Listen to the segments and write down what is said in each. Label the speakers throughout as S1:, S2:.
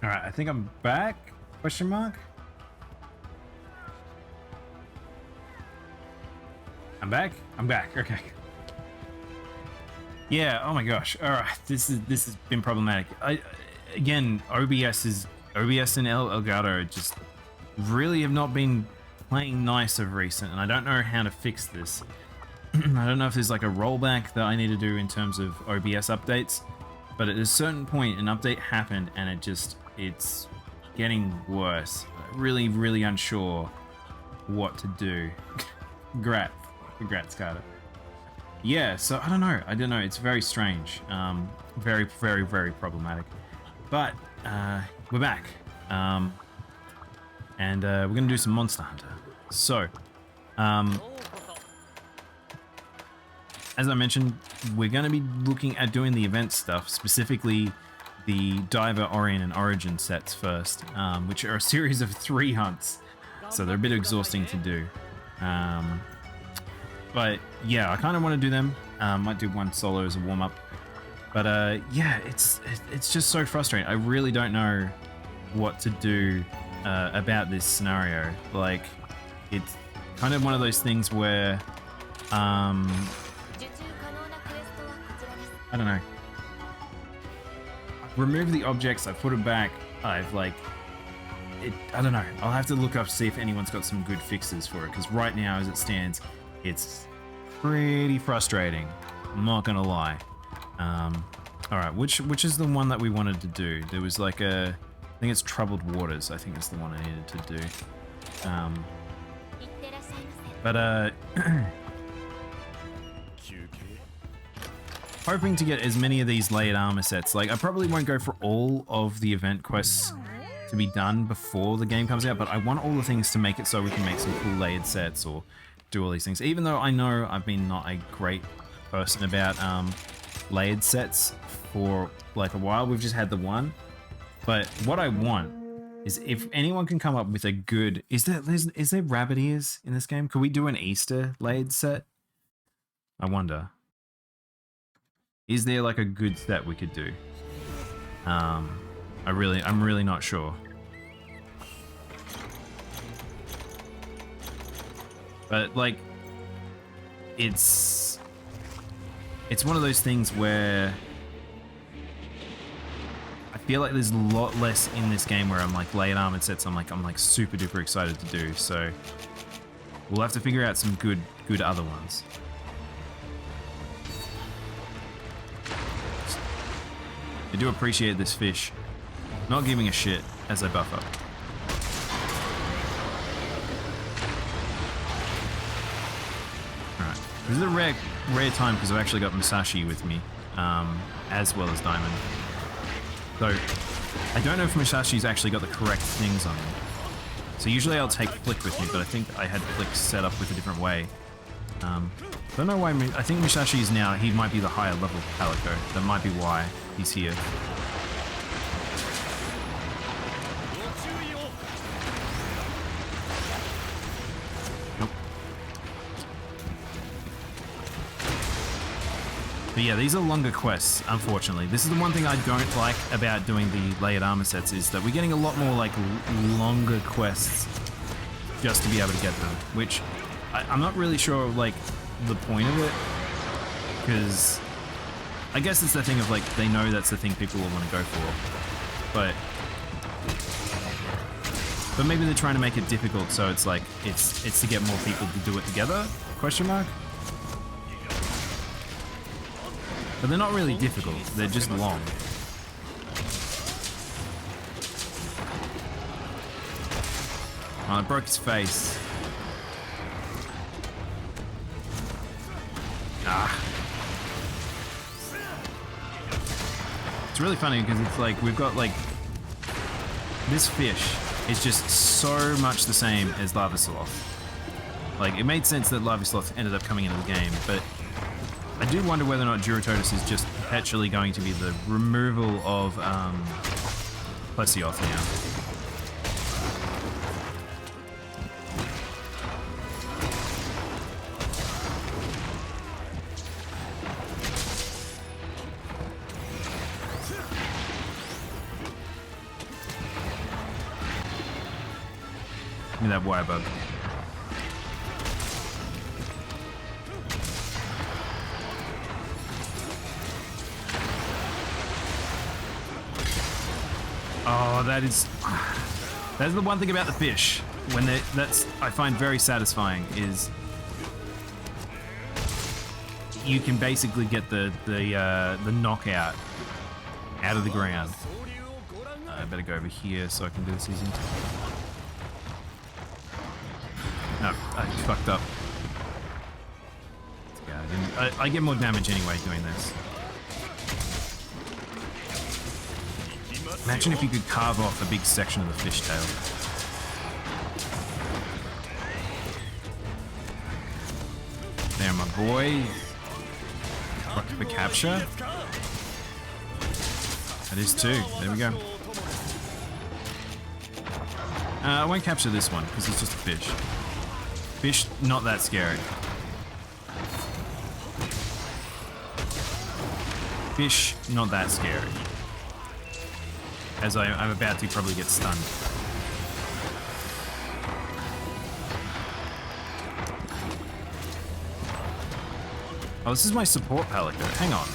S1: All right, I think I'm back. Question mark. I'm back. I'm back. Okay. Yeah. Oh my gosh. All right. This has been problematic. Again, OBS and Elgato just really have not been playing nice of recent, and I don't know how to fix this. I don't know if there's like a rollback that I need to do in terms of OBS updates, but at a certain point an update happened and it's getting worse. Really unsure what to do. Congrats, Carter. Yeah, so I don't know. It's very strange. Very problematic. But we're back. And we're gonna do some Monster Hunter. So, as I mentioned, we're going to be looking at doing the event stuff, specifically the Diver, Orient, and Origin sets first, which are a series of 3 hunts, so they're a bit exhausting to do. But yeah, I kind of want to do them. Might do one solo as a warm-up. But yeah, it's just so frustrating. I really don't know what to do about this scenario. Like, it's kind of one of those things where I don't know. I've removed the objects, I've put it back, I don't know. I'll have to look up, see if anyone's got some good fixes for it, because right now, as it stands, it's pretty frustrating. I'm not gonna lie. Alright, which is the one that we wanted to do? There was like I think it's Troubled Waters, I think is the one I needed to do. Hoping to get as many of these layered armor sets. Like, I probably won't go for all of the event quests to be done before the game comes out, but I want all the things to make it so we can make some cool layered sets or do all these things. Even though I know I've been not a great person about layered sets for like a while, we've just had the one. But what I want is if anyone can come up with a good... Is there rabbit ears in this game? Could we do an Easter layered set? I wonder. Is there like a good set we could do? I'm really not sure. But like, it's one of those things where I feel like there's a lot less in this game where I'm like layered armored sets. I'm like super duper excited to do. So we'll have to figure out some good other ones. I do appreciate this fish not giving a shit as I buff up. Alright, this is a rare time because I've actually got Musashi with me, as well as Diamond. So, I don't know if Musashi's actually got the correct things on him. So usually I'll take Flick with me, but I think I had Flick set up with a different way. Don't know why. I think Musashi is now, he might be the higher level Palico. That might be why he's here. Nope. But yeah, these are longer quests, unfortunately. This is the one thing I don't like about doing the layered armor sets, is that we're getting a lot more like longer quests just to be able to get them, which I'm not really sure like the point of it, because I guess it's the thing of like they know that's the thing people will want to go for, but maybe they're trying to make it difficult, so it's like it's to get more people to do it together? Question mark. But they're not really difficult, they're just long. Oh, I broke his face. Ah. It's really funny because it's like we've got like this fish is just so much the same as Lava Sloth. Like, it made sense that Lava Sloth ended up coming into the game, but I do wonder whether or not Duratotus is just perpetually going to be the removal of Plesioth now. Give me that wire bug. Oh, that's the one thing about the fish. When that's I find very satisfying is you can basically get the knockout out of the ground. I better go over here so I can do this easy. No, I fucked up. Yeah, I get more damage anyway doing this. Imagine if you could carve off a big section of the fishtail. There, my boy. Rock for capture. That is two. There we go. I won't capture this one because it's just a fish. Fish, not that scary. Fish, not that scary. As I'm about to probably get stunned. Oh, this is my support Palico. Hang on.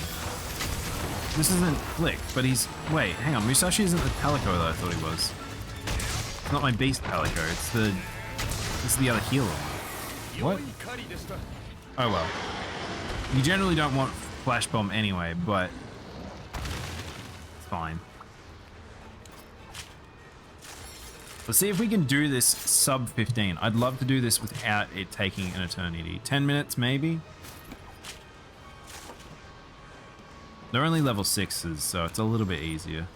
S1: This isn't Flick, but he's... Wait, hang on. Musashi isn't the Palico that I thought he was. It's not my beast Palico. It's the... This is the other healer. What? Oh well. You generally don't want Flash Bomb anyway, but... It's fine. Let's see if we can do this sub 15. I'd love to do this without it taking an eternity. 10 minutes, maybe? They're only level 6s, so it's a little bit easier.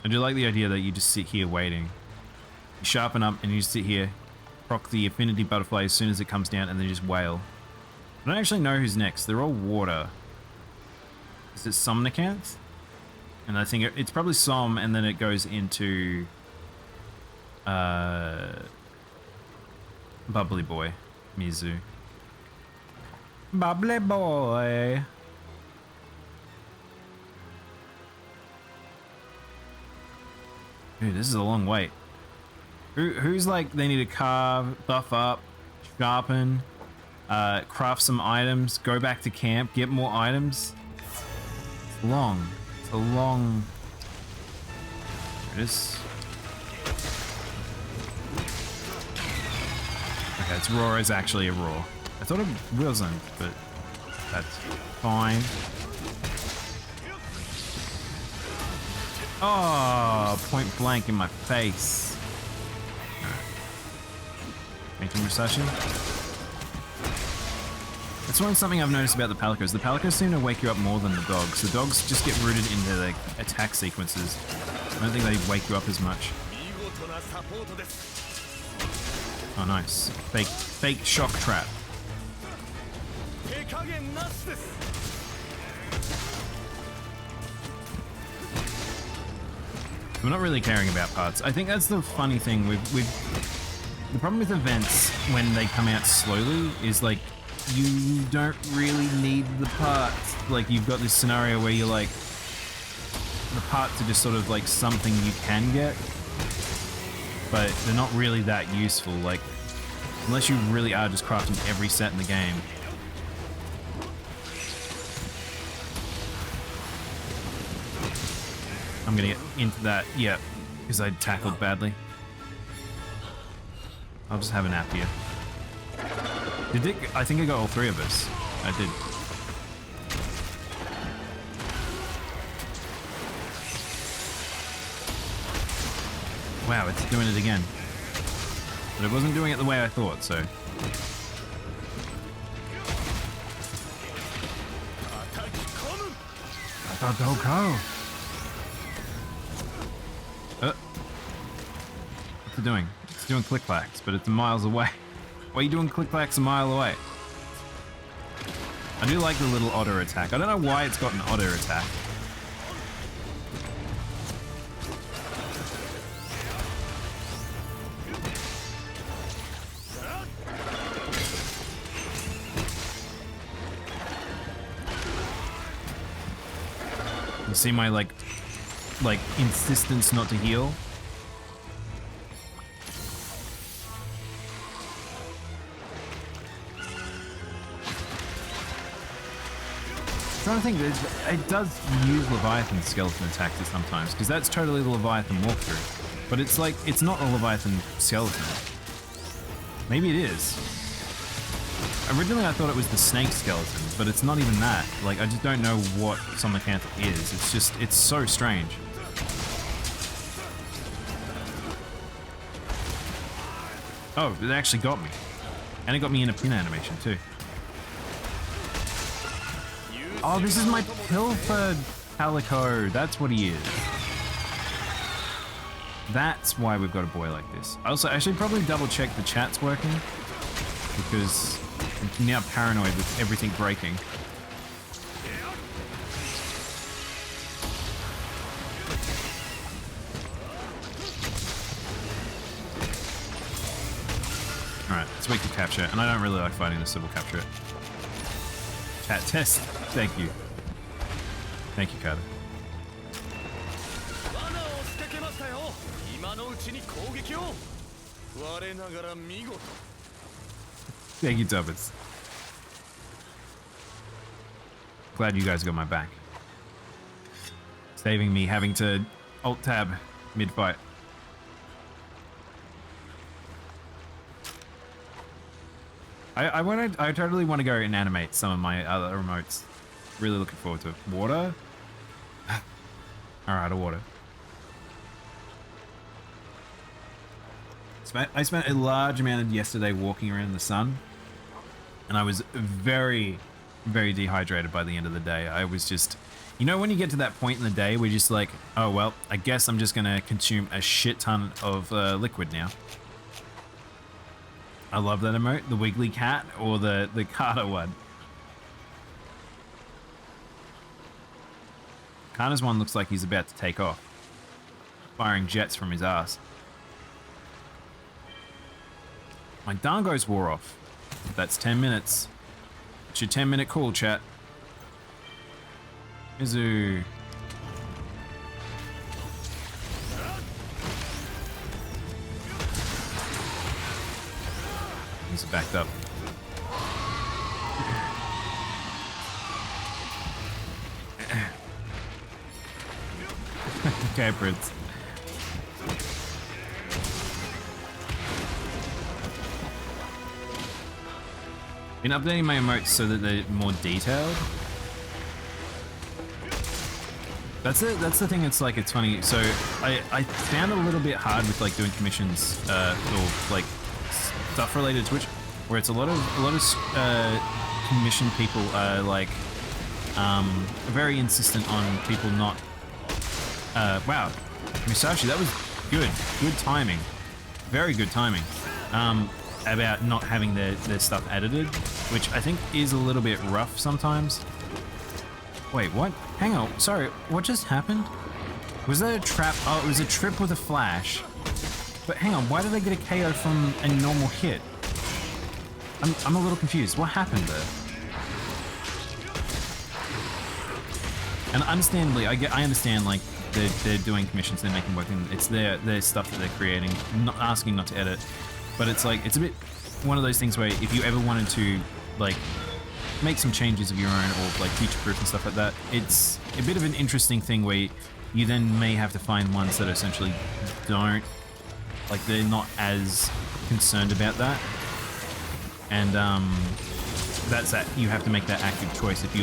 S1: I do like the idea that you just sit here waiting. You sharpen up and you just sit here, proc the affinity butterfly as soon as it comes down, and then just wail. I don't actually know who's next. They're all water. Is it Somnicanth? And I think it's probably Som, and then it goes into... Bubbly Boy. Mizu. Bubbly Boy! Dude, this is a long wait. Who's like, they need to carve, buff up, sharpen... craft some items, go back to camp, get more items. It's long. It's a long... There it is. Okay, it's raw is actually a raw. I thought it wasn't, but that's fine. Oh, point blank in my face. Alright. Thank you, Musashi. That's something I've noticed about the Palicos. The Palicos seem to wake you up more than the dogs. The dogs just get rooted into the attack sequences. I don't think they wake you up as much. Oh, nice. Fake shock trap. I'm not really caring about parts. I think that's the funny thing with the problem with events when they come out slowly is like you don't really need the parts. Like you've got this scenario where you're like the parts are just sort of like something you can get, but they're not really that useful. Like unless you really are just crafting every set in the game. I'm gonna get into that, yeah, because I tackled badly. I'll just have a nap here. I think I got all three of us. I did. Wow, it's doing it again. But it wasn't doing it the way I thought, so... I thought don't go. What's it doing? It's doing click-clacks, but it's miles away. Why are you doing click-clacks a mile away? I do like the little otter attack. I don't know why it's got an otter attack. You see my like insistence not to heal? I'm trying to think, it does use Leviathan's skeleton attack sometimes, because that's totally the Leviathan walkthrough. But it's like, it's not a Leviathan skeleton. Maybe it is. Originally I thought it was the snake skeleton, but it's not even that. Like, I just don't know what Somnacantha is. It's just, it's so strange. Oh, it actually got me. And it got me in a pin animation too. Oh, this is my Pilfered Calico. That's what he is. That's why we've got a boy like this. Also, I should probably double check the chat's working, because I'm now paranoid with everything breaking. Alright, let's make the capture. And I don't really like fighting the civil capture. Chat test. Thank you. Thank you, Carter. Thank you, Tubbets. Glad you guys got my back. Saving me having to alt-tab mid-fight. I totally want to go and animate some of my other remotes. Really looking forward to it. Water? Alright, a water. I spent a large amount of yesterday walking around in the sun, and I was very, very dehydrated by the end of the day. I was just, you know when you get to that point in the day where you're just like, oh well, I guess I'm just gonna consume a shit ton of liquid now. I love that emote, the wiggly cat or the Carter one. Carter's one looks like he's about to take off, firing jets from his ass. My dangos wore off. That's 10 minutes. It's your 10-minute call, chat. Mizu. He's backed up. Okay, Prince. Been updating my emotes so that they're more detailed. That's it. That's the thing. It's like, it's funny. So I found it a little bit hard with like doing commissions or like stuff related to Twitch, where it's a lot of commission people are like very insistent on people not. Wow, Musashi, that was good timing, very good timing. About not having their stuff edited, which I think is a little bit rough sometimes. Wait, what? Hang on, sorry, what just happened? Was that a trap? Oh, it was a trip with a flash. But hang on, why did I get a KO from a normal hit? I'm a little confused. What happened there? And understandably, I understand like they're doing commissions, they're making work, and it's their stuff that they're creating, not asking not to edit. But it's like, it's a bit one of those things where if you ever wanted to like make some changes of your own or like future-proof and stuff like that, it's a bit of an interesting thing where you then may have to find ones that essentially don't, like they're not as concerned about that. And that's that, you have to make that active choice if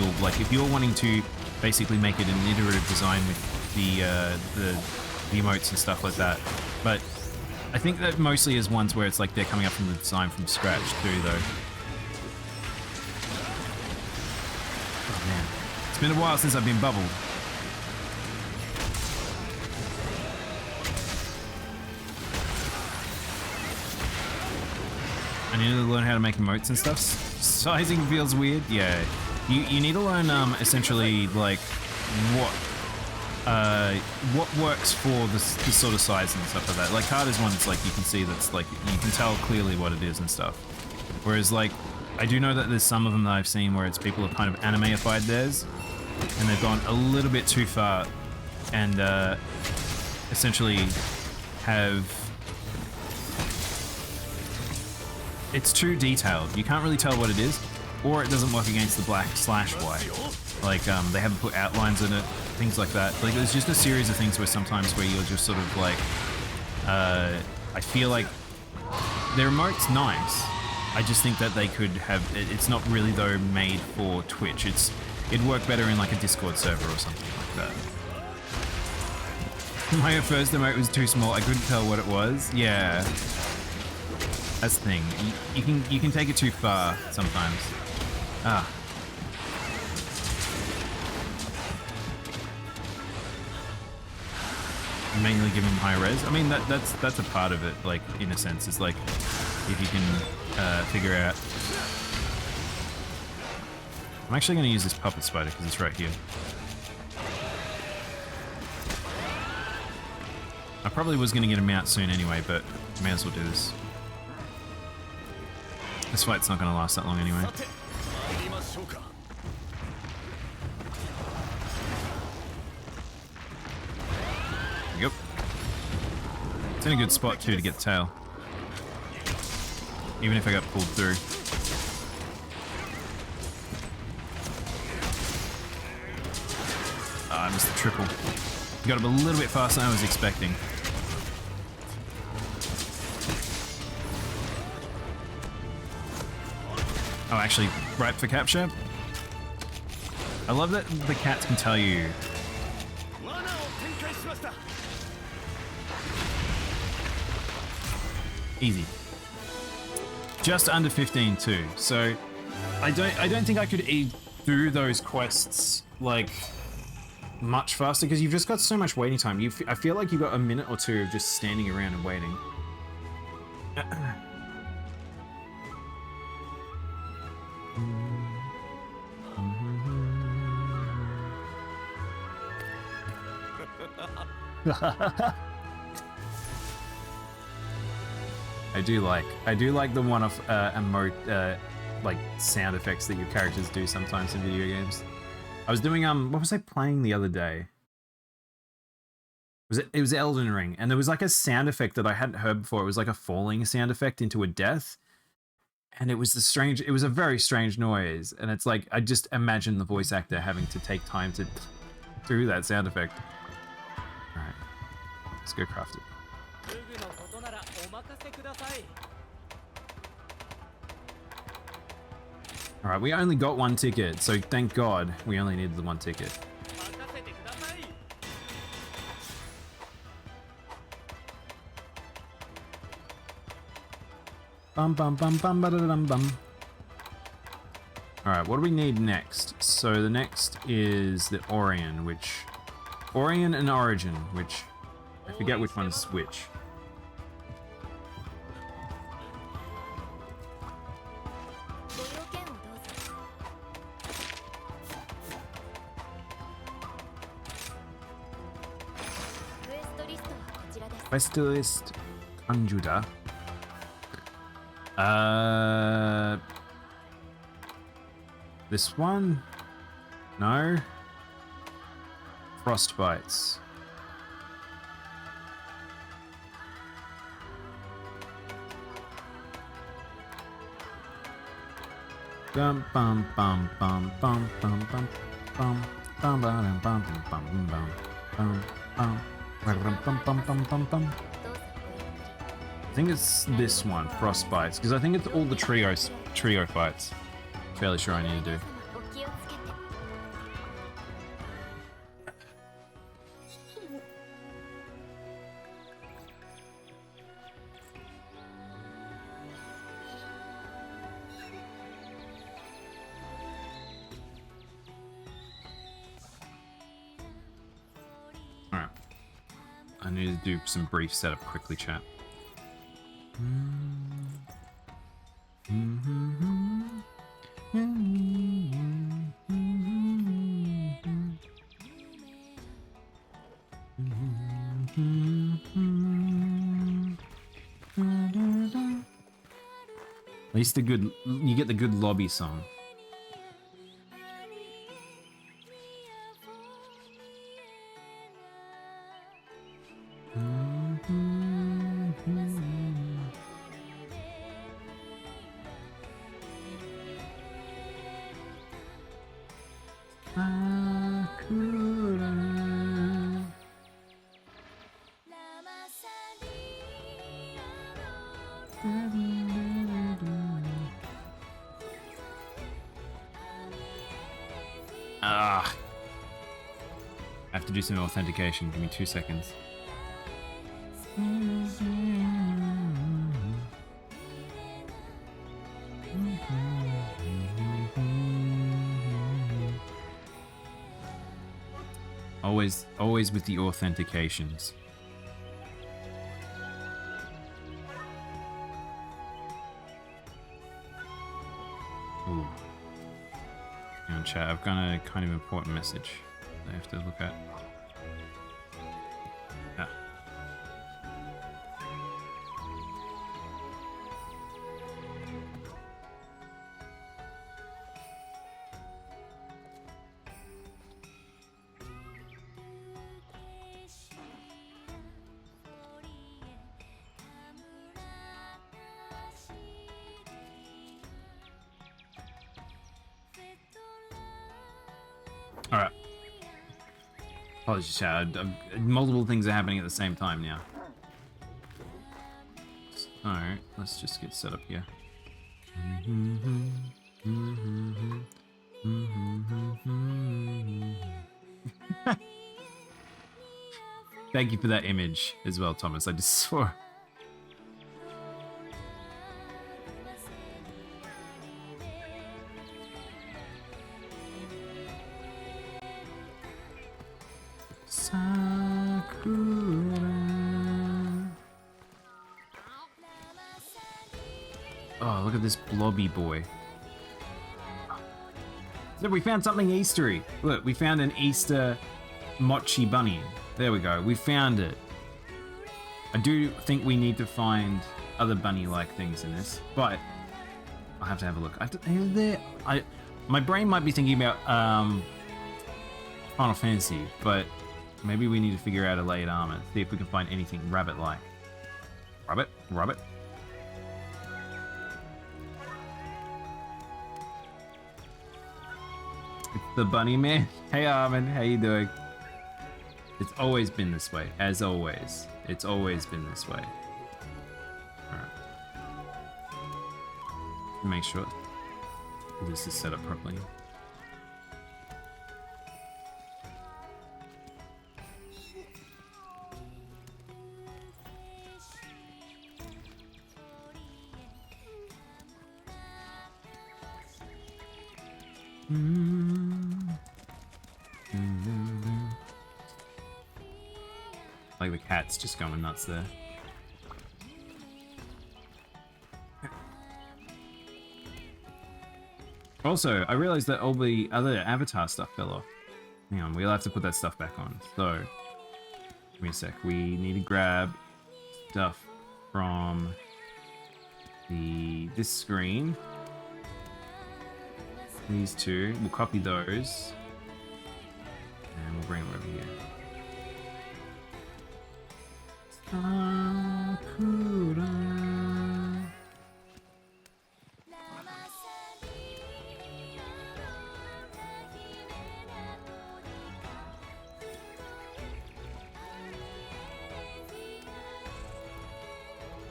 S1: you're wanting to basically make it an iterative design with the emotes and stuff like that. But I think that mostly is ones where it's like they're coming up from the design from scratch too, though. Oh man, it's been a while since I've been bubbled. I need to learn how to make emotes and stuff. Sizing feels weird. Yeah, you need to learn essentially like what works for the sort of size and stuff like that. Like Carter's one, it's like you can see that's like you can tell clearly what it is and stuff. Whereas like I do know that there's some of them that I've seen where it's people have kind of animeified theirs, and they've gone a little bit too far and essentially have... It's too detailed. You can't really tell what it is, or it doesn't work against the black slash white. Like, they haven't put outlines in it, things like that. Like, there's just a series of things where sometimes where you're just sort of like, I feel like the remote's nice. I just think that they could have, it's not really though made for Twitch. It'd work better in like a Discord server or something like that. My first emote was too small. I couldn't tell what it was. Yeah. That's the thing. You can take it too far sometimes. Ah. Mainly give him high res. I mean that's a part of it, like in a sense. It's like if you can figure out. I'm actually going to use this puppet spider because it's right here. I probably was going to get him out soon anyway, but may as well do this. This fight's not going to last that long anyway. Yep. It's in a good spot too to get the tail. Even if I got pulled through. I missed the triple. Got up a little bit faster than I was expecting. Oh, actually, right for capture. I love that the cats can tell you. Easy. Just under 15 too. So I don't think I could do those quests like much faster because you've just got so much waiting time. I feel like you've got a minute or two of just standing around and waiting. I do like the one-off emote like sound effects that your characters do sometimes in video games. I was doing what was I playing the other day? It was Elden Ring, and there was like a sound effect that I hadn't heard before. It was like a falling sound effect into a death. And it was a very strange noise. And it's like, I just imagine the voice actor having to take time to do that sound effect. All right, let's go craft it. All right, we only got one ticket, so thank God we only needed the one ticket. Bum bum bum bum ba da dum bum. All right, what do we need next? So the next is the Orion and Origin, which I forget which one's which. Quest list, Kanjuda. This one? No. Frostbites. Bum bum bum bum bum bum bum bum bum bum bum bum bum bum bum bum bum. I think it's this one, Frostbites, because I think it's all the trio fights. Fairly sure I need to do. Alright. I need to do some brief setup quickly, chat. At least you get the good lobby song. Ah, I have to do some authentication. Give me 2 seconds. Always with the authentications. Ooh. Hang on, chat. I've got a kind of important message I have to look at. Ah. Alright. Apologies, chat. Multiple things are happening at the same time now. Alright, let's just get set up here. Thank you for that image as well, Thomas. I just saw. Oh, look at this blobby boy. So we found something Eastery. Look, we found an Easter mochi bunny. There we go. We found it. I do think we need to find other bunny-like things in this, but I'll have to have a look. My brain might be thinking about Final Fantasy, but maybe we need to figure out a layered armor. See if we can find anything rabbit-like. Rabbit? Rabbit? It's the bunny man. Hey Armin, how you doing? It's always been this way, as always. It's always been this way. Alright. Make sure this is set up properly. Like the cat's just going nuts there. Also, I realized that all the other avatar stuff fell off. Hang on, we'll have to put that stuff back on. So, give me a sec. We need to grab stuff from this screen. These two. We'll copy those. And we'll bring them over here. Sakura.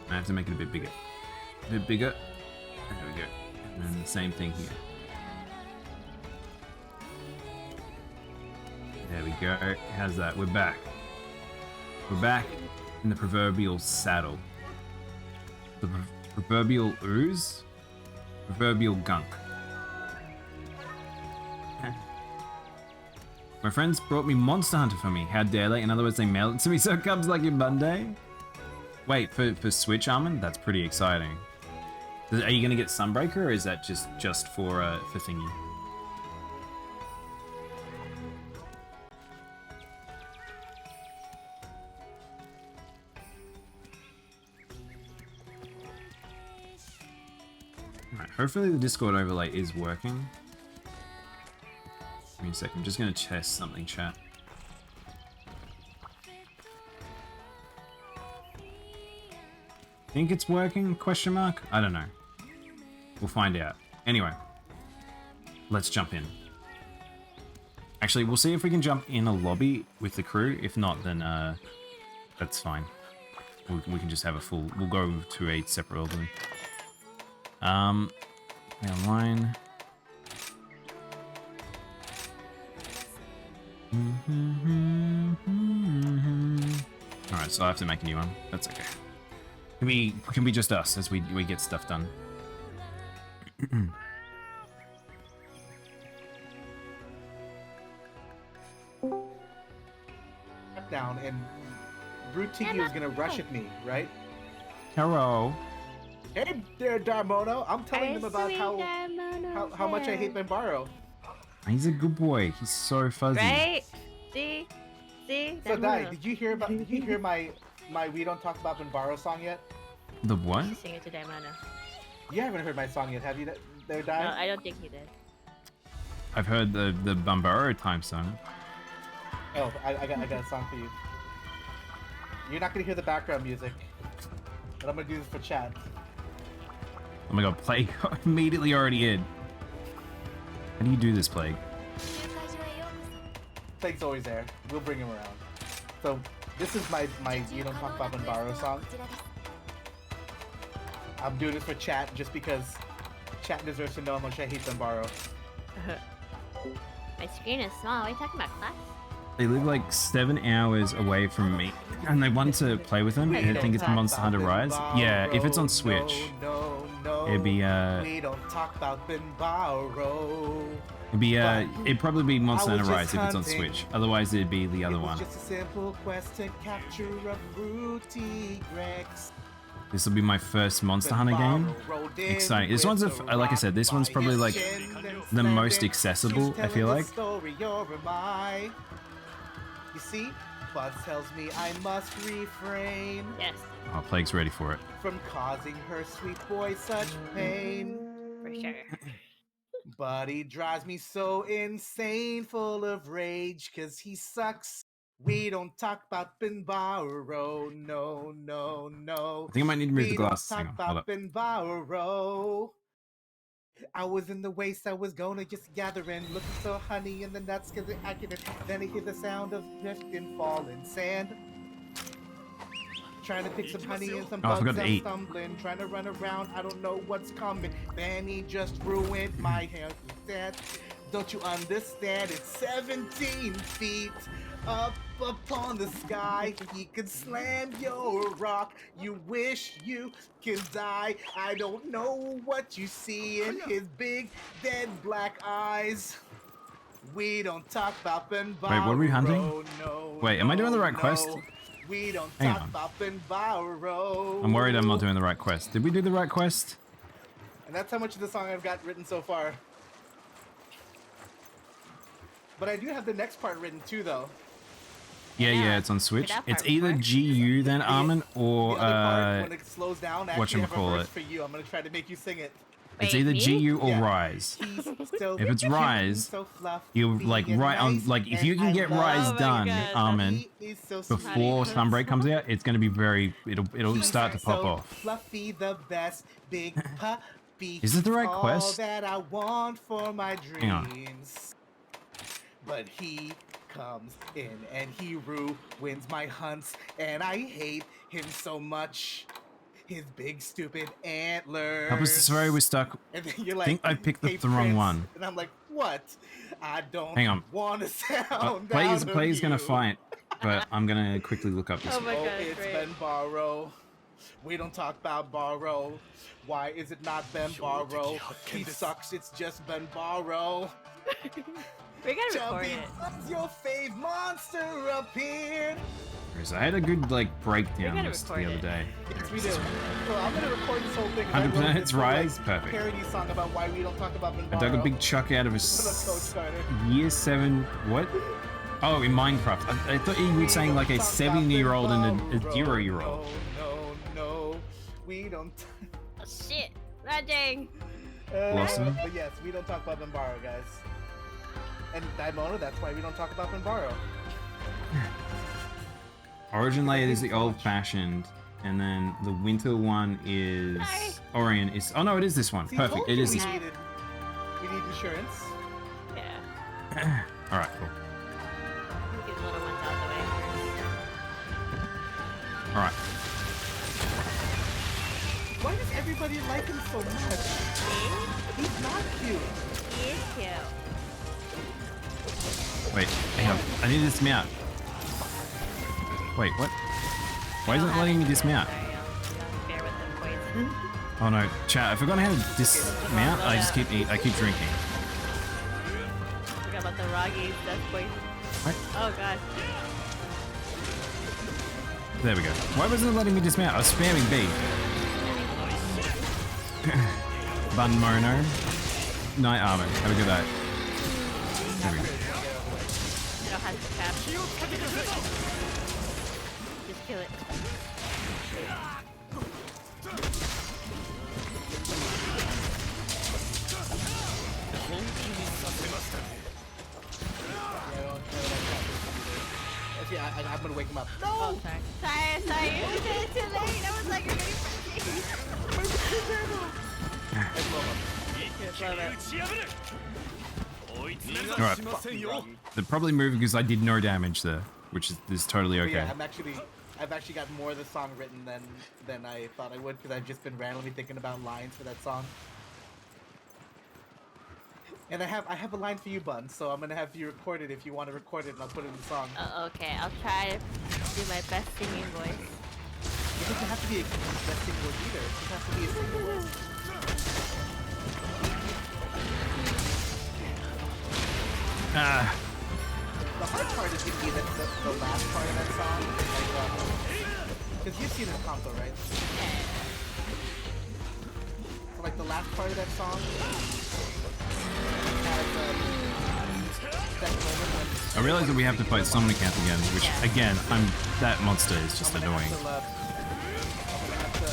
S1: I have to make it a bit bigger. A bit bigger. There we go. And then the same thing here. There we go. How's that? We're back. We're back in the proverbial saddle. The proverbial ooze? Proverbial gunk. My friends brought me Monster Hunter for me. How dare they? In other words, they mailed it to me so it comes like in Monday. Wait, for Switch, Armin? That's pretty exciting. Are you gonna get Sunbreaker, or is that just for thingy? Alright, hopefully the Discord overlay is working. Give me a sec, I'm just gonna test something, chat. Think it's working? Question mark? I don't know. We'll find out. Anyway, let's jump in. Actually, we'll see if we can jump in a lobby with the crew. If not, then that's fine. We can just have a full... We'll go to a separate building. Online. Alright, so I have to make a new one. That's okay. Can be just us as we get stuff done.
S2: Down and Brute Tiki was gonna rush at me, right?
S1: Hello.
S2: Hey there, Daimono. I'm telling them about how much I hate Benbaro.
S1: He's a good boy. He's so fuzzy.
S3: Right? See?
S2: So Dai, did you hear my We Don't Talk About Benbaro song yet?
S1: The what?
S3: Sing it to Daimono.
S2: You haven't heard my song yet, have you? There, Dai?
S3: No, I don't think he did.
S1: I've heard the Bambaro time song.
S2: Oh, I got a song for you. You're not gonna hear the background music, but I'm gonna do this for chat.
S1: Oh my god, Plague immediately already in. How do you do this, Plague?
S2: Plague's always there. We'll bring him around. So this is my You Don't Talk About Benbaro song. I'm doing this for chat just because chat deserves to know how much I hate Benbaro.
S3: My screen is small. Are you talking about class?
S1: They live like 7 hours away from me, and they want to play with them, and I think it's Monster Hunter Rise. Yeah, if it's on Switch, it'd be
S2: We don't talk about Benbaro.
S1: it'd probably be Monster Hunter Rise if it's on Switch. Otherwise, it'd be the other one.
S2: Just a simple quest to capture a fruity Grex.
S1: This will be my first Monster Hunter game. Exciting. This one's, like I said, this one's probably like the most accessible, I feel like.
S2: You see, Buzz tells me I must refrain.
S3: Yes.
S1: Oh, Plague's ready for it.
S2: From causing her sweet boy such pain.
S3: For sure.
S2: But he drives me so insane, full of rage, cause he sucks. We don't talk about Benbaro, no, no, no.
S1: I think I might need to move the glasses.
S2: We
S1: Hang
S2: don't
S1: on, hold
S2: talk
S1: up.
S2: about Benbaro. I was in the waste, I was gonna just gathering, looking for honey in the nuts, cause it accurate. Then I hear the sound of drifting, falling sand. Trying to pick some honey and some bugs, I'm stumbling, trying to run around, I don't know what's coming. Then he just ruined my hair with that. Don't you understand? It's 17 feet up upon the sky. He could slam your rock. You wish you could die. I don't know what you see in his big dead black eyes. We don't talk about Benbaro.
S1: Wait, what are we hunting?
S2: No,
S1: Wait, am I doing the right
S2: no.
S1: quest?
S2: We don't
S1: Hang
S2: talk
S1: on.
S2: about Benbaro.
S1: I'm worried I'm not doing the right quest. Did we do the right quest?
S2: And that's how much of the song I've got written so far. But I do have the next part written too, though.
S1: Yeah, it's on Switch.
S3: That
S1: It's
S3: part
S1: either
S3: works.
S1: GU then Armin or
S2: the other part, when it slows down, I actually have a
S1: whatchamacallit.
S2: verse for you. I'm gonna try to make you sing it.
S1: it's
S3: Wait,
S1: either
S3: me?
S1: GU or
S2: Yeah.
S1: Rise.
S2: He's so
S1: If it's
S2: cute,
S1: Rise,
S2: so fluffy
S1: You like
S2: and
S1: right on
S2: nice,
S1: like if
S2: and
S1: you can
S2: I
S1: get
S2: love
S1: Rise
S3: Oh my
S1: done,
S3: God.
S1: Armin,
S2: He is so sweet.
S1: before Sunbreak comes out, it's gonna be very it'll
S2: He's
S1: start to pop
S2: so
S1: off.
S2: Fluffy, the best big puppy.
S1: Is it the right
S2: All
S1: quest?
S2: that I want for my
S1: Hang on.
S2: dreams. But he comes in and he ruins my hunts, and I hate him so much. His big stupid antlers.
S1: Help us, sorry, we're stuck.
S2: And then you're like,
S1: think I picked
S2: "Hey,
S1: the wrong
S2: Prince."
S1: one.
S2: And I'm like, what? I don't
S1: Hang on.
S2: want to sound
S1: Play's gonna
S2: you.
S1: fight, but I'm gonna quickly look up this.
S3: Oh my
S2: Oh,
S3: God,
S2: it's
S3: great.
S2: Benbaro. We don't talk about Baro. Why is it not Benbaro? He sucks, it's just Benbaro.
S3: We gotta
S2: Tell
S3: record
S2: me,
S3: it.
S2: what's your fave monster appeared?
S1: I had a good like breakdown
S3: gotta
S1: list the
S3: record
S1: other
S3: it.
S1: day.
S2: Yes, we do. So I'm gonna record this whole thing. 'cause I
S1: 100%
S2: wrote
S1: it's
S2: this whole,
S1: Rise?
S2: like,
S1: Perfect.
S2: parody song about why we don't talk about Benbaro.
S1: I dug a big chuck out of a
S2: Coach Carter.
S1: year 7 what? Oh, in Minecraft. I thought you were saying like a 70-year-old and a 0-year-old.
S2: No. We don't.
S3: Oh shit. Ah, dang.
S1: Blossom?
S2: But yes, we don't talk about Benbaro, guys. And Daimono, that's why we don't talk about Benbaro.
S1: Origin layer is the old-fashioned. And then the winter one is
S3: Sorry.
S1: Orion is. Oh no, it is this one.
S2: See,
S1: Perfect.
S2: told
S1: It
S2: you
S1: is this.
S2: we need insurance.
S3: Yeah.
S1: All right, cool.
S3: Get the little ones out of the way first.
S1: All right.
S2: Why does everybody like him so much?
S3: See?
S2: He's not cute.
S3: He is cute.
S1: Wait, hang on. I need to dismount. Wait, what? Why isn't it letting me dismount?
S3: Sorry, I'll bear with the poison.
S1: Oh no, chat. I forgot how to dismount. I just keep drinking.
S3: Forgot about the Roggies, that's poison.
S1: What?
S3: Oh god.
S1: There we go. Why wasn't it letting me dismount? I was spamming B. Mono. Night armor. Have a good day. There we go.
S3: I don't have to trap. Just kill it.
S2: Yeah, I'm gonna wake him up. No!
S3: Oh, sorry. Sorry. You did it too late. I was like, you're getting
S1: Alright. They're probably moving because I did no damage there, which is totally
S2: But
S1: okay.
S2: yeah, I've actually got more of the song written than I thought I would because I've just been randomly thinking about lines for that song. And I have a line for you, Bun, so I'm gonna have you record it if you want to record it, and I'll put it in the song.
S3: Okay, I'll try to do my best singing voice.
S2: It doesn't have to be a best single voice either. It just has to be a single voice.
S1: Ah,
S2: The hard part is gonna be the last part of that song. Because you've seen the console, right? So like the last part of that song has that moment when
S1: I realize that we have to fight Summoner Camp again, which again, that monster is just annoying.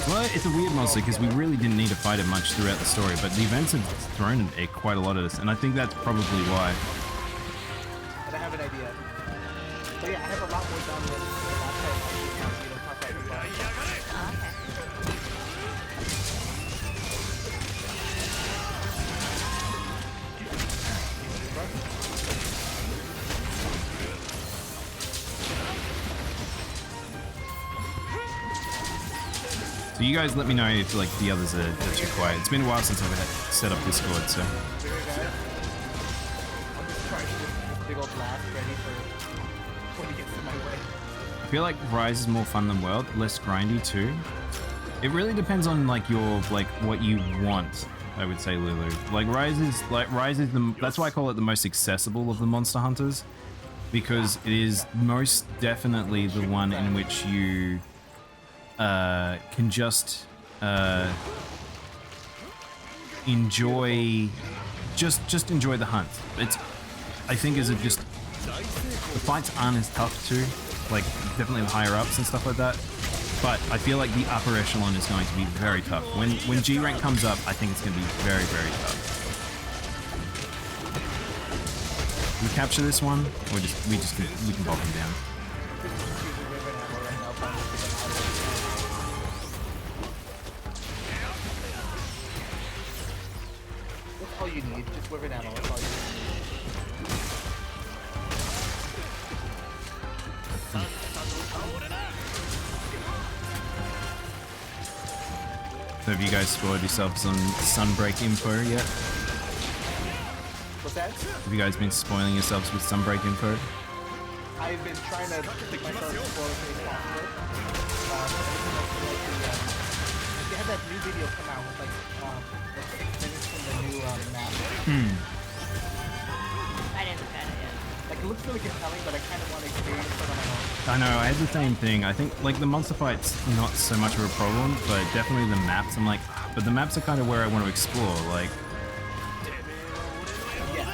S1: Well, it's a weird monster because we really didn't need to fight it much throughout the story, but the events have thrown it quite a lot of this, and I think that's probably why.
S2: But I have an idea. But yeah, I have a lot more done than the last time I talked about the
S3: Oh, okay.
S1: So you guys let me know if like the others are too quiet. It's been a while since I've set up Discord, so.
S2: I'm just trying to get this big old blast ready for when he gets in my way.
S1: I feel like Rise is more fun than World, less grindy too. It really depends on like your what you want. I would say, Lulu. Rise is the, that's why I call it the most accessible of the Monster Hunters, because it is most definitely the one in which you can just enjoy enjoy the hunt. I think is it just the fights aren't as tough too, like definitely the higher ups and stuff like that. But I feel like the upper echelon is going to be very tough. When G rank comes up, I think it's going to be very, very tough. We capture this one, or we can bop him down.
S2: That's all you need. Just Wyverian ammo. That's all you need.
S1: So have you guys spoiled yourselves on Sunbreak info yet?
S2: What's that?
S1: Have you guys been spoiling yourselves with Sunbreak info?
S2: I've been trying to pick myself as close as possible. They had that new video come out with like 6 minutes from the new map.
S3: I didn't look at it yet.
S2: Like it looks really compelling, but I kind of want to experience it on my own.
S1: I know, I had the same thing. I think like the monster fight's not so much of a problem, but definitely the maps. I'm like, but the maps are kind of where I want to explore. Like,
S2: Yeah.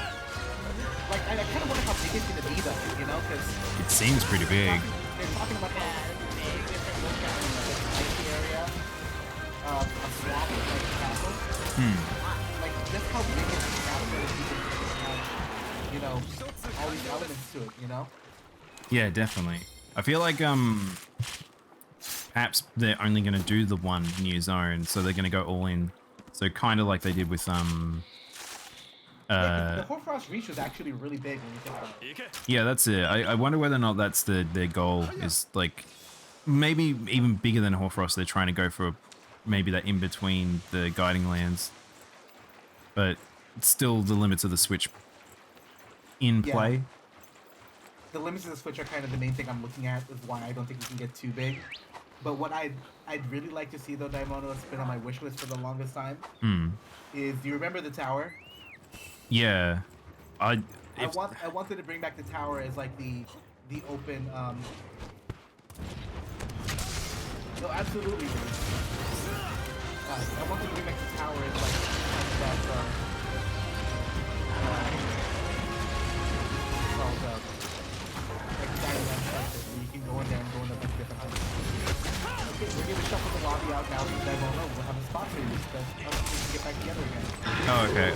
S2: Like I kind of wonder how big it's gonna be though, you know? Because
S1: it seems pretty big.
S2: they're talking about how big different look at like an icy area, a swamp with like castles. Like just how big is the castle if you can have, you know, all these elements to it, you know?
S1: Yeah, definitely. I feel like perhaps they're only going to do the one new zone, so they're going to go all in. So kind of like they did with
S2: The Hoarfrost Reach was actually really big when you think about it.
S1: yeah, that's it. I wonder whether or not that's their goal is like maybe even bigger than Hoarfrost. They're trying to go for maybe that in between the guiding lands, but still the limits of the Switch in play.
S2: The limits of the Switch are kind of the main thing I'm looking at, is why I don't think we can get too big. But what I'd really like to see though, Daimono, it's been on my wish list for the longest time, is, do you remember the tower?
S1: Yeah,
S2: I wanted to bring back the tower as like the open. No, absolutely. I wanted to bring back the tower as like that. Called like diamond structure, where you can go in there and go in a bunch of different heights. Okay, we're gonna shuffle the lobby out now from Daimono. We'll have a spot for you so we can get back together again.
S1: Oh, okay.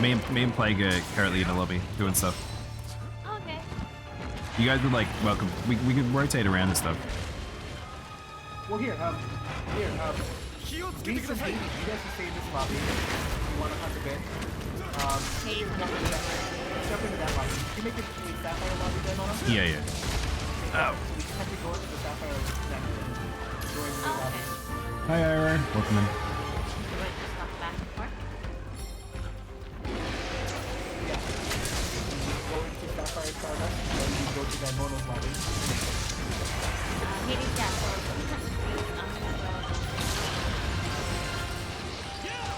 S1: Me and Plague are currently in the lobby doing stuff.
S3: Okay.
S1: You guys would like welcome. We could rotate around and stuff.
S2: Well, Reese and Hades, you guys can stay in this lobby. You want to hunt a bit?
S3: Hades,
S2: Jump into that lobby. Can you make it to the Sapphire lobby, Daimono?
S1: Yeah. Oh.
S2: So we just have to go into the Sapphire next and join the lobby.
S1: Hi, Ira. Welcome in.
S3: Do I just walk back and forth?
S2: Yeah. You go into Sapphire Stardust, and then you go to Daimono's lobby.
S3: Hades, yeah, so I'm gonna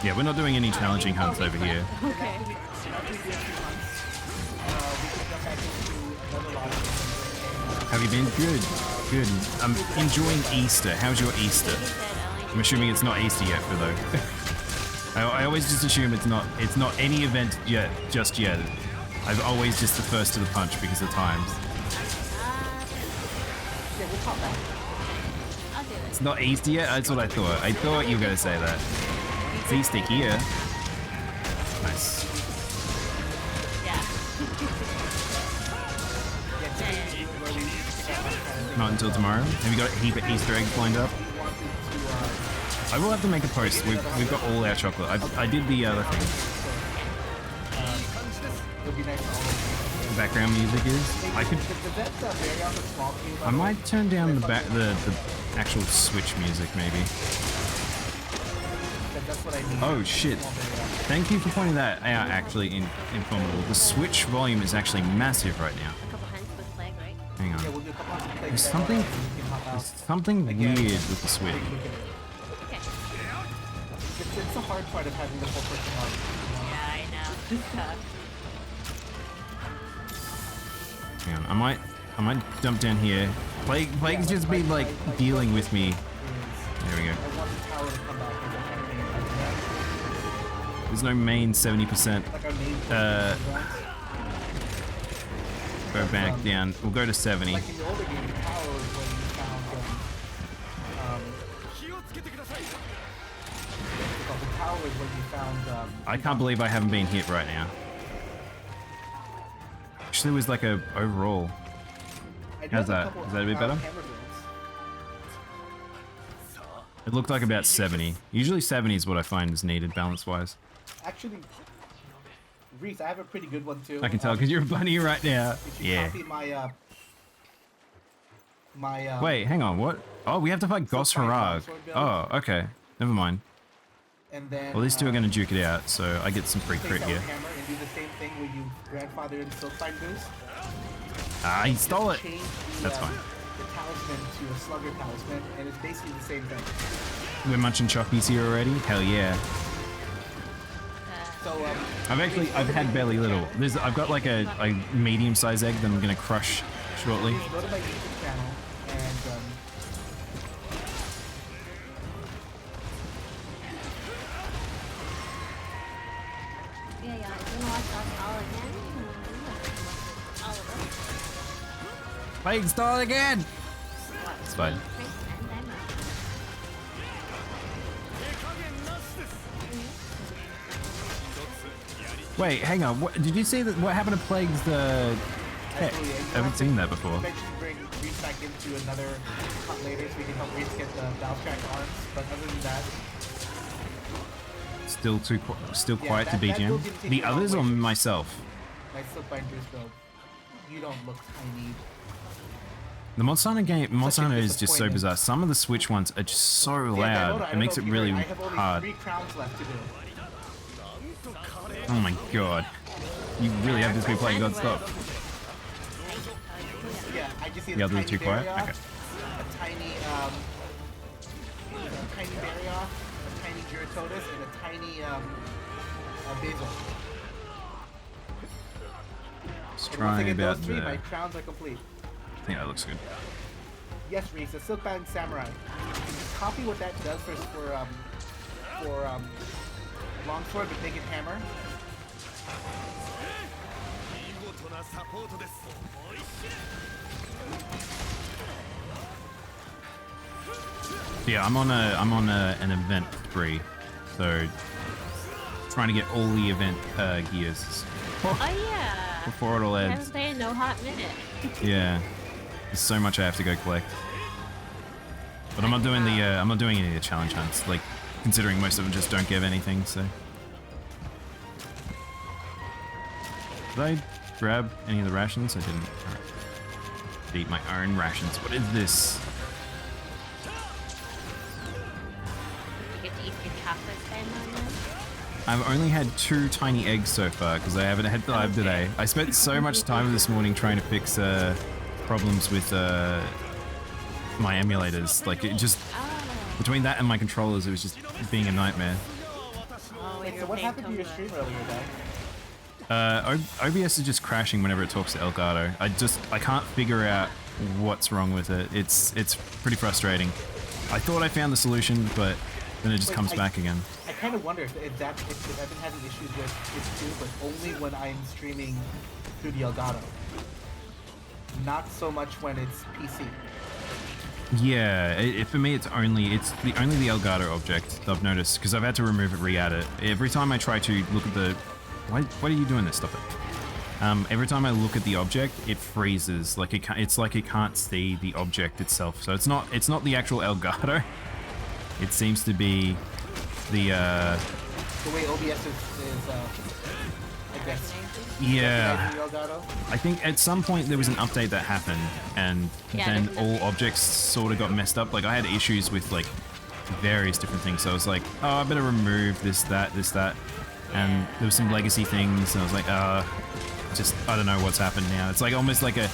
S1: Yeah, we're not doing any challenging hunts over here.
S3: Okay.
S2: After we do a few hunts, we can jump back into another lobby.
S1: Have you been? Good. Good. I'm enjoying Easter. How's your Easter? I'm assuming it's not Easter yet for though. I always just assume it's not any event yet, just yet. I'm always just the first to the punch because of times.
S2: Yeah, we'll pop back.
S3: I'll do it.
S1: It's not Easter yet? That's what I thought. I thought you were going to say that. It's Easter here. Nice.
S3: Yeah.
S1: Not until tomorrow. Have you got a heap of Easter eggs lined up? I will have to make a post. We've got all our chocolate. I did the other thing. The background music is. I might turn down the actual Switch music maybe. Oh shit! Thank you for pointing that out. Actually, Informable. The Switch volume is actually massive right now.
S3: A couple hands with flag, right?
S1: Hang on. There's something weird with the Switch.
S3: Okay.
S2: It's the hard part of having the full person on.
S3: Yeah, I know. It's tough.
S1: Hang on. I might jump down here. Plague's just been like dealing with me. There we go.
S2: I want the tower to come back as a
S1: There's no main 70%.
S2: like our main
S1: Go back down. We'll go to 70.
S2: like in the older game, the tower was when you found the tower was when you found
S1: I can't believe I haven't been hit right now. Actually, it was like a overall.
S2: I
S1: How's
S2: know
S1: that?
S2: couple,
S1: Is that a bit better?
S2: hammer builds.
S1: It looked like about 70. Usually 70 is what I find is needed balance-wise.
S2: Actually, Reese, I have a pretty good one too.
S1: I can tell because you're a bunny right now.
S2: If you
S1: Yeah.
S2: copy my
S1: Wait, hang on. What? Oh, we have to fight Gos Harag. Oh, okay. Never mind.
S2: and then
S1: Well, these two are going to duke it out, so I get some free
S2: take
S1: crit
S2: that
S1: here.
S2: hammer and do the same thing where you grandfather in Silkfine boost.
S1: Ah, he stole it.
S2: Change
S1: That's fine.
S2: The talisman to a slugger talisman, and it's basically the same thing.
S1: We're munching chockies here already? Hell yeah.
S2: So
S1: I've had barely little. I've got like a medium-sized egg that I'm going to crush shortly.
S2: please go to my YouTube channel and
S3: Yeah, you wanna watch us all again? All of us.
S1: Plague stall again! It's fine.
S3: Chris and Daimono.
S1: Wait, hang on. What, did you see that? What happened to Plague's pet? I haven't seen that before.
S2: eventually bring Reese back into another hunt later so we can help Reese get the Valstrack arms. But other than that,
S1: still
S2: Yeah,
S1: quiet to
S2: that build
S1: BGM.
S2: didn't take
S1: The
S2: me a long
S1: others or
S2: way.
S1: myself?
S2: my Silkbind Goose build, you don't look tiny.
S1: The Monster game, Monster
S2: Such a
S1: is just so
S2: disappointment.
S1: bizarre. Some of the Switch ones are just so
S2: Yeah,
S1: loud.
S2: Daimono, I
S1: It
S2: don't
S1: makes
S2: know
S1: it
S2: if you
S1: really
S2: heard, I have only
S1: hard.
S2: 3 crowns left to do.
S1: Oh my god. You really have to be playing
S3: Anyway.
S1: non-stop.
S2: Yeah, I just need
S1: The
S2: a
S1: other
S2: tiny
S1: two quiet?
S2: Barrioff,
S1: Okay.
S2: a tiny Barrioff, a tiny Giratotus, and a tiny Basil.
S1: Just
S2: And once I
S1: trying
S2: get
S1: about
S2: those 3, my
S1: the...
S2: crowns are complete.
S1: I think that looks good.
S2: Yes, Reese, a Silkbind Samurai. Copy what that does for Longsword, but make it hammer.
S1: Yeah, I'm on an event 3, so trying to get all the event gears
S3: Oh yeah.
S1: before it all
S3: I
S1: ends.
S3: haven't played in no hot minute.
S1: Yeah, there's so much I have to go collect. But I'm not doing the I'm not doing any of the challenge hunts. Like, considering most of them just don't give anything. So, did I grab any of the rations? I didn't. Alright. Eat my own rations. What is this?
S3: You get to eat your chocolate then on them.
S1: I've only had 2 tiny eggs so far because I haven't had 5 today. I spent so much time this morning trying to fix problems with my emulators. Like, it just, between that and my controllers, it was just being a nightmare.
S3: Oh,
S2: Wait,
S3: you're
S2: so what
S3: playing
S2: happened to your
S3: Tomoe.
S2: stream earlier, guys?
S1: OBS is just crashing whenever it talks to Elgato. I can't figure out what's wrong with it. It's pretty frustrating. I thought I found the solution, but then it just comes back again.
S2: I kind of wonder if I've been having issues with it too, but only when I'm streaming through the Elgato. Not so much when it's PC.
S1: Yeah, for me it's only the Elgato object I've noticed, because I've had to remove it, re-add it. Every time I try to look at the... Why are you doing this? Stop it. Every time I look at the object, it freezes. Like it's like it can't see the object itself. So it's not the actual Elgato. It seems to be the
S2: way OBS is I guess.
S1: yeah.
S2: recognizing the Elgato.
S1: I think at some point there was an update that happened, and
S3: Yeah,
S1: then
S3: there's an
S1: all objects sort of got messed up. Like, I had issues with like various different things, so I was like, oh, I better remove this, that, and there was some legacy things, and I was like, just I don't know what's happened now. It's like almost like got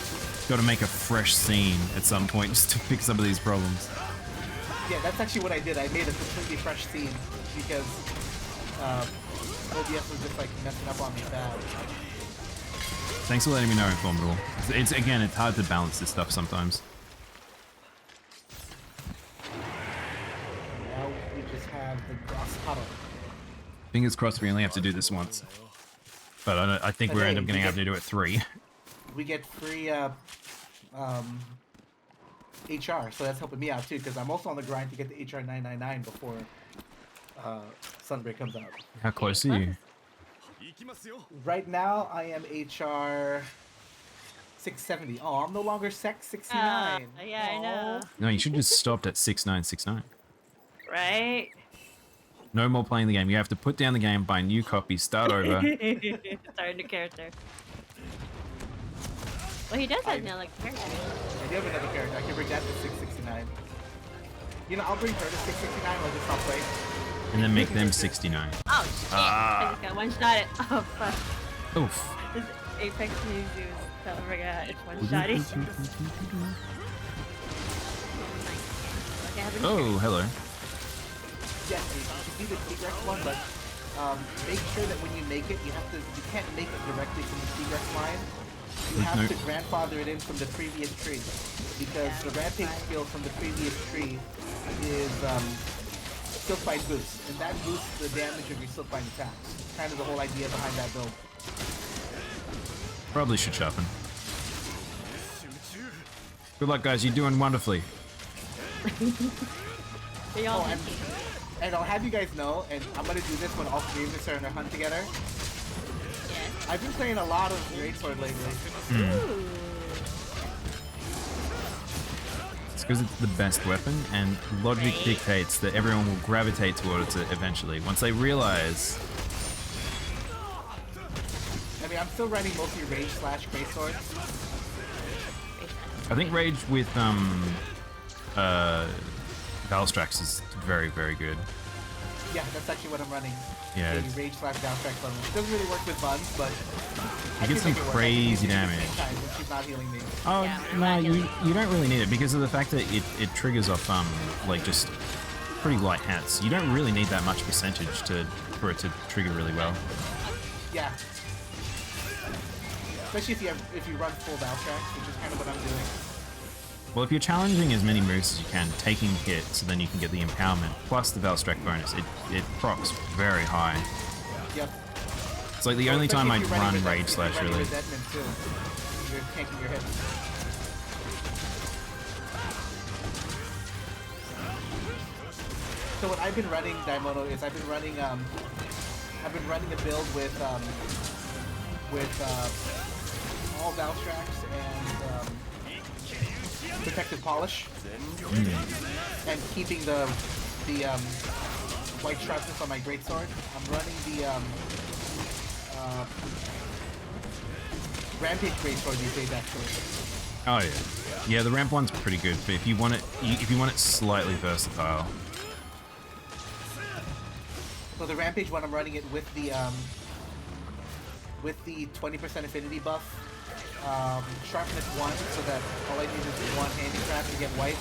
S1: to make a fresh scene at some point just to fix some of these problems.
S2: Yeah, that's actually what I did. I made a completely fresh scene because OBS was just like messing up on me bad.
S1: Thanks for letting me know, Formidable. It's hard to balance this stuff sometimes.
S2: Now we just have the Gross Puddle.
S1: Fingers crossed we only have to do this once. But I think we'll end up getting able to do it 3.
S2: We get free HR, so that's helping me out too, because I'm also on the grind to get the HR 999 before Sunbreak comes out.
S1: How close are you?
S2: Right now, I am HR 670. Oh, I'm no longer Sec 69.
S3: Yeah, I know.
S1: No, you should just stopped at 6969.
S3: Right?
S1: No more playing the game. You have to put down the game, buy a new copy, start over.
S3: Start a new character. Well, he does have another character.
S2: I do have another character. I can bring that to 669. You know, I'll bring her to 669. I'll just stop playing.
S1: And then make them 69.
S3: Oh, shit. I just got one-shotted. Oh, fuck.
S1: Oof.
S3: This Apex news is so forgot. It's one-shotty.
S1: Oh, hello.
S2: Yes, you can do the T-Rex one, but make sure that when you make it, you can't make it directly from the T-Rex line. You have to grandfather it in from the previous tree, because the Rampage skill from the previous tree is Silkbind boost, and that boosts the damage of your Silkbind attacks. Kind of the whole idea behind that build.
S1: Probably should sharpen. Good luck, guys. You're doing wonderfully.
S3: They all
S2: And I'll have you guys know, and I'm gonna do this when all 3 of us are in a hunt together.
S3: Yes.
S2: I've been playing a lot of Greatsword lately.
S3: Ooh.
S1: It's because it's the best weapon, and logic dictates that everyone will gravitate towards it eventually. Once they realize...
S2: I mean, I'm still running mostly Rage / Greatsword.
S1: I think Rage with Valstrax is very, very good.
S2: Yeah, that's actually what I'm running.
S1: Yeah,
S2: A Rage / Downtrack button. It doesn't really work with buns, but
S1: it gets some crazy damage.
S2: When she's not healing me.
S1: Oh,
S3: Yeah,
S1: no, you don't really need it because of the fact that it triggers off, like, just pretty light hats. You don't really need that much percentage for it to trigger really well.
S2: Yeah. Especially if you run full Valstrax, which is kind of what I'm doing.
S1: Well, if you're challenging as many moves as you can, taking hits, so then you can get the empowerment, plus the Valstrax bonus, it procs very high.
S2: Yep.
S1: It's like the only time I run Rage Slash, really.
S2: Resentment too. You're tanking your hits. So what I've been running, Daimono, is I've been running a build with all Valstrax and Protective Polish, and keeping the white sharpness on my greatsword. I'm running the Rampage greatsword these days, actually.
S1: Oh yeah, yeah. The ramp one's pretty good, but if you want it slightly versatile.
S2: So the Rampage one, I'm running it with the 20% affinity buff, sharpness 1, so that all I need is one handicraft to get white.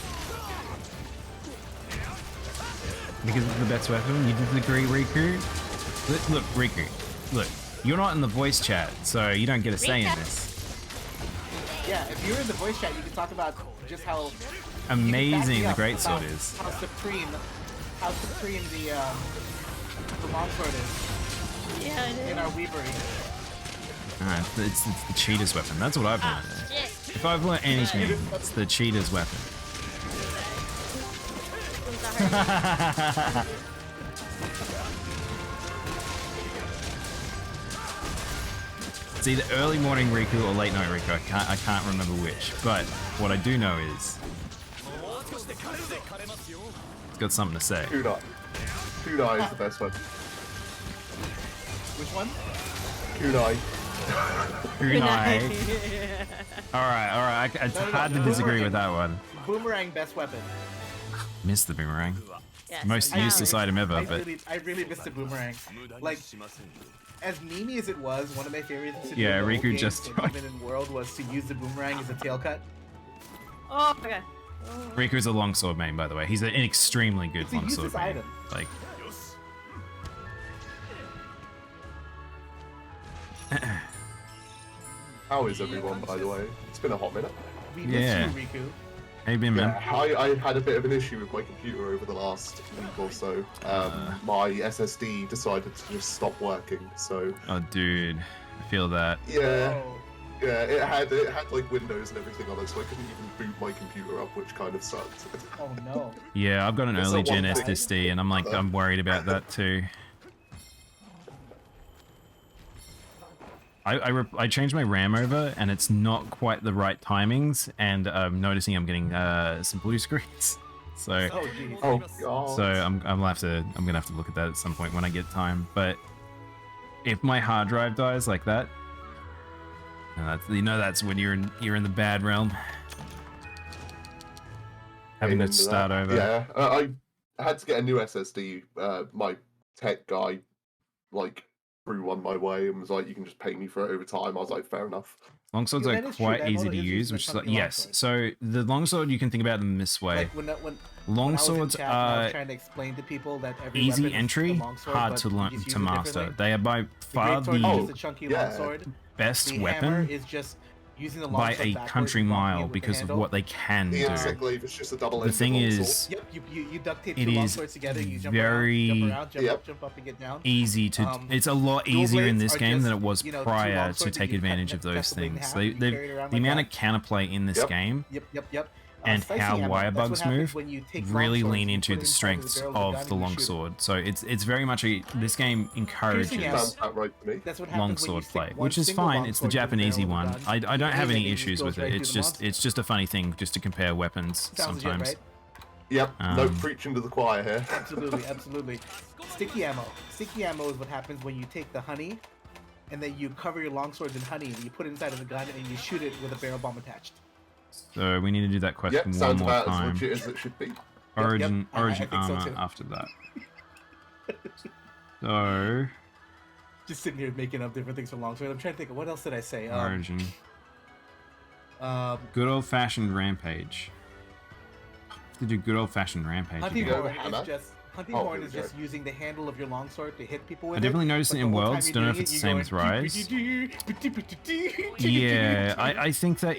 S1: Because it's the best weapon, you disagree, Riku? Look, Riku, look, you're not in the voice chat, so you don't get a say in this.
S2: Yeah, if you're in the voice chat, you can talk about just how
S1: amazing the greatsword is.
S2: How supreme the longsword is.
S3: Yeah, it is.
S2: In our Wyverian.
S1: It's the cheater's weapon. That's what I've learned.
S3: Shit.
S1: If I've learned anything, it's the cheater's weapon. It's either early morning Riku or late night Riku. I can't remember which. But what I do know is it's got something to say.
S4: Kunai is the best one.
S2: Which one?
S4: Kunai.
S1: Kunai. Alright. It's hard to disagree with that one.
S2: Boomerang, best weapon.
S1: Miss the boomerang.
S3: Yes,
S1: Most
S3: I
S1: useless item ever,
S2: I
S1: but
S2: really missed the boomerang. Like, as memey as it was, one of my favorite things to do
S1: yeah,
S2: in the
S1: Riku
S2: whole game,
S1: just
S2: and even in World, was to use the boomerang as a tail cut.
S3: Oh, okay.
S1: Riku's a longsword main, by the way. He's an extremely good
S2: It's a
S1: longsword
S2: useless
S1: main.
S2: item.
S1: Like,
S4: How is everyone, by the way? It's been a hot minute.
S2: We
S1: Yeah.
S2: miss you, Riku.
S1: how you been, man?
S4: Yeah, I had a bit of an issue with my computer over the last week or so. My SSD decided to just stop working, so
S1: Oh, dude, I feel that.
S4: yeah,
S2: Oh.
S4: yeah, it had like Windows and everything on it, so I couldn't even boot my computer up, which kind of sucked.
S2: Oh no.
S1: Yeah, I've got an
S4: It's
S1: early
S4: a
S1: gen
S4: one thing.
S1: SSD, and I'm worried about that too. I changed my RAM over, and it's not quite the right timings, and I'm noticing I'm getting some blue screens. So
S2: Oh jeez.
S4: Oh god.
S1: I'm gonna have to look at that at some point when I get time. But if my hard drive dies like that, that's when you're in the bad realm. Having to
S4: Into
S1: start
S4: that.
S1: over.
S4: Yeah, I had to get a new SSD. My tech guy, like, threw one my way and was like, "You can just pay me for it over time." I was like, "Fair enough."
S1: Longswords
S2: Yeah,
S1: are
S2: that is true.
S1: quite
S2: That
S1: easy
S2: model
S1: to
S2: is
S1: use,
S2: using
S1: which is
S2: a
S1: like,
S2: funky
S1: yes.
S2: longsword.
S1: So the longsword, you can think about them this way.
S2: Like when I was in
S1: Longswords
S2: chat, and I was
S1: are
S2: trying to explain to people that every
S1: easy
S2: weapon is
S1: entry,
S2: a longsword,
S1: hard
S2: but
S1: to
S2: you
S1: learn
S2: just use
S1: to
S2: it
S1: master.
S2: differently.
S1: They are by
S2: The
S1: far
S2: greatsword is
S1: the
S2: just a chunky
S4: yeah.
S2: longsword.
S1: best
S2: The hammer
S1: weapon
S2: is just using the
S1: by
S2: longsword
S1: a
S2: backwards
S1: country
S2: and blocking
S1: mile
S2: it with the
S1: because of
S2: handle.
S1: what they can
S4: The
S1: do.
S4: insect glaive is just a double.
S1: The thing is,
S2: Yep, you duct tape
S1: it
S2: two
S1: is
S2: longswords together. You jump
S1: very
S2: around, jump up, and get down.
S1: easy to. It's a lot
S2: dual
S1: easier in
S2: blades
S1: this
S2: are
S1: game than it
S2: just,
S1: was
S2: you know, two
S1: prior
S2: longswords
S1: to
S2: that
S1: take
S2: you
S1: advantage
S2: cut
S1: of those
S2: the blade in
S1: things.
S2: half and you carry it around
S1: The
S2: like
S1: amount
S2: that.
S1: of counterplay in this
S4: Yep.
S1: game
S2: Yep.
S1: and
S2: spicy
S1: how
S2: ammo.
S1: wire
S2: That's what
S1: bugs
S2: happens
S1: move
S2: when you take
S1: really
S2: longswords,
S1: lean
S2: you
S1: into
S2: put it
S1: the
S2: inside of
S1: strengths
S2: barrel gun
S1: of
S2: and
S1: the
S2: you shoot it.
S1: longsword. So it's very much this game encourages
S2: ammo.
S4: Sounds about right to me.
S2: That's what happens when you
S1: longsword
S2: stick
S1: play,
S2: one
S1: which is
S2: single
S1: fine. It's the
S2: longsword to
S1: Japanesey
S2: barrel
S1: one.
S2: of the gun.
S1: I don't have
S2: aim
S1: any
S2: it, it
S1: issues
S2: goes
S1: with it.
S2: right
S1: It's
S2: through the
S1: just
S2: monster.
S1: a funny thing just to compare weapons
S2: Sounds legit,
S1: sometimes.
S2: right?
S4: Yep, no
S1: Um,
S4: preaching to the choir here.
S2: Absolutely, absolutely. Sticky ammo. Sticky ammo is what happens when you take the honey, and then you cover your longswords in honey, and you put it inside of the gun, and you shoot it with a barrel bomb attached.
S1: So we need to do that quest
S4: Yep,
S1: one
S4: sounds
S1: more
S4: about as
S1: time.
S4: legit as it should be.
S1: Origin
S2: I
S1: origin
S2: think so
S1: armor
S2: too.
S1: after that. So
S2: Just sitting here making up different things for longsword. I'm trying to think of what else did I say?
S1: origin. Good old fashioned rampage. To do good old fashioned rampage.
S2: Hunting
S1: again.
S2: horn
S4: Hammer?
S2: is just hunting
S4: Oh,
S2: horn
S4: here
S2: is
S4: we
S2: just
S4: go.
S2: using the handle of your longsword to hit people with
S1: I definitely noticed
S2: but
S1: it in
S2: the whole time
S1: Worlds.
S2: you're
S1: Don't know if
S2: doing
S1: it's
S2: it,
S1: the same
S2: you're
S1: as
S2: going,
S1: Rise. Yeah, I think that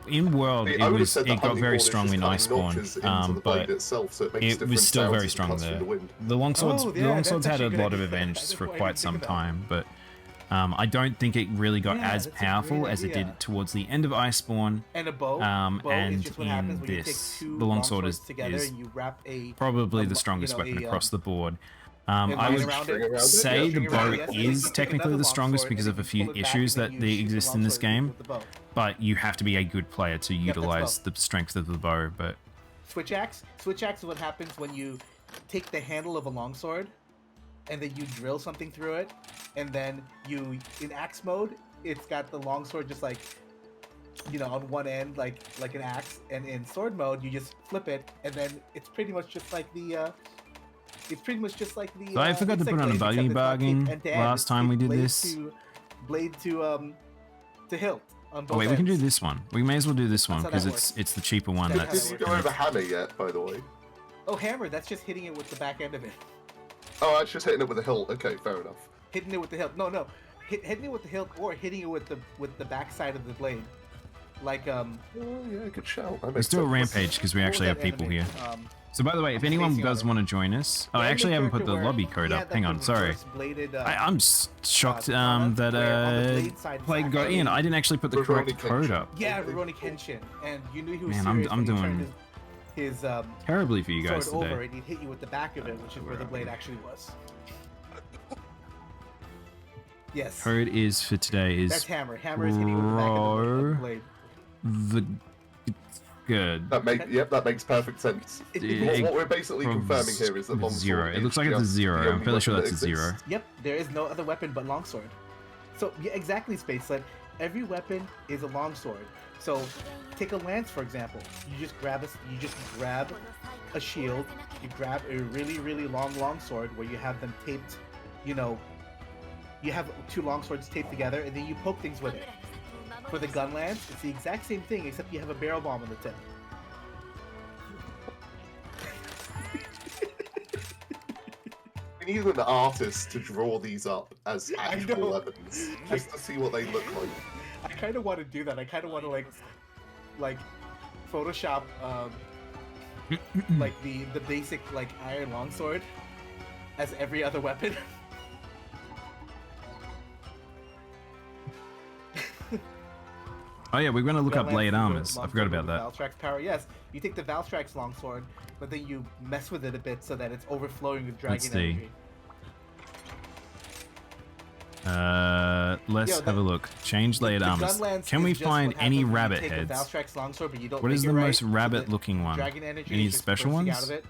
S1: in World
S4: See, I would have said
S1: it
S4: that
S1: got
S4: hunting
S1: very
S4: horn is
S1: strong
S4: just
S1: in
S4: cutting
S1: Iceborne,
S4: notches into the blade
S1: but
S4: itself, so it makes
S1: it
S4: different
S1: was still
S4: sounds
S1: very
S4: as it
S1: strong
S4: cuts
S1: there.
S4: through the wind.
S1: The longswords,
S2: Oh,
S1: the
S2: yeah,
S1: longswords
S2: that's
S1: had a
S2: actually a
S1: lot
S2: good
S1: of
S2: idea.
S1: advantages for
S2: Why
S1: quite
S2: didn't I
S1: some
S2: think of that?
S1: time, but I don't think it really got
S2: Yeah,
S1: as
S2: that's a
S1: powerful
S2: great
S1: as it
S2: idea.
S1: did towards the end of Iceborne.
S2: And a bow. Bow
S1: And
S2: is just what happens
S1: in
S2: when you take
S1: this,
S2: two
S1: the longsword
S2: longswords together
S1: is
S2: and you wrap a
S1: probably
S2: a
S1: the
S2: lo-
S1: strongest
S2: you know,
S1: weapon
S2: a,
S1: across the board.
S2: a
S1: I
S2: line
S1: would
S2: around
S4: string
S2: it.
S4: around it,
S1: say
S4: yeah.
S1: the bow
S2: Yes, and then
S1: is
S2: you take
S1: technically
S2: another
S1: the strongest
S2: longsword
S1: because
S2: and
S1: of
S2: then
S1: a
S2: you
S1: few
S2: pull it back
S1: issues
S2: and then
S1: that
S2: you
S1: they
S2: shoot the
S1: exist in this
S2: longsword
S1: game,
S2: with the bow.
S1: but you have to be a good player to
S2: that's
S1: utilize
S2: bow.
S1: the strength of the bow. But
S2: Switch axe. Switch axe is what happens when you take the handle of a longsword and then you drill something through it, and then you in axe mode, it's got the longsword just like on one end like an axe, and in sword mode you just flip it, and then it's pretty much just like the
S1: So I forgot to
S2: insect
S1: put on a
S2: blade,
S1: buggy
S2: except it's not
S1: bargain
S2: end to end,
S1: last
S2: it's
S1: time we did
S2: blade
S1: this.
S2: blade to hilt on both
S1: Oh wait, we can do
S2: ends.
S1: this one. We may as well do this one
S2: how
S1: because
S2: that
S1: it's the cheaper one.
S2: That's how
S1: That's
S4: Did
S2: that
S4: you go over hammer yet, by the way?
S2: Oh, hammer, that's just hitting it with the back end of it.
S4: Oh, that's just hitting it with a hilt. Okay, fair enough.
S2: Hitting it with the hilt. No. Hitting it with the hilt or hitting it with the back side of the blade. Like
S4: Oh yeah, good shout. That
S1: Let's
S4: makes
S1: do a
S4: sense.
S1: rampage because we
S2: what
S1: actually
S2: was
S1: have
S2: that
S1: people
S2: anime?
S1: here. So by the way, if
S2: I'm
S1: anyone
S2: spacing on
S1: does
S2: it.
S1: want to join us, I
S2: Yeah,
S1: actually
S2: the
S1: haven't put
S2: character
S1: the
S2: where
S1: lobby
S2: he
S1: code
S2: had
S1: up.
S2: that
S1: Hang on, sorry.
S2: reverse-bladed,
S1: I'm shocked
S2: katana,
S1: that
S2: where on the blade side
S1: Plague
S2: it's
S1: got in.
S2: actually-
S1: I didn't actually put the
S4: Rurouni
S1: correct code
S4: Kenshin.
S1: up.
S2: Yeah, Rurouni Kenshin, and you knew he was
S1: Man,
S2: serious
S1: I'm
S2: when he
S1: doing
S2: turned his
S1: terribly for you guys
S2: sword over,
S1: today.
S2: and he'd hit you with the back of it, which is where the blade actually was. Yes,
S1: Code is for today
S2: that's
S1: is
S2: hammer. Hammer is hitting you with the back of the blade.
S1: the good.
S4: That makes perfect sense.
S1: Yeah.
S4: What we're basically confirming here is that
S1: With
S4: longsword
S1: zero. It
S4: is
S1: looks like it's a
S4: just
S1: zero.
S4: the
S1: I'm
S4: only
S1: fairly sure
S4: weapon
S1: that's a
S4: that
S1: zero.
S4: exists.
S2: Yep, there is no other weapon but longsword. So yeah, exactly, Space Sled. Every weapon is a longsword. So take a lance for example. You just grab a shield. You grab a really long longsword where you have them taped. You have two longswords taped together, and then you poke things with it. For the gun lance, it's the exact same thing except you have a barrel bomb on the tip.
S4: We need an artist to draw these up as
S2: I
S4: actual
S2: know.
S4: weapons, just to see what they look like.
S2: I kind of want to do that. I kind of want to like Photoshop like the basic like iron longsword as every other weapon.
S1: Oh yeah, we're gonna look up
S2: Lance
S1: blade
S2: is a
S1: armors. I forgot
S2: longsword
S1: about
S2: with
S1: that.
S2: Valstrax power. Yes, you take the Valstrax longsword, but then you mess with it a bit so that it's overflowing with dragon
S1: Let's see.
S2: energy.
S1: Let's
S2: Yo,
S1: have a look. Change blade
S2: The
S1: armors.
S2: gun lance
S1: Can
S2: is
S1: we
S2: just
S1: find
S2: what
S1: any
S2: happens when you
S1: rabbit
S2: take a
S1: heads?
S2: Valstrax longsword, but you don't
S1: What
S2: make
S1: is
S2: it
S1: the
S2: right,
S1: most
S2: so
S1: rabbit
S2: the
S1: looking one?
S2: Dragon energy
S1: Any
S2: is just
S1: special
S2: bursting
S1: ones?
S2: out of it.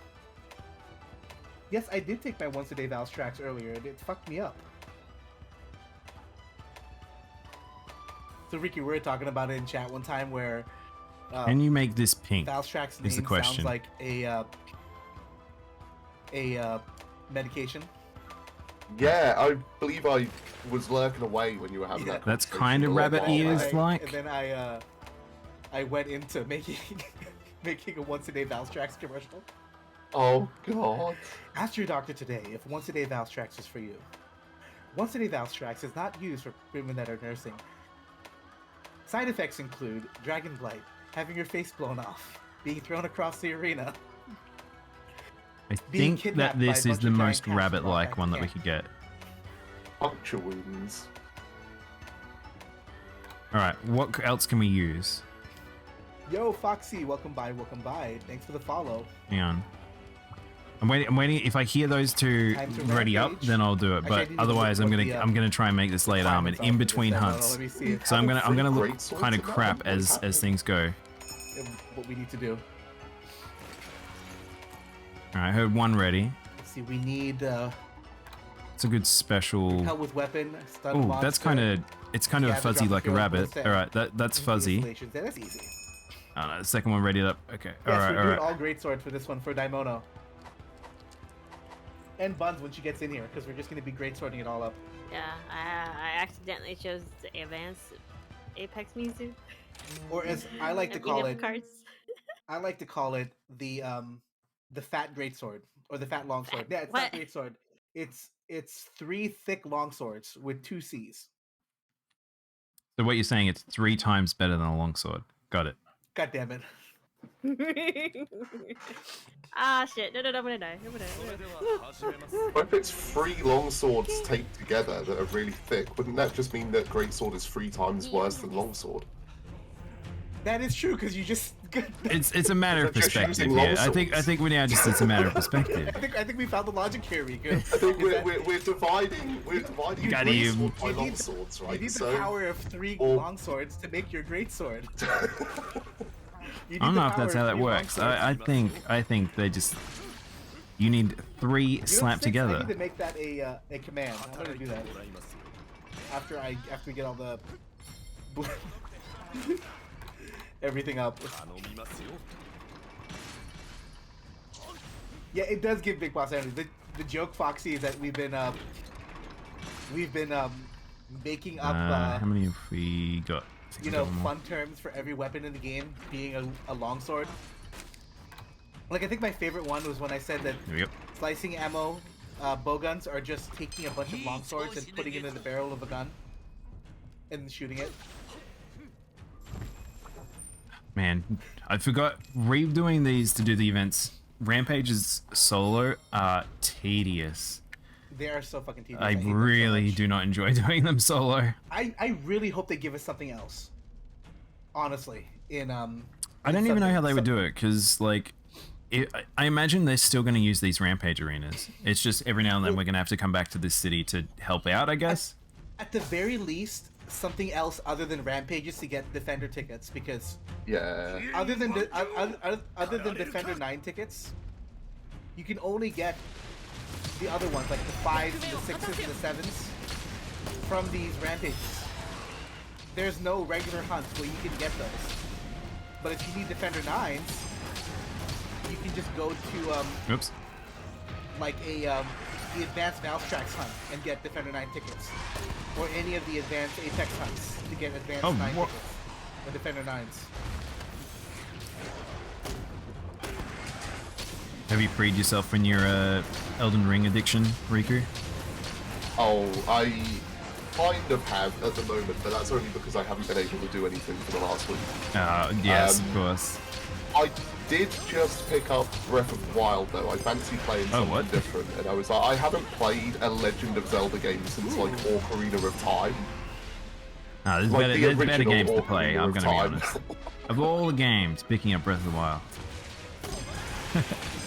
S2: Yes, I did take my once a day Valstrax earlier, and it fucked me up. So Ricky, we were talking about it in chat one time where
S1: Can you make this pink?
S2: Valstrax name
S1: Is the question.
S2: sounds like a medication.
S4: Yeah, I believe I was lurking away when you were having
S2: Yeah.
S4: that.
S1: That's
S4: conversation
S1: kind
S4: a
S1: of
S4: little
S1: rabbit
S4: while
S1: ears
S4: back.
S1: like.
S2: And then I went into making making a once a day Valstrax commercial.
S4: Oh god.
S2: Ask your doctor today if once a day Valstrax is for you. Once a day Valstrax is not used for women that are nursing. Side effects include dragon blight, having your face blown off, being thrown across the arena.
S1: I
S2: being
S1: think
S2: kidnapped
S1: that
S2: by a
S1: this is
S2: bunch
S1: the
S2: of giant
S1: most
S2: cats and brought
S1: rabbit-like
S2: back
S1: one that we
S2: again.
S1: could get.
S4: Puncture wounds.
S1: All right, what else can we use?
S2: Yo, Foxy, welcome by, welcome by. Thanks for the follow.
S1: Hang on. I'm waiting. If I hear those two
S2: Time to
S1: ready up,
S2: rampage.
S1: then I'll do it.
S2: Actually, I
S1: But
S2: didn't even
S1: otherwise,
S2: look
S1: I'm
S2: what
S1: gonna
S2: the,
S1: I'm gonna try and make this late arm and in between hunts.
S2: Let me see.
S1: So I'm gonna look
S4: Great swords
S1: kind of
S4: in that
S1: crap
S4: one?
S1: as things go.
S2: What we need to do.
S1: All right, I heard one ready.
S2: Let's see, we need
S1: It's a good special.
S2: help with weapon, stun
S1: Oh,
S2: monster.
S1: that's kind of
S2: Yeah, the
S1: fuzzy
S2: drop
S1: like a
S2: skill,
S1: rabbit.
S2: what's that?
S1: All right, that's fuzzy.
S2: Installations. Yeah, that's easy.
S1: Oh, no, the second one ready up. Okay.
S2: Yes,
S1: All right,
S2: we're
S1: all
S2: doing
S1: right.
S2: all great swords for this one for Daimono. And Buns when she gets in here, because we're just going to be great swording it all up.
S3: Yeah, I accidentally chose the advanced Apex music.
S2: Or as I like to
S3: And
S2: call
S3: enough
S2: it,
S3: cards.
S2: I like to call it the fat greatsword or the fat longsword. Yeah, it's not
S3: What?
S2: greatsword. It's 3 thick longswords with 2 C's.
S1: So what you're saying? It's 3 times better than a longsword. Got it.
S2: God damn it.
S3: Ah shit! No, I'm gonna die. I'm gonna die.
S4: But if it's 3 longswords taped together that are really thick, wouldn't that just mean that greatsword is 3 times worse than longsword?
S2: That is true because you just.
S1: It's a matter of
S4: They're just
S1: perspective.
S4: using
S1: Yeah,
S4: longswords.
S1: I think we now just it's a matter of perspective.
S2: I think we found the logic here, Riku.
S4: I think we're dividing
S1: Got
S4: greatsword
S1: him.
S4: by
S2: You need
S4: longswords,
S2: You
S4: right?
S2: need the
S4: So
S2: power of 3
S4: or-
S2: longswords to make your greatsword.
S1: I don't know if that's how that works. I think they just you need 3 slapped
S2: I
S1: together.
S2: need to make that a command. I'm gonna do that after we get all the everything up. Yeah, it does give Big Boss energy. The joke, Foxy, is that we've been making up
S1: How many have we got? I think
S2: you
S1: we
S2: know,
S1: got one more.
S2: fun terms for every weapon in the game being a longsword. Like, I think my favorite one was when I said that
S1: There we go.
S2: slicing ammo bowguns are just taking a bunch of longswords and putting it in the barrel of a gun and shooting it.
S1: Man, I forgot redoing these to do the events. Rampages solo are tedious.
S2: They are so fucking tedious.
S1: I
S2: hate them so
S1: really
S2: much.
S1: do not enjoy doing them solo.
S2: I really hope they give us something else. Honestly, in
S1: I don't even know how they would do it because, like, I imagine they're still going to use these rampage arenas. It's just every now and then we're going to have to come back to this city to help out, I guess.
S2: At the very least, something else other than rampages to get Defender tickets, because
S4: yeah.
S2: other than Defender 9 tickets, you can only get the other ones, like the 5s, the 6s, and the 7s, from these rampages. There's no regular hunts where you can get those. But if you need Defender 9s, you can just go to
S1: Oops.
S2: like the advanced Mousetracks hunt and get Defender 9 tickets, or any of the advanced Apex hunts to get advanced 9
S1: what?
S2: tickets, or Defender 9s.
S1: Have you freed yourself from your Elden Ring addiction, Riku?
S4: Oh, I kind of have at the moment, but that's only because I haven't been able to do anything for the last week.
S1: Yes, of course.
S4: I did just pick up Breath of the Wild though. I fancy playing something
S1: what?
S4: different, and I was like, I haven't played a Legend of Zelda game since like Ocarina of Time.
S1: There's
S4: Like
S1: better,
S4: the
S1: there's better
S4: original
S1: games to play,
S4: Ocarina
S1: I'm
S4: of
S1: going to be
S4: Time.
S1: honest. Of all the games, picking up Breath of the Wild.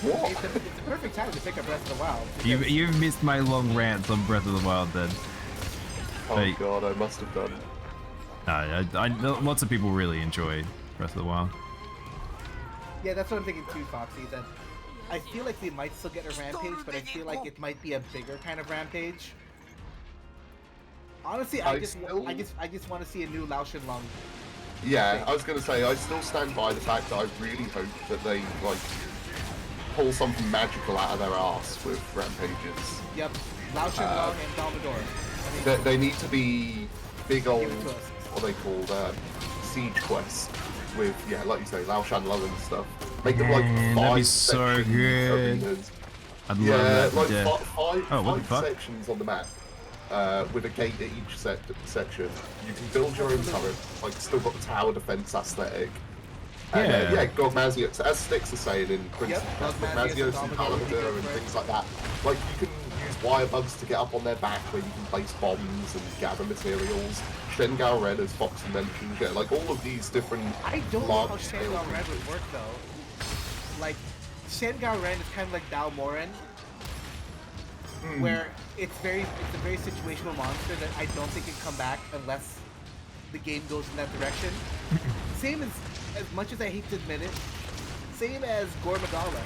S4: What?
S2: It's a perfect time to pick up Breath of the Wild.
S1: You've missed my long rants on Breath of the Wild then.
S4: Oh
S1: Hey.
S4: god, I must have done.
S1: Lots of people really enjoy Breath of the Wild.
S2: Yeah, that's what I'm thinking too, Foxy. That I feel like they might still get a rampage, but I feel like it might be a bigger kind of rampage. Honestly, I just want to see a new Lao Shinlong.
S4: Yeah, I was gonna say, I still stand by the fact that I really hope that they like pull something magical out of their ass with rampages.
S2: Yep, Lao Shinlong and Dalmador. I mean,
S4: They need to be big old,
S2: Give it to us.
S4: what are they called, siege quests with, yeah, like you say, Lao Shan Lo and stuff. Make them like
S1: Man,
S4: 5
S1: that'd be so
S4: section
S1: good.
S4: arenas.
S1: I'd
S4: Yeah,
S1: love that
S4: like
S1: to death.
S4: five
S1: Oh, what the fuck?
S4: sections on the map, with a gate at each section. You can build your own turret, like still got the tower defense aesthetic. And,
S1: Yeah.
S4: yeah, Gogmazio, as Sticks are saying in Prince
S2: Yep,
S4: Gogmazio and
S2: Dalmador would be
S4: Palamada
S2: good
S4: and
S2: for it.
S4: things like that. Like, you can use wire bugs to get up on their back where you can place bombs and gather materials. Shengao Ren, as Foxy mentioned, yeah, like all of these different.
S2: I don't know how
S4: large-scale
S2: Shengao Ren would work though. Like, Shengao Ren is kind of like Daimono, where it's a very situational monster that I don't think can come back unless the game goes in that direction. Same as much as I hate to admit it, same as Gormagala.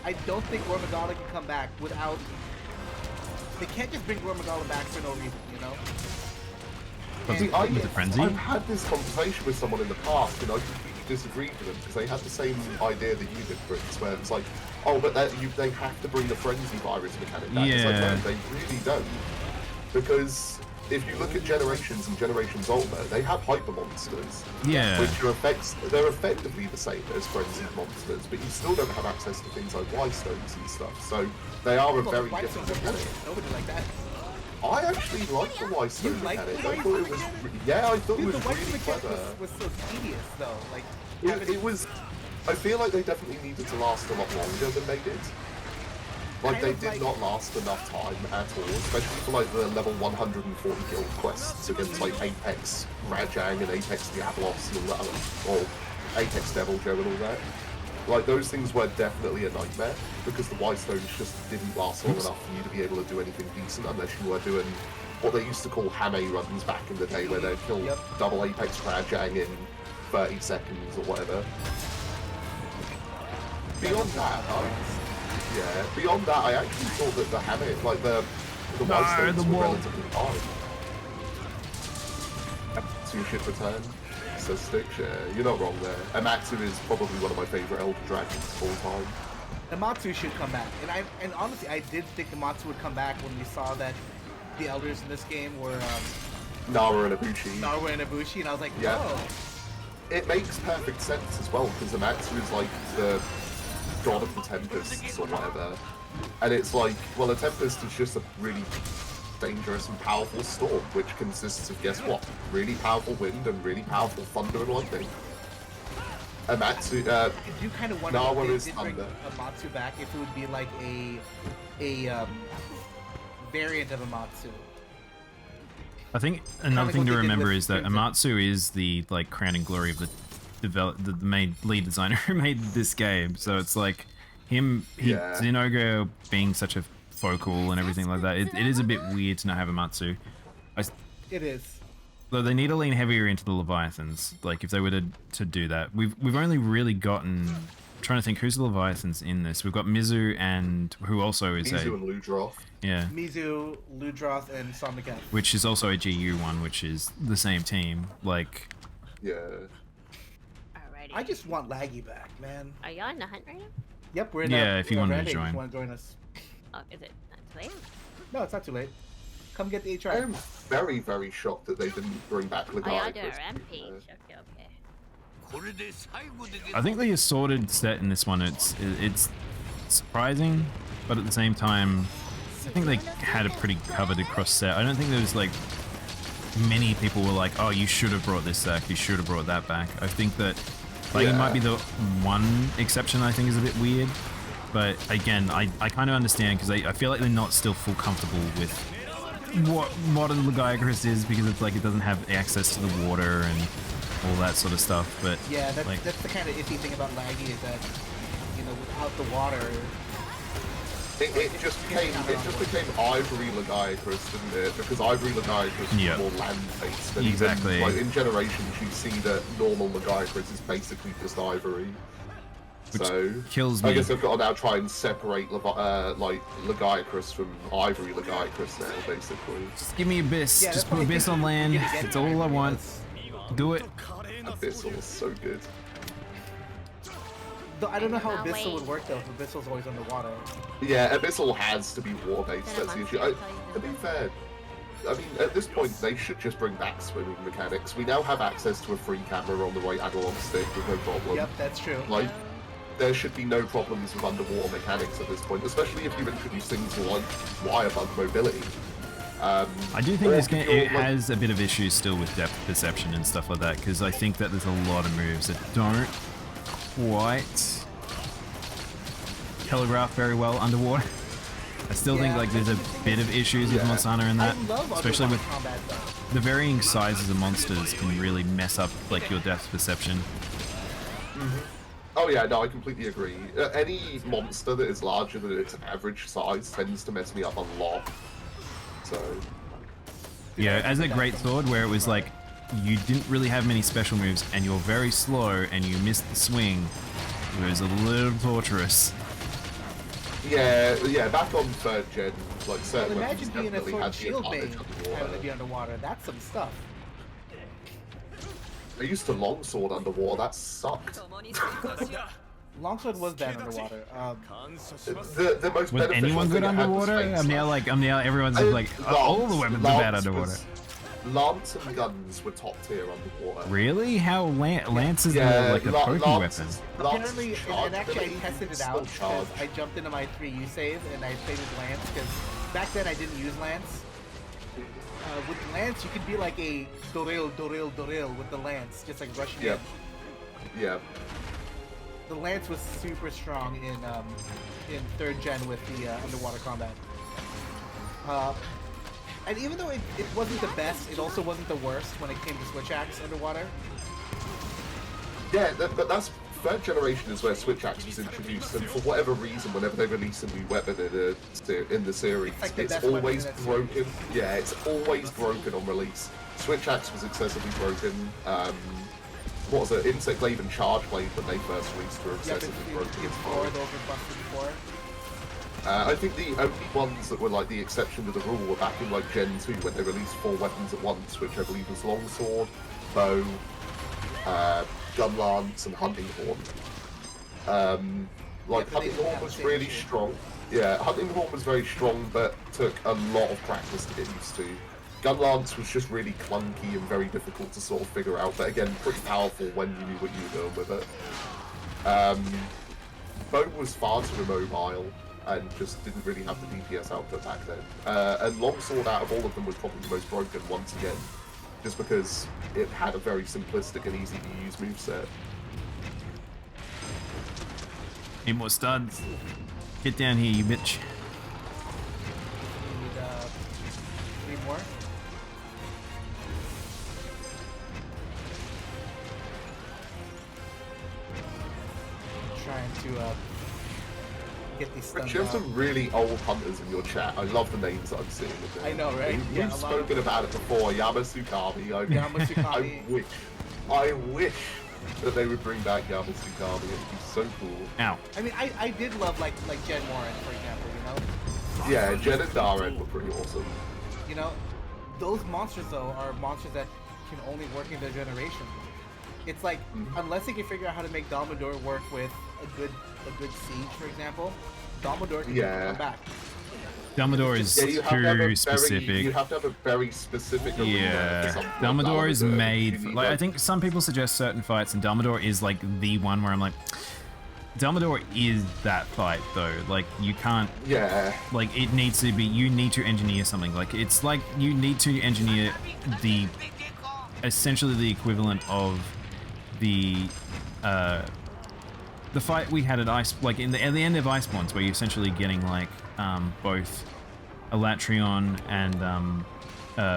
S2: I don't think Gormagala can come back without. They can't just bring Gormagala back for no reason, you know.
S1: But
S2: And-
S1: with the frenzy.
S4: I've had this conversation with someone in the past, and I completely disagreed with them because they had the same idea that you did, Prince, where it's like, oh, but they have to bring the frenzy virus mechanic back. It's like,
S1: Yeah.
S4: no, they really don't. Because if you look at Generations and Generations Ultimate, they have hyper monsters,
S1: Yeah.
S4: which are they're effectively the same as frenzied monsters, but you still don't have access to things like Y stones and stuff. So they are a
S2: Well,
S4: very
S2: White
S4: different
S2: Stones are
S4: mechanic.
S2: bullshit. Nobody like that.
S4: I actually like the Y stone
S2: You like
S4: mechanic.
S2: the
S4: I
S2: Y
S4: thought
S2: Stone
S4: it was,
S2: mechanic?
S4: yeah, I thought
S2: Dude,
S4: it
S2: the
S4: was
S2: White
S4: really
S2: mechanic
S4: clever.
S2: was so tedious though. Like,
S4: It was. I feel like they definitely needed to last a lot longer than they did. Like
S2: Kind
S4: they
S2: of
S4: did
S2: like-
S4: not last enough time at all, especially for like the level 140 guild quests against like Apex Rajang and Apex Diablos and all that, or Apex Devil Joe and all that. Like those things were definitely a nightmare because the Y stones just didn't last long enough for you to be able to do anything decent unless you were doing what they used to call Hame runs back in the day, where they'd kill
S2: Yep.
S4: double Apex Rajang in 30 seconds or whatever. Beyond that, beyond that, I actually thought that the Hame, like the Y stones
S1: the
S4: were
S1: wall.
S4: relatively hard. Amatsu should return. Says Stitch, yeah, you're not wrong there. Amatsu is probably one of my favourite Elder Dragons of all time.
S2: Amatsu should come back, and honestly, I did think Amatsu would come back when we saw that the elders in this game were
S4: Nara and Ibushi.
S2: Narwa and Ibushi, and I was like,
S4: Yeah.
S2: oh,
S4: It makes perfect sense as well, because Amatsu is like the god of the Tempests or whatever. And it's like, well, a Tempest is just a really dangerous and powerful storm, which consists of, guess what? Really powerful wind and really powerful thunder and lightning. Amatsu,
S2: I do kind of wonder
S4: Narwa
S2: if they
S4: is
S2: did bring
S4: thunder.
S2: Amatsu back, if it would be like a variant of Amatsu.
S1: I think another
S2: like
S1: thing
S2: what
S1: to
S2: they did
S1: remember
S2: with
S1: is that
S2: Crimson.
S1: Amatsu is the like crowning glory of the main lead designer who made this game. So it's like
S4: Yeah.
S1: Xenogo being such a focal and everything like that. It is a bit weird to not have Amatsu.
S2: It is.
S1: Though they need to lean heavier into the Leviathans. Like if they were to do that, we've only really gotten. I'm trying to think who's the Leviathans in this. We've got Mizu and who also is
S4: Mizu and Ludroth.
S1: yeah,
S2: Mizu, Ludroth, and Sonic F.
S1: which is also a GU one, which is the same team. Like
S4: Yeah.
S3: Alrighty.
S2: I just want Laggy back, man.
S3: Are y'all in the hunt right now?
S2: Yep, we're in
S1: Yeah,
S2: a,
S1: if you
S2: we're in a
S1: wanted to
S2: rampage,
S1: join.
S2: if you want to join us.
S3: Oh, is it not today?
S2: No, it's not too late. Come get the
S4: I
S2: HR.
S4: am very, very shocked that they didn't bring back
S3: Oh, y'all doing
S4: Legaia.
S3: a rampage. Okay, okay.
S1: I think the assorted set in this one, it's surprising, but at the same time, I think they had a pretty covered across set. I don't think there was like many people were like, oh, you should have brought this back, you should have brought that back. I think that like it might be the one exception I think is a bit weird, but again, I kind of understand because I feel like they're not still full comfortable with what modern Legiagris is, because it's like it doesn't have access to the water and all that sort of stuff. But
S2: Yeah, that's,
S1: like,
S2: that's the kind of iffy thing about Laggy is that, you know, without the water,
S4: It just became Ivory Legiacris, didn't it? Because Ivory Legiacris
S1: Yeah.
S4: is more land-based. And
S1: Exactly.
S4: Even, like in Generations, you see that normal Legiacris is basically just Ivory.
S1: Which
S4: So
S1: kills
S4: I
S1: me.
S4: guess I've got to now try and separate like Legiacris from Ivory Legiacris now, basically.
S1: Just give me Abyss.
S2: yeah,
S1: Just
S2: that's
S1: put
S2: what I
S1: Abyss
S2: think
S1: on
S2: we're
S1: land.
S2: gonna get
S1: That's all I
S2: back,
S1: want.
S2: because-
S1: Do it.
S4: Abyssal is so good.
S2: Though I don't know how
S3: Oh,
S2: Abyssal
S3: wait.
S2: would work though, if Abyssal's always underwater.
S4: Yeah, Abyssal has to be war-based,
S3: Then a
S4: that's the
S3: month
S4: issue.
S3: until you
S4: To be
S3: do
S4: fair, I mean, at this point, they should just bring back swimming mechanics. We now have access to a free camera on the right analog stick with no problem.
S2: Yep, that's true.
S4: Like, there should be no problems with underwater mechanics at this point, especially if you introduce things like wire bug mobility.
S1: I do think
S4: or
S1: this
S4: if
S1: game
S4: you're,
S1: it
S4: like-
S1: has a bit of issues still with depth perception and stuff like that, because I think that there's a lot of moves that don't quite telegraph very well underwater. I still think like there's a bit of issues with Monster Hunter in that,
S2: I love
S1: especially with
S2: combat though.
S1: the varying sizes of monsters can really mess up like your depth perception.
S4: Oh yeah, no, I completely agree. Any monster that is larger than its average size tends to mess me up a lot. So
S1: Yeah, as a great sword where it was like you didn't really have many special moves and you're very slow and you missed the swing, it was a little torturous.
S4: yeah, back on 3rd gen, like
S2: Well,
S4: certain
S2: imagine
S4: weapons
S2: being a
S4: definitely
S2: sword
S4: had
S2: and
S4: the
S2: shield
S4: advantage
S2: bane
S4: underwater.
S2: having to be underwater. That's some stuff.
S4: I used to longsword underwater, that sucked.
S2: Longsword was bad underwater.
S4: The most
S1: Was
S4: beneficial
S1: anyone good
S4: thing it had was
S1: underwater?
S4: face
S1: I'm now everyone's just like, all the weapons are bad underwater.
S4: Lance and guns were top tier underwater.
S1: Really? How Lance is more like a pokey weapon?
S2: Apparently, and actually I tested it out because I jumped into my 3U save and I played with Lance because back then I didn't use Lance. With Lance, you could be like a Doril with the Lance, just like rushing in.
S4: Yeah.
S2: The Lance was super strong in 3rd gen with the underwater combat. And even though it wasn't the best, it also wasn't the worst when it came to switch axe underwater.
S4: Yeah, but that's 3rd generation is where switch axe was introduced, and for whatever reason, whenever they release a new weapon in the series,
S2: It's like the
S4: it's
S2: best weapon
S4: always
S2: in that
S4: broken. Yeah, it's always broken on release. Switch axe was excessively broken. What was it? Insect Glaive and Charge Blade when they first released were excessively broken.
S2: Those were busted before.
S4: I think the only ones that were like the exception to the rule were back in like Gen 2 when they released 4 weapons at once, which I believe was Longsword, Bow, Gun Lance, and Hunting Horn. Hunting Horn was really strong. Yeah, Hunting Horn was very strong, but took a lot of practice to get used to. Gun Lance was just really clunky and very difficult to sort of figure out, but again, pretty powerful when you knew what you were doing with it. Bow was far too immobile and just didn't really have the DPS output back then. And Longsword out of all of them was probably the most broken once again, just because it had a very simplistic and easy to use moveset.
S1: Need more studs. Get down here, you bitch.
S2: We need 3 more. Trying to get these stuns
S4: Rich, you have
S2: out.
S4: some really old hunters in your chat. I love the names that I'm seeing. With them.
S2: I know, right? Yeah,
S4: We've spoken about it before. Yamasukami.
S2: Yamasukami.
S4: I wish that they would bring back Yamasukami. It'd be so cool.
S1: Ow.
S2: I mean, I did love like Jen Warren, for example. You know.
S4: Yeah, Jen and Darren were pretty awesome.
S2: You know, those monsters though are monsters that can only work in their generation. It's like unless they can figure out how to make Daimono work with a good siege, for example, Daimono can come back.
S1: Daimono is too specific.
S4: You have to have a very specific arena.
S1: Yeah, Daimono is made. Like I think some people suggest certain fights, and Daimono is like the one where I'm like, Daimono is that fight though. Like you can't.
S4: Yeah.
S1: Like it needs to be. You need to engineer something. Like it's like you need to engineer the essentially the equivalent of the fight we had at Ice, like at the end of Iceborne, where you're essentially getting like both Elatrion and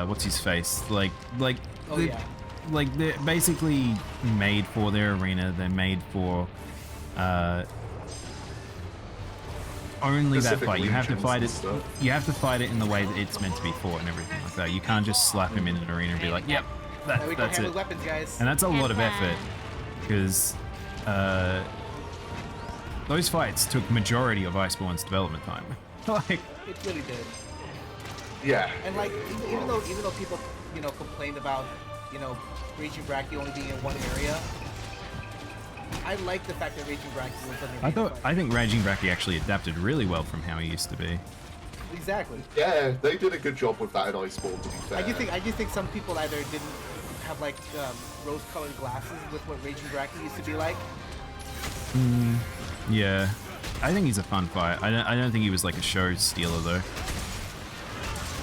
S1: what's his face, like they're basically made for their arena. They're made for only that fight. You have to fight it. You have to fight it in the way that it's meant to be fought and everything like that. You can't just slap him in an arena and be like, "Yep, that's it."
S2: Weapons, guys.
S1: And that's a lot of effort because those fights took majority of Iceborne's development time. Like
S2: it really did.
S4: Yeah.
S2: And like even though people complained about Raging Bracky only being in one area, I like the fact that Raging Bracky was under.
S1: I think Raging Bracky actually adapted really well from how he used to be.
S2: Exactly.
S4: Yeah, they did a good job with that in Iceborne, to be fair.
S2: I just think some people either didn't have like rose-colored glasses with what Raging Bracky used to be like.
S1: Yeah, I think he's a fun fight. I don't think he was like a show stealer though.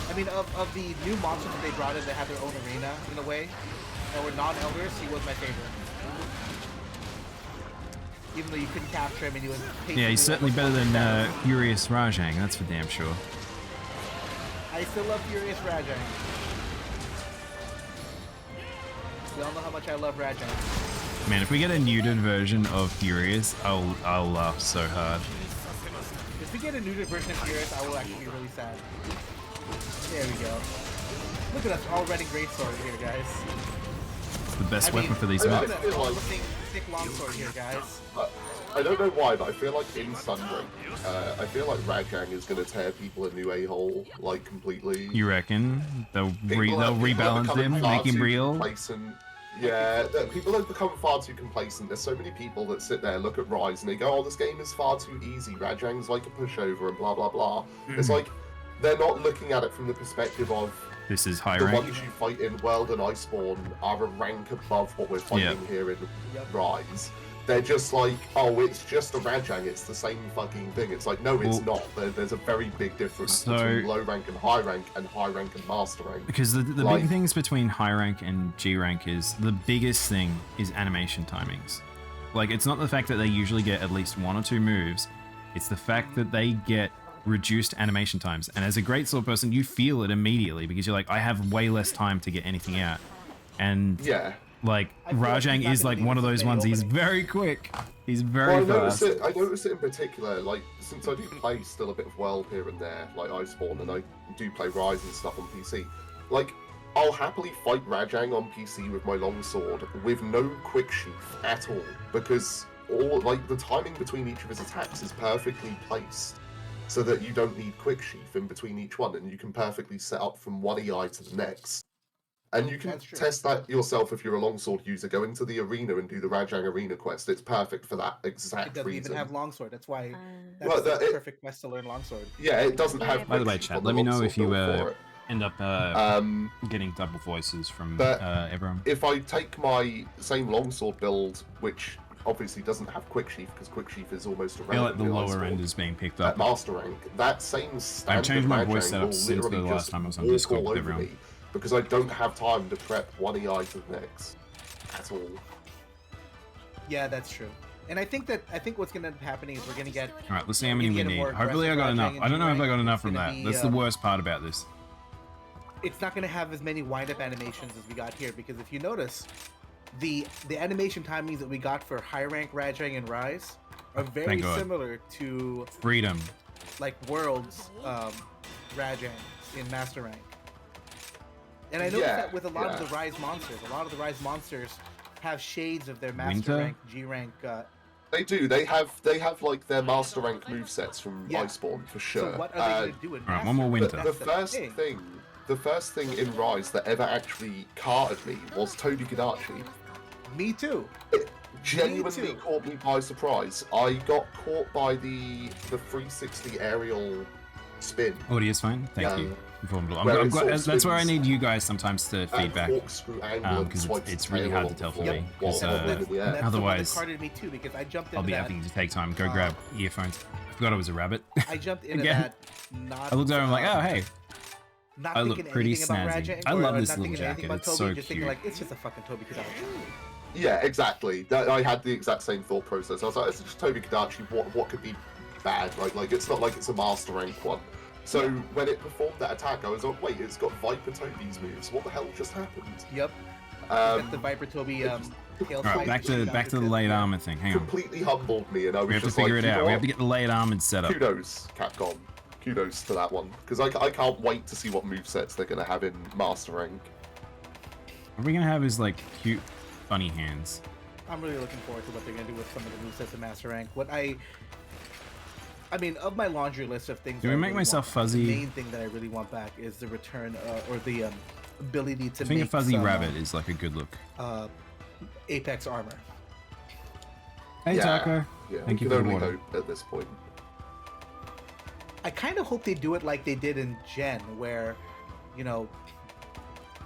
S2: I mean, of the new monsters that they brought in that had their own arena in a way, that were non-elders, he was my favorite. even though you couldn't capture him and he was.
S1: Yeah, he's certainly better than Furious Rajang. That's for damn sure.
S2: I still love Furious Rajang. We all know how much I love Rajang.
S1: Man, if we get a neutered version of Furious, I'll laugh so hard.
S2: If we get a neutered version of Furious, I will actually be really sad. There we go. Look at us all running greatsword here, guys.
S1: It's the best weapon for these
S4: I
S1: maps.
S4: feel like
S2: Stick longsword here, guys.
S4: I don't know why, but I feel like in Sundering, I feel like Rajang is going to tear people a new a-hole, like, completely.
S1: You reckon they'll
S4: People are
S1: rebalance
S4: becoming
S1: him,
S4: far
S1: make him
S4: too
S1: real?
S4: complacent. Yeah, people have become far too complacent. There's so many people that sit there, look at Rise, and they go, "Oh, this game is far too easy. Rajang's like a pushover," and blah blah blah. It's like they're not looking at it from the perspective of
S1: This is high
S4: the
S1: rank.
S4: ones you fight in World and Iceborne are a rank above what we're fighting here in Rise. They're just like, "Oh, it's just a Rajang. It's the same fucking thing." It's like, no, it's not. There's a very big difference between low rank and high rank and master rank.
S1: Because the big things between high rank and G rank is the biggest thing is animation timings. Like, it's not the fact that they usually get at least 1 or 2 moves, it's the fact that they get reduced animation times. And as a greatsword person, you feel it immediately because you're like, I have way less time to get anything out. And like Rajang is like one of those ones. He's very quick. He's very fast.
S4: I notice it in particular, like, since I do play still a bit of World here and there, like Iceborne, and I do play Rise and stuff on PC. Like, I'll happily fight Rajang on PC with my longsword with no quick sheath at all, because the timing between each of his attacks is perfectly placed, so that you don't need quick sheath in between each one, and you can perfectly set up from one EI to the next. And you can test that yourself if you're a longsword user. Go into the arena and do the Rajang arena quest. It's perfect for that exact reason.
S2: It doesn't even have longsword. That's why
S4: Well,
S2: that's the perfect quest to learn longsword.
S4: Yeah, it doesn't have.
S1: By the way, chat, let me know if you end up getting double voices from everyone.
S4: If I take my same longsword build, which obviously doesn't have quick sheath because quick sheath is almost
S1: I feel like the lower end is being picked up.
S4: At master rank, that same standard
S1: I've changed my
S4: Rajang
S1: voice setup
S4: will
S1: since the
S4: literally
S1: last
S4: just
S1: time I was on
S4: walk
S1: Discord
S4: all
S1: with
S4: over
S1: everyone.
S4: me, because I don't have time to prep one EI to the next at all.
S2: Yeah, that's true. And I think what's going to end up happening is we're going to get.
S1: All right, let's see how many we
S2: get a
S1: need.
S2: more
S1: Hopefully I got
S2: aggressive
S1: enough.
S2: Rajang
S1: I don't know if I got enough from
S2: It's
S1: that.
S2: gonna be,
S1: That's the worst part about this.
S2: It's not going to have as many wind-up animations as we got here, because if you notice, the animation timings that we got for high rank Rajang and Rise are very similar to
S1: Freedom,
S2: like Worlds Rajang in Master Rank. And I noticed that with a lot of the Rise monsters, have shades of their Master Rank, G rank.
S4: They do. They have like their Master Rank movesets from Iceborne for sure.
S2: So what are they going to do in
S1: Alright, one more winter.
S4: The first thing in Rise that ever actually carted me was Toby Gadachi.
S2: Me too.
S4: It genuinely caught me by surprise. I got caught by the 360 aerial spin.
S1: Audio's fine. Thank you. That's where I need you guys sometimes to feedback, because it's really hard to tell for me. Otherwise,
S2: me too, because I jumped into
S1: I'll be having to take time. Go grab earphones. I forgot I was a rabbit.
S2: I jumped into that.
S1: I looked over and I'm like, oh hey.
S2: Not
S1: I look pretty snazzy. I love this little jacket. It's so
S2: just
S1: cute.
S2: Like, it's just a fucking Toby Kadachi.
S4: Yeah, exactly. I had the exact same thought process. I was like, it's just Toby Kadachi. What could be bad, right? Like, it's not like it's a Master Rank one. So when it performed that attack, I was like, wait, it's got Viper Toby's moves. What the hell just happened?
S2: Yep. Got the Viper Toby
S1: Alright, back to the laid armor thing. Hang on.
S4: Completely humbled me, and I was
S1: We have to
S4: just
S1: figure
S4: like,
S1: it out. We have to get the laid armored set up.
S4: Kudos, Capcom. Kudos to that one, because I can't wait to see what movesets they're going to have in Master Rank.
S1: What we're gonna have is like cute, funny hands.
S2: I'm really looking forward to what they're going to do with some of the movesets in Master Rank. I mean, of my laundry list of things.
S1: Do we make myself fuzzy?
S2: The main thing that I really want back is the return or the ability to
S1: I think
S2: make
S1: a fuzzy
S2: some,
S1: rabbit is like a good look.
S2: Apex armor.
S1: Hey Taco.
S4: Yeah,
S1: Thank you for the water.
S4: Hope at this point.
S2: I kind of hope they do it like they did in Gen, where, you know,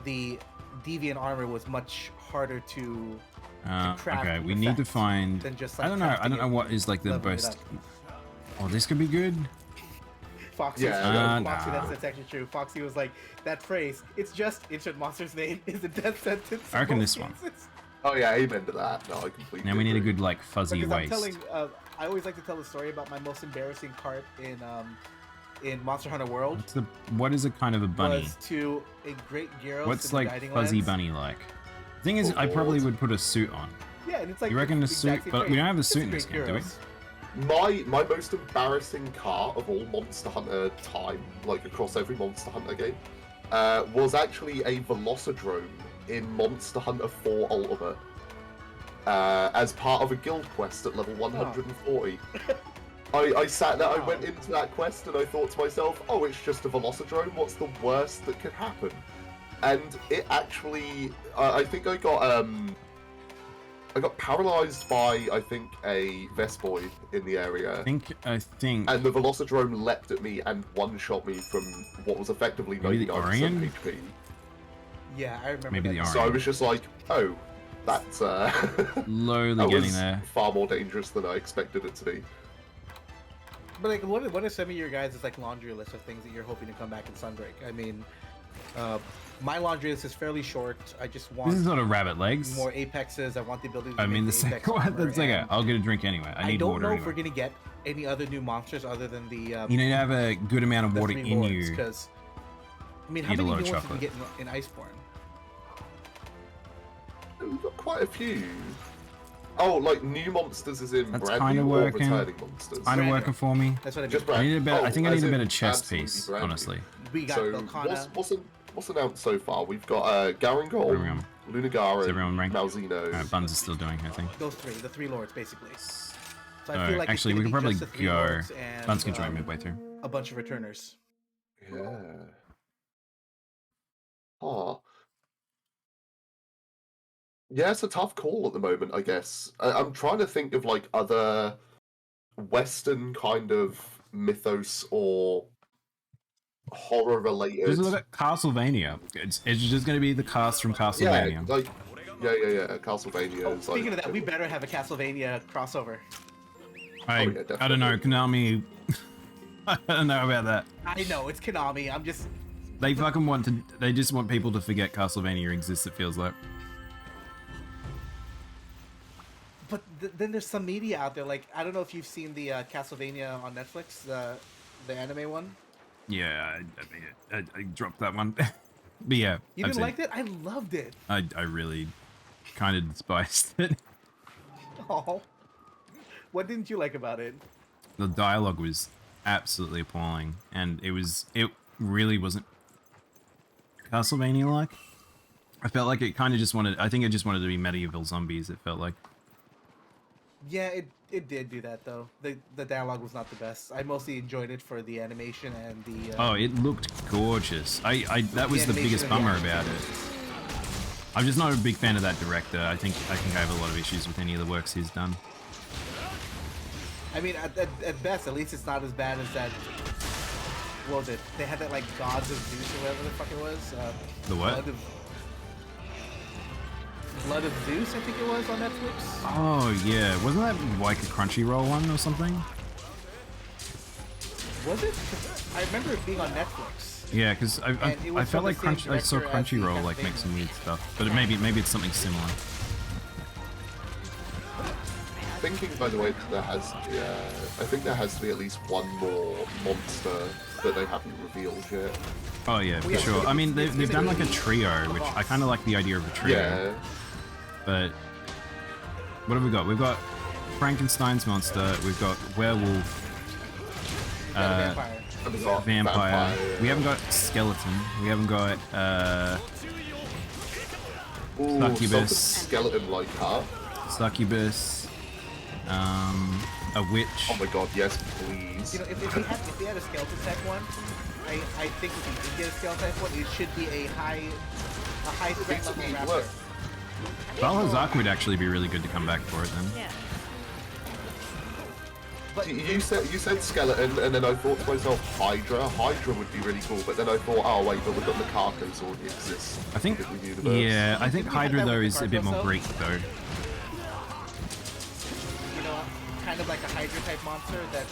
S2: the Deviant armor was much harder to craft.
S1: Okay, we need to find.
S2: Than just, like,
S1: I don't know what is like the best. Oh, this could be good.
S2: Foxy, that's actually true. Foxy was like, that phrase, it's just insert monster's name is a death sentence.
S1: I reckon this one.
S4: Oh yeah, amen to that. No, I completely.
S1: Now we need a
S4: agree.
S1: good like fuzzy
S2: Because I'm
S1: waist.
S2: telling, I always like to tell the story about my most embarrassing cart in Monster Hunter World.
S1: What is a kind of a bunny?
S2: Was to a great Gyros
S1: What's
S2: in the
S1: like
S2: Guiding
S1: fuzzy
S2: Lands.
S1: bunny like? The thing is,
S4: Oh,
S1: I probably
S4: Lord.
S1: would put a suit on.
S2: Yeah, and it's like
S1: You reckon
S2: the
S1: a suit?
S2: exact same
S1: But
S2: trait.
S1: we don't have a
S2: It's
S1: suit in
S2: great
S1: this game, do we?
S2: Gyros.
S4: My most embarrassing cart of all Monster Hunter time, like across every Monster Hunter game, was actually a Velocidrome in Monster Hunter 4 Ultimate. As part of a guild quest at level 140. I sat there, I went into that quest and I thought to myself, oh, it's just a Velocidrome, what's the worst that could happen? And it actually, I think I got paralyzed by, I think, a Vespoid in the area.
S1: I think.
S4: And the Velocidrome leapt at me and one-shot me from what was effectively
S1: Maybe the
S4: 99%
S1: Orion?
S4: HP.
S2: Yeah, I remember.
S1: Maybe
S2: that.
S1: the Orion.
S4: So I was just like, oh, that's
S1: Slowly
S4: that
S1: getting
S4: was
S1: there.
S4: far more dangerous than I expected it to be.
S2: But like, what are some of your guys' like laundry list of things that you're hoping to come back in Sunbreak? I mean, my laundry list is fairly short. I just want
S1: This is not a rabbit legs.
S2: more apexes. I want the ability to
S1: I mean, the
S2: make
S1: second
S2: apex
S1: one.
S2: armor,
S1: That's okay.
S2: and
S1: I'll get a drink anyway. I need
S2: don't
S1: water
S2: know
S1: anyway.
S2: if we're gonna get any other new monsters other than the
S1: You need to have a good amount of
S2: the
S1: water
S2: three
S1: in
S2: lords,
S1: you.
S2: because I mean, how
S1: Need a
S2: many
S1: lot
S2: new
S1: of
S2: ones did we
S1: chocolate.
S2: get in Iceborne?
S4: We've got quite a few. Oh, like new monsters is in
S1: That's
S4: brand
S1: kinda
S4: new or
S1: working.
S4: returning monsters?
S1: Kind of
S2: Brand
S1: working for me.
S2: That's what I mean.
S4: Just
S1: I
S4: brand.
S1: need a better. I think I
S4: as
S1: need a
S4: in
S1: better chest
S4: absolutely
S1: piece.
S4: brand new.
S1: Honestly.
S2: We got
S4: So
S2: Belkana.
S4: what's announced so far? We've got Garangol,
S1: Everyone. Is
S4: Lunagarin,
S1: everyone ranked?
S4: Malzeno.
S1: Alright, Buns is still doing her thing.
S2: Those three, the three lords, basically. So I
S1: So,
S2: feel like
S1: actually,
S2: it's
S1: we
S2: gonna
S1: could
S2: be
S1: probably
S2: just the three
S1: go.
S2: lords and,
S1: Buns can join midway through.
S2: a bunch of returners.
S4: Yeah. Huh. Yeah, it's a tough call at the moment, I guess. I'm trying to think of like other Western kind of mythos or horror related.
S1: Just look at Castlevania. It's just going to be the cast from
S4: Yeah,
S1: Castlevania.
S4: like yeah. Castlevania.
S2: Oh,
S4: is,
S2: speaking
S4: like,
S2: of that, we better have a Castlevania crossover.
S1: I don't know, Konami. I don't know about that.
S2: I know it's Konami. I'm just
S1: They fucking want to. They just want people to forget Castlevania exists. It feels like.
S2: But then there's some media out there. Like I don't know if you've seen the Castlevania on Netflix, the anime one.
S1: Yeah, I dropped that one. But yeah,
S2: You
S1: I've
S2: didn't
S1: seen
S2: like it? I loved it.
S1: I really kind of despised it.
S2: Oh, what didn't you like about it?
S1: The dialogue was absolutely appalling, and it really wasn't Castlevania like. I felt like it kind of just wanted. I think it just wanted to be medieval zombies. It felt like.
S2: Yeah, it did do that though. The dialogue was not the best. I mostly enjoyed it for the animation and the.
S1: Oh, it looked gorgeous. That was the
S2: animation
S1: biggest
S2: and the
S1: bummer
S2: action.
S1: about it. I'm just not a big fan of that director. I think I have a lot of issues with any of the works he's done.
S2: I mean, at best, at least it's not as bad as that. What was it? They had that like Gods of Zeus or whatever the fuck it was.
S1: The what?
S2: Blood of Zeus, I think it was on Netflix.
S1: Oh yeah, wasn't that like a Crunchyroll one or something?
S2: Was it? 'Cause I remember it being on Netflix.
S1: Yeah, because
S2: And it was
S1: I felt
S2: from
S1: like
S2: the same
S1: I saw
S2: director as the
S1: Crunchyroll like make
S2: Castlevania.
S1: some weird stuff, but maybe it's something similar.
S4: Thinking, by the way, that I think there has to be at least one more monster that they haven't revealed yet.
S1: Oh yeah, for
S2: yeah,
S1: sure.
S2: so
S1: I mean,
S2: it's
S1: they've done like a
S2: gonna be
S1: trio, which I kind of like the idea of a trio.
S4: Yeah.
S1: But what have we got? We've got Frankenstein's monster. We've got werewolf,
S2: Got a vampire.
S4: And we've got
S1: vampire. We haven't got skeleton. We haven't got
S4: Ooh,
S1: Succubus.
S4: something skeleton-like car.
S1: succubus, a witch.
S4: Oh my god, yes, please.
S2: You know, if they had a skeleton type one, I think if you did get a skeleton type one, it should be a high threat
S4: It's
S2: level
S4: a neat
S2: raptor.
S4: look.
S1: Balhazak would actually be really good to come back for it then.
S3: Yeah.
S2: But
S4: You said skeleton, and then I thought to myself, Hydra. Hydra would be really cool, but then I thought, oh wait, but we've got Lukaku's already exists.
S1: I think,
S4: in the universe.
S1: yeah, I think
S2: Didn't we have
S1: Hydra
S2: that
S1: though
S2: with
S1: is a bit more
S2: Carcosa?
S1: Greek though.
S2: you know, kind of like a Hydra type monster that.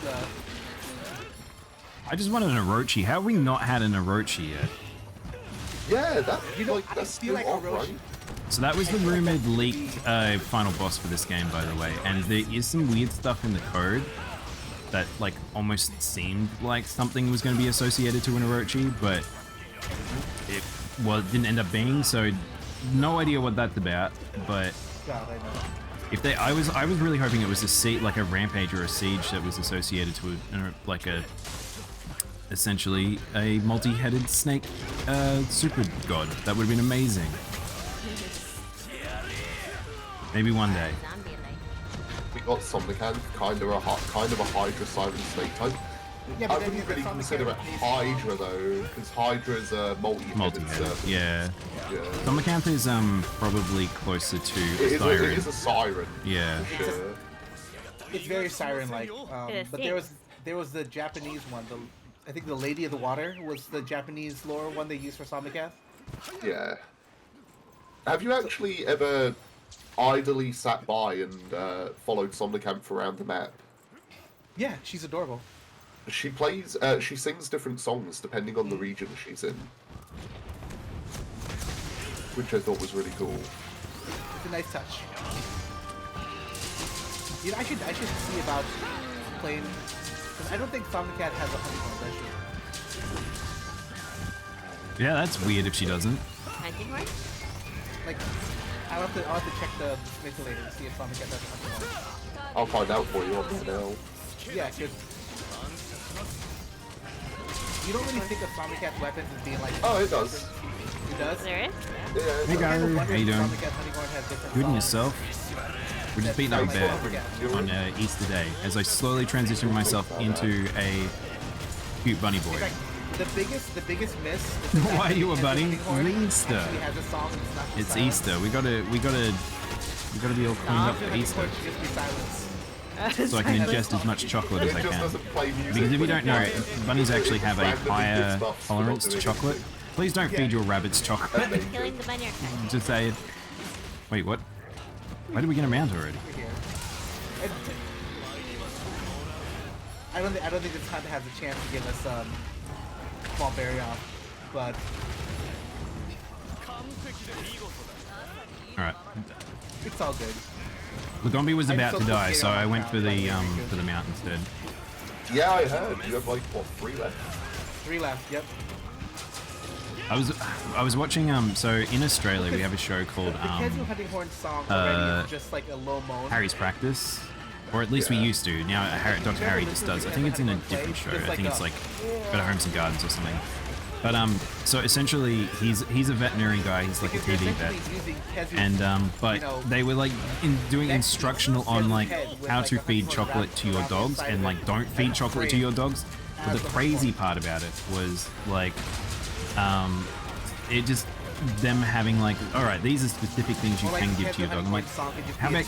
S1: I just wanted an Orochi. How have we not had an Orochi yet?
S4: Yeah, that
S2: You know,
S4: like
S2: I
S4: that's
S2: feel like
S4: still off,
S2: Orochi.
S4: right?
S1: So that was the rumored leaked final boss for this game, by the way. And there is some weird stuff in the code that like almost seemed like something was going to be associated to an Orochi, but it didn't end up being. So no idea what that's about. But
S2: God, I know.
S1: if they, I was really hoping it was like a rampage or a siege that was associated to essentially a multi-headed snake super god. That would have been amazing. Maybe one day.
S4: We got Somnican, kind of a Hydra Siren Snake type.
S2: Yeah,
S4: I
S2: but then
S4: wouldn't really
S2: Somnican
S4: consider it
S2: needs-
S4: Hydra though, because Hydra's a multi-headed
S1: Multi-headed,
S4: serpent.
S1: yeah.
S4: Yeah.
S1: Thumbercamp is probably closer to
S4: It
S1: a siren.
S4: is a siren.
S1: Yeah.
S4: For sure.
S2: It's very siren-like.
S3: It
S2: But
S3: is.
S2: there was the Japanese one. I think the Lady of the Water was the Japanese lore one they used for Somnicath.
S4: Yeah. Have you actually ever idly sat by and followed Somnicamp around the map?
S2: Yeah, she's adorable.
S4: She sings different songs depending on the region she's in, which I thought was really cool.
S2: It's a nice touch. You know, I should see about playing, because I don't think Somnicat has a honeycomb, does she?
S1: Yeah, that's weird if she doesn't.
S3: Hunting horn?
S2: Like, I'll have to check the Smith later to see if Somnicat has a honeycomb.
S4: I'll find out for you on that now.
S2: Yeah, because you don't really think of Somnicat's weapons as being like.
S4: Oh, it does.
S2: It does.
S3: There is?
S4: Yeah, it
S1: Hey
S4: does.
S1: guys,
S2: Wonder
S1: how you
S2: if
S1: doing?
S2: Somnicat honeycomb has different
S1: Good and
S2: songs.
S1: yourself? We're just beating up a bear on Easter Day as I slowly transition myself into a cute bunny boy.
S2: In fact, the biggest miss. is the
S1: Why
S2: fact
S1: are you a
S2: that
S1: bunny?
S2: Honeycomb
S1: Easter.
S2: actually has a song and it's not just
S1: It's
S2: silence.
S1: Easter. We gotta be all cleaned up for
S2: Honeycomb
S1: Easter,
S2: should just be silence.
S1: so I can ingest as much chocolate as
S4: It
S1: I
S4: just
S1: can.
S4: doesn't play music.
S1: Because if you
S4: when
S1: don't know,
S4: play.
S1: bunnies actually have a
S4: Randomly
S1: higher
S4: give stuff for not
S1: tolerance to
S4: doing
S1: chocolate.
S4: anything.
S1: Please don't feed your rabbits chocolate.
S4: Amazing.
S3: Killing the bunny effect.
S1: Just say it. Wait, what? Why did we get a mount already?
S2: Over here. And I don't think this hunt has a chance to give us Wyverian, but
S1: Alright.
S2: it's all good.
S1: Lagombi was
S2: I'm
S1: about
S2: so
S1: to die,
S2: close to
S1: so
S2: getting
S1: I
S2: on
S1: went
S2: the
S1: for the mount instead.
S4: Yeah, I heard. You have like what, 3 left?
S2: 3 left. Yep.
S1: I was watching so in Australia we have a show called
S2: The Kesio Hunting Horn song already is just like a low moan.
S1: Harry's Practice. Or at least we
S4: Yeah.
S1: used to. Now Dr. Harry just does. I think it's in a different show. I think it's like Better Homes and Gardens or something. But so essentially he's a veterinary guy. He's like a TV vet. And but they were like doing instructional on like how to feed chocolate to your dogs and like don't feed chocolate to your dogs. But the crazy part about it was like it just them having like, all right, these are specific things you can give to your dog. I'm like, how about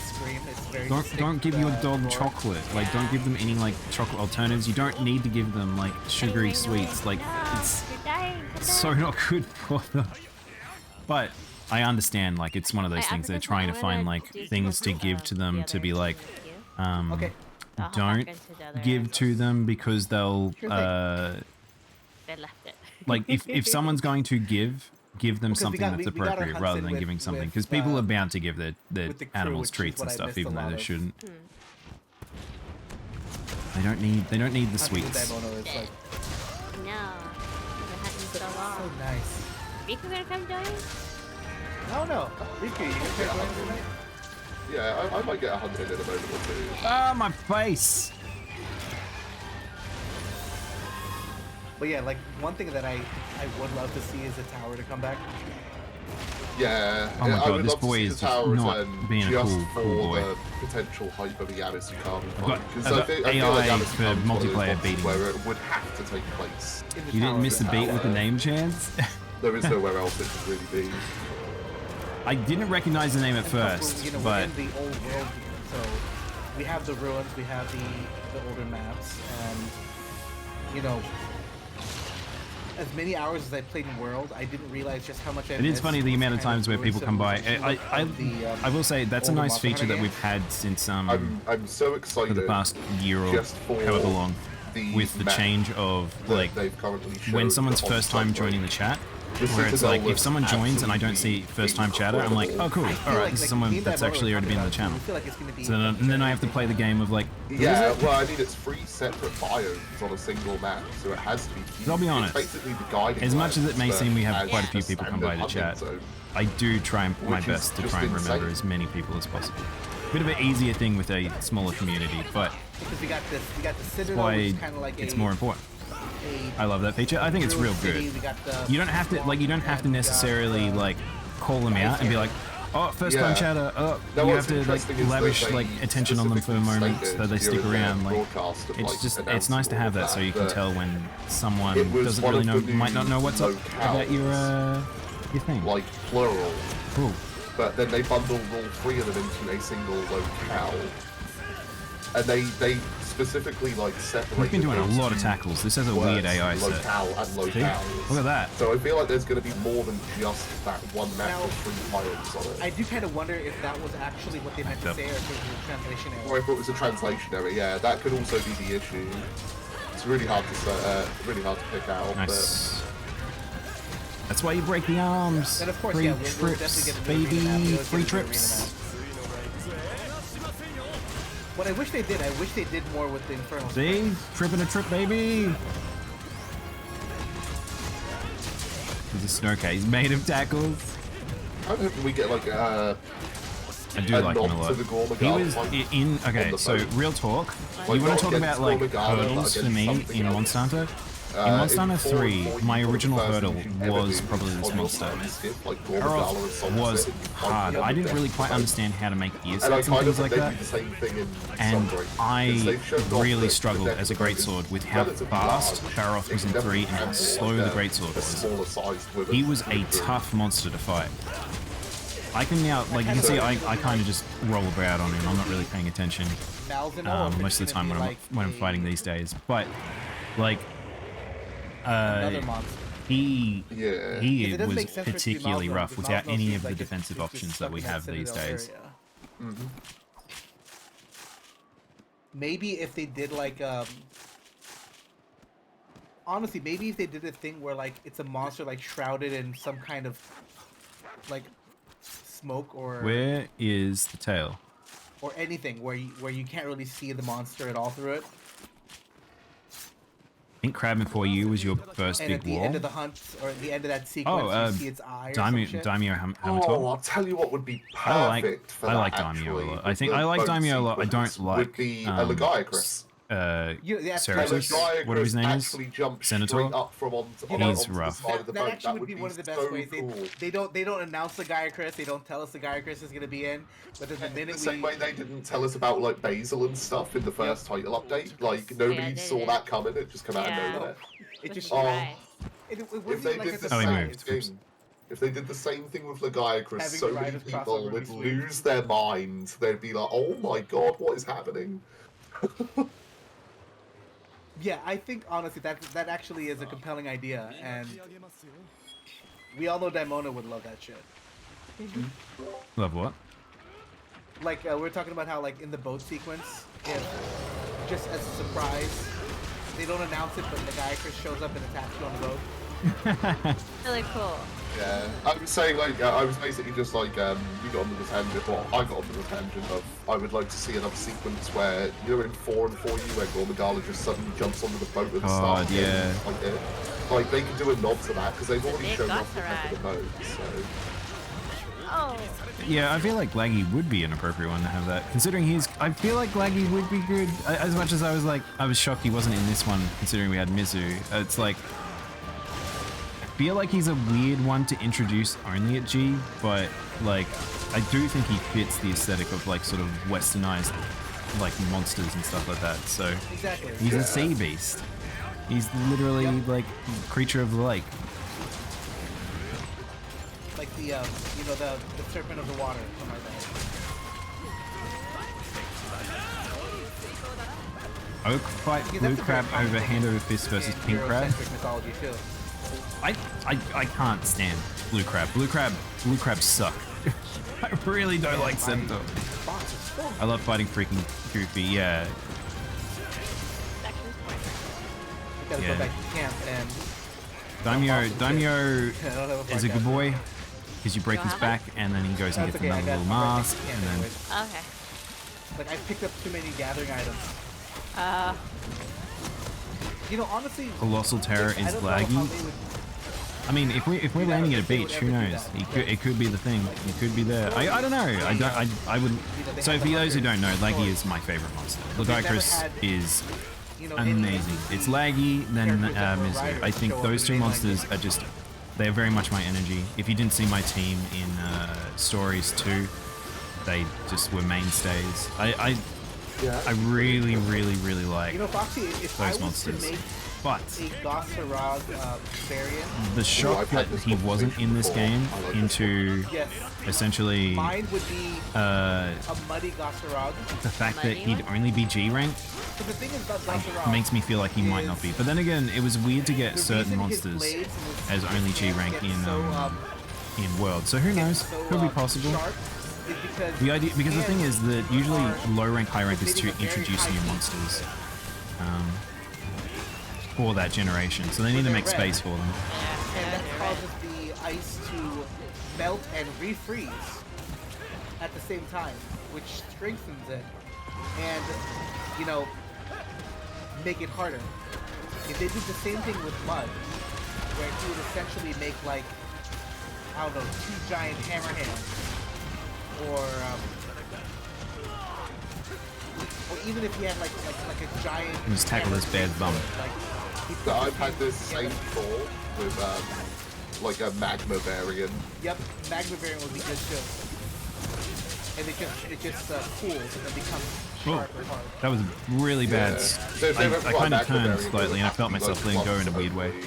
S1: don't give your dog chocolate? Like, don't give them any like chocolate alternatives. You don't need to give them like sugary sweets. Like, it's
S3: You're dying.
S1: so not good for them. But I understand, like, it's one of those things. They're trying to find like things to give to them to be like,
S2: Okay.
S1: don't give to them because they'll
S3: They left it.
S1: like if someone's going to give them
S2: Because
S1: something that's
S2: we got our
S1: appropriate
S2: hunts
S1: rather
S2: in
S1: than
S2: with-
S1: giving something
S2: with,
S1: because people are bound to give their
S2: with the crew,
S1: animals
S2: which is
S1: treats
S2: what
S1: and
S2: I
S1: stuff
S2: missed
S1: even
S2: a
S1: though
S2: lot
S1: they
S2: of.
S1: shouldn't.
S3: Hmm.
S1: They don't need the
S2: Hunting
S1: sweets.
S2: Daimono is like
S3: No. The hunting's so
S2: so
S3: long.
S2: nice.
S3: Riku gonna come join?
S2: No. Riku, you can play Blades tonight?
S4: Yeah, I might get a hunted in a moment or two.
S1: Ah, my face!
S2: But yeah, like one thing that I would love to see is a tower to come back.
S4: Yeah,
S1: Oh my
S4: I
S1: God,
S4: would
S1: this
S4: love to
S1: boy
S4: see
S1: is
S4: the tower
S1: not
S4: return
S1: being a
S4: just
S1: cool
S4: for
S1: boy.
S4: the potential hype of the Yanis Yukami
S1: got-
S4: fight. 'Cause
S1: I've got
S4: I feel like
S1: AI
S4: Yanis
S1: for
S4: Yukami's one of those
S1: multiplayer
S4: ones
S1: beating.
S4: where it would have to take place.
S2: In the
S1: You didn't
S2: tower
S1: miss the
S2: of
S1: beat with the name chance?
S4: There is nowhere else it could really be.
S1: I didn't recognize the name at
S2: And plus,
S1: first,
S2: we're
S1: but
S2: in the old world, so we have the ruins, we have the older maps, and you know, as many hours as I played in World, I didn't realize just how much I
S1: it is
S2: missed
S1: funny the amount of
S2: kind
S1: times where people come by. I will say that's a
S2: older
S1: nice
S2: Monster
S1: feature
S2: Hunter
S1: that we've had since
S4: I'm so
S1: for
S4: excited
S1: the past year or
S4: just for
S1: however long
S4: the
S1: with the
S4: map
S1: change of
S4: that
S1: like
S4: they've currently
S1: when
S4: showed
S1: someone's
S4: on
S1: first time
S4: Sunbreak.
S1: joining the chat, where it's like if someone joins and I don't see first time chatter, I'm like, oh cool, alright, this is someone that's actually already been on the channel. So then I have to play the game of like,
S4: yeah, well, I mean, it's 3 separate biomes on a single map, so it has to be.
S1: I'll be honest,
S4: basically the guiding
S1: as much as it may seem we have quite a few
S4: as
S1: people come by to chat, I do try my best to try and remember as many people as possible. Bit of an easier thing with a smaller community, but
S2: because we got the
S1: that's
S2: Citadel,
S1: why
S2: which is kind of like
S1: it's more important. I love that feature. I think it's real good. You don't have to necessarily like call them out and be like, oh, first time chatter. Oh, you have to like lavish like attention on them for a moment so they stick around. Like, it's nice to have that so you can tell when someone doesn't really know, might not know what's up about your thing.
S4: Like plural.
S1: Cool.
S4: But then they bundled all 3 of them into a single locale, and they specifically like separate.
S1: We've been doing a lot of tackles. This has a weird AI set.
S4: Locale and locales.
S1: See? Look at that.
S4: So I feel like there's going to be more than just that one map with 3 biomes on it.
S2: I do kind of wonder if that was actually what they meant to say, or if it was a translation error.
S4: Or if it was a translation error. Yeah, that could also be the issue. It's really hard to pick out.
S1: Nice. That's why you break the arms.
S2: And of course,
S1: Free
S2: yeah, we'll
S1: trips,
S2: definitely get
S1: baby. Free trips.
S2: What I wish they did more with the Infernal.
S1: See? Tripping a trip, baby. He's a snowcat. He's made of tackles.
S4: I'm hoping we get like
S1: I do like him a lot. He was in. Okay, so real talk. You want to talk about like hurdles for me in Monster Hunter? In Monster Hunter 3, my original hurdle was probably this monster. Aeroth was hard. I didn't really quite understand how to make gear sets and things like that. And I really struggled as a greatsword with how fast Aeroth was in 3 and how slow the greatsword was. He was a tough monster to fight. I can now, like you can see, I kind of just roll about on him. I'm not really paying attention most of the time when I'm fighting these days. But like. He was particularly rough without any of the defensive options that we have these days.
S2: Maybe if they did like honestly, maybe if they did a thing where like it's a monster like shrouded in some kind of like smoke or
S1: where is the tail
S2: or anything where you can't really see the monster at all through it.
S1: I think Crab Before You was your first
S2: and
S1: big
S2: at the
S1: wall.
S2: end of the hunt, or at the end of that sequence, you see its eye or
S1: Daimyo Hamato.
S4: Oh, I'll tell you what would be perfect for that,
S1: I like Daimyo a lot. I think I like Daimyo a lot. I don't like
S4: would be Lagiacrus.
S1: Cerberus, whatever his name is, Senator. He's rough.
S2: That actually would be one of the best ways. They don't announce the Lagiacrus. They don't tell us the Lagiacrus is gonna be in. But then the minute
S4: the same way they didn't tell us about like Basil and stuff in the first title update, like nobody saw that coming. It just came out of nowhere.
S2: It just
S4: if they did the same thing. If they did the same thing with Lagiacrus, so many people would lose their minds. They'd be like, "Oh my god, what is happening?"
S2: Yeah, I think honestly that actually is a compelling idea, and we all know Daimono would love that shit.
S1: Love what?
S2: Like we were talking about how like in the boat sequence, if just as a surprise, they don't announce it, but the guy Chris shows up and attacks you on the boat.
S3: Really cool.
S4: Yeah, I was saying like I was basically just like you got onto the tangent, well I got onto the tangent of I would like to see another sequence where you're in 4 and 4U where Gormagala just suddenly jumps onto the boat and starts like it. Like they could do a nod to that because they've already shown off the back of the boat. So.
S3: Oh.
S1: Yeah, I feel like Laggy would be an appropriate one to have that. Considering I feel like Laggy would be good. As much as I was shocked he wasn't in this one, considering we had Mizu. It's like. I feel like he's a weird one to introduce only at G, but like I do think he fits the aesthetic of like sort of westernized like monsters and stuff like that. So he's a sea beast. He's literally like creature of the lake.
S2: Like the the serpent of the water, something like that.
S1: Oak fight blue crab over hand over fist versus pink crab.
S2: Mythology too.
S1: I can't stand blue crab. Blue crabs suck. I really don't like Centaur. I love fighting freaking Goofy, yeah.
S2: You gotta go back to camp and
S1: Daimyo
S2: I don't have a
S1: is a good
S2: podcast.
S1: boy because you break
S3: You
S1: his
S3: have
S1: back and then he goes and
S2: That's
S1: gets
S2: okay, I
S1: another
S2: got
S1: little
S2: my
S1: mask
S2: second
S1: and
S2: hand
S1: then
S2: anyways.
S3: Okay.
S2: Like I picked up too many gathering items.
S3: Uh,
S2: You know, honestly,
S1: Colossal Terror
S2: I
S1: is
S2: don't know how
S1: laggy.
S2: they would-
S1: I mean, if we're
S2: Yeah,
S1: landing at a
S2: if they
S1: beach,
S2: would
S1: who
S2: ever do
S1: knows?
S2: that.
S1: It could be the thing. It could be there. I don't know. I wouldn't.
S2: they
S1: So
S2: have
S1: for
S2: the
S1: those who don't know,
S2: hunters'
S1: laggy
S2: stories.
S1: is my favorite monster.
S2: They've never
S1: Ludicrous
S2: had,
S1: is
S2: you know, any
S1: amazing.
S2: NPC
S1: It's laggy, then
S2: characters that were
S1: Mizu. I
S2: riders
S1: think
S2: show up
S1: those
S2: in
S1: two
S2: the main
S1: monsters
S2: language.
S1: are just. They're very much my energy. If you didn't see my team in Stories 2, they just were mainstays. I
S4: Yeah.
S1: really, really, really like
S2: You know, Foxy, if I
S1: those
S2: was
S1: monsters.
S2: to make
S1: But
S2: a Gossarog variant,
S1: the shock
S4: I've had
S1: that
S4: this
S1: he wasn't in this
S4: conversation
S1: game
S4: before. I like this
S1: into
S2: yes,
S1: essentially
S2: mine would be
S1: uh,
S2: a muddy Gossarog.
S1: the fact that
S3: Muddy
S1: he'd
S3: one?
S1: only be G ranked
S2: But the thing is about Gossarog
S1: makes me feel like he might not be. But then again, it was weird to get
S2: the
S1: certain
S2: reason his
S1: monsters
S2: blades and his
S1: as only G
S2: hands
S1: rank
S2: get
S1: in
S2: so,
S1: in World. So who
S2: get
S1: knows?
S2: so,
S1: Could be possible.
S2: sharp is because
S1: The idea, because the thing
S2: hands
S1: is that usually
S2: are
S1: low rank, high rank is to
S2: hitting a very
S1: introduce
S2: high
S1: new
S2: heat.
S1: monsters for that generation. So they need to
S2: they're
S1: make
S2: red.
S1: space for them.
S2: and that causes the ice to melt and refreeze at the same time, which strengthens it and, you know, make it harder. If they did the same thing with mud, where he would essentially make like, I don't know, 2 giant hammer hands, or even if he had like a giant.
S1: Just tackle
S2: hammer
S1: this bad
S2: greatsword,
S1: bum.
S2: Like, he
S4: So
S2: puts
S4: I've
S2: his
S4: had
S2: hands
S4: this
S2: together.
S4: same thought with like a magma variant.
S2: Yep, magma variant would be good too. And it just cools and then becomes
S1: Oh,
S2: sharper hard.
S1: that was really bad.
S4: Yeah. So if they ever
S1: I
S4: put
S1: kind
S4: a
S1: of
S4: magma
S1: turned
S4: variant, it
S1: slightly
S4: would
S1: and I
S4: have
S1: felt
S4: to be
S1: myself
S4: like
S1: letting go in a
S4: once
S1: weird way.
S4: only.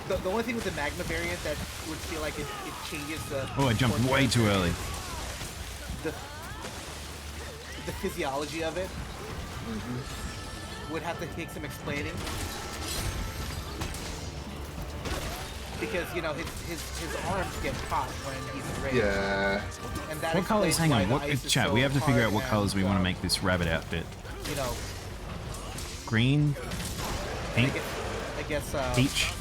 S2: The only thing with the magma variant that would feel like it changes the.
S1: Oh, I jumped way too early.
S2: The physiology of it would have to take some explaining. Because, you know, his arms get caught when he's in rage.
S4: Yeah.
S2: And that
S1: What colors?
S2: explains
S1: Hang
S2: why
S1: on.
S2: the
S1: What
S2: ice is
S1: chat?
S2: so
S1: We have to figure out
S2: hard
S1: what colors we
S2: and,
S1: want to make this rabbit outfit.
S2: You know,
S1: Green, pink,
S2: I guess
S1: peach.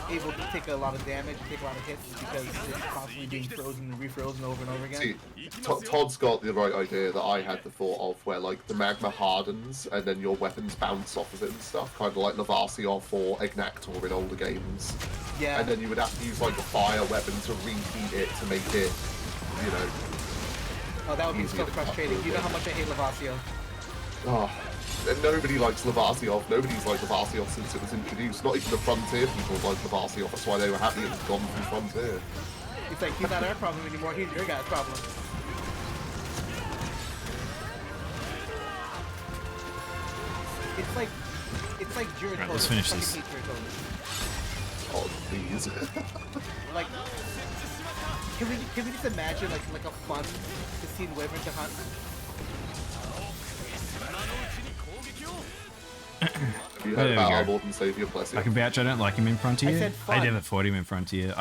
S2: able to take a lot of damage, take a lot of hits because it's constantly being frozen and refrozen over and over again.
S4: See, Todd's got the right idea that I had the thought of, where like the magma hardens and then your weapons bounce off of it and stuff, kind of like Lavaciov or Ignator in older games.
S2: Yeah.
S4: And then you would have to use like a fire weapon to reheat it to make it, you know.
S2: Oh, that would be
S4: easier
S2: so
S4: to cut
S2: frustrating.
S4: through
S2: You know
S4: it.
S2: how much I hate Lavacio.
S4: Oh, and nobody likes Lavaciov. Nobody's liked Lavaciov since it was introduced. Not even the Frontier people like Lavaciov. That's why they were happy it was gone from Frontier.
S2: It's like, he's not our problem anymore, he's your guy's problem. It's like Jiro
S1: Alright, let's finish this.
S4: Oh, please.
S2: Like, can we just imagine like a fun to see Wyvern to hunt?
S4: You
S1: There
S4: had
S1: we
S4: about
S1: go.
S4: Lord and Savior, bless you.
S1: I can vouch I don't like him in Frontier.
S2: I said fun.
S1: never fought him in Frontier.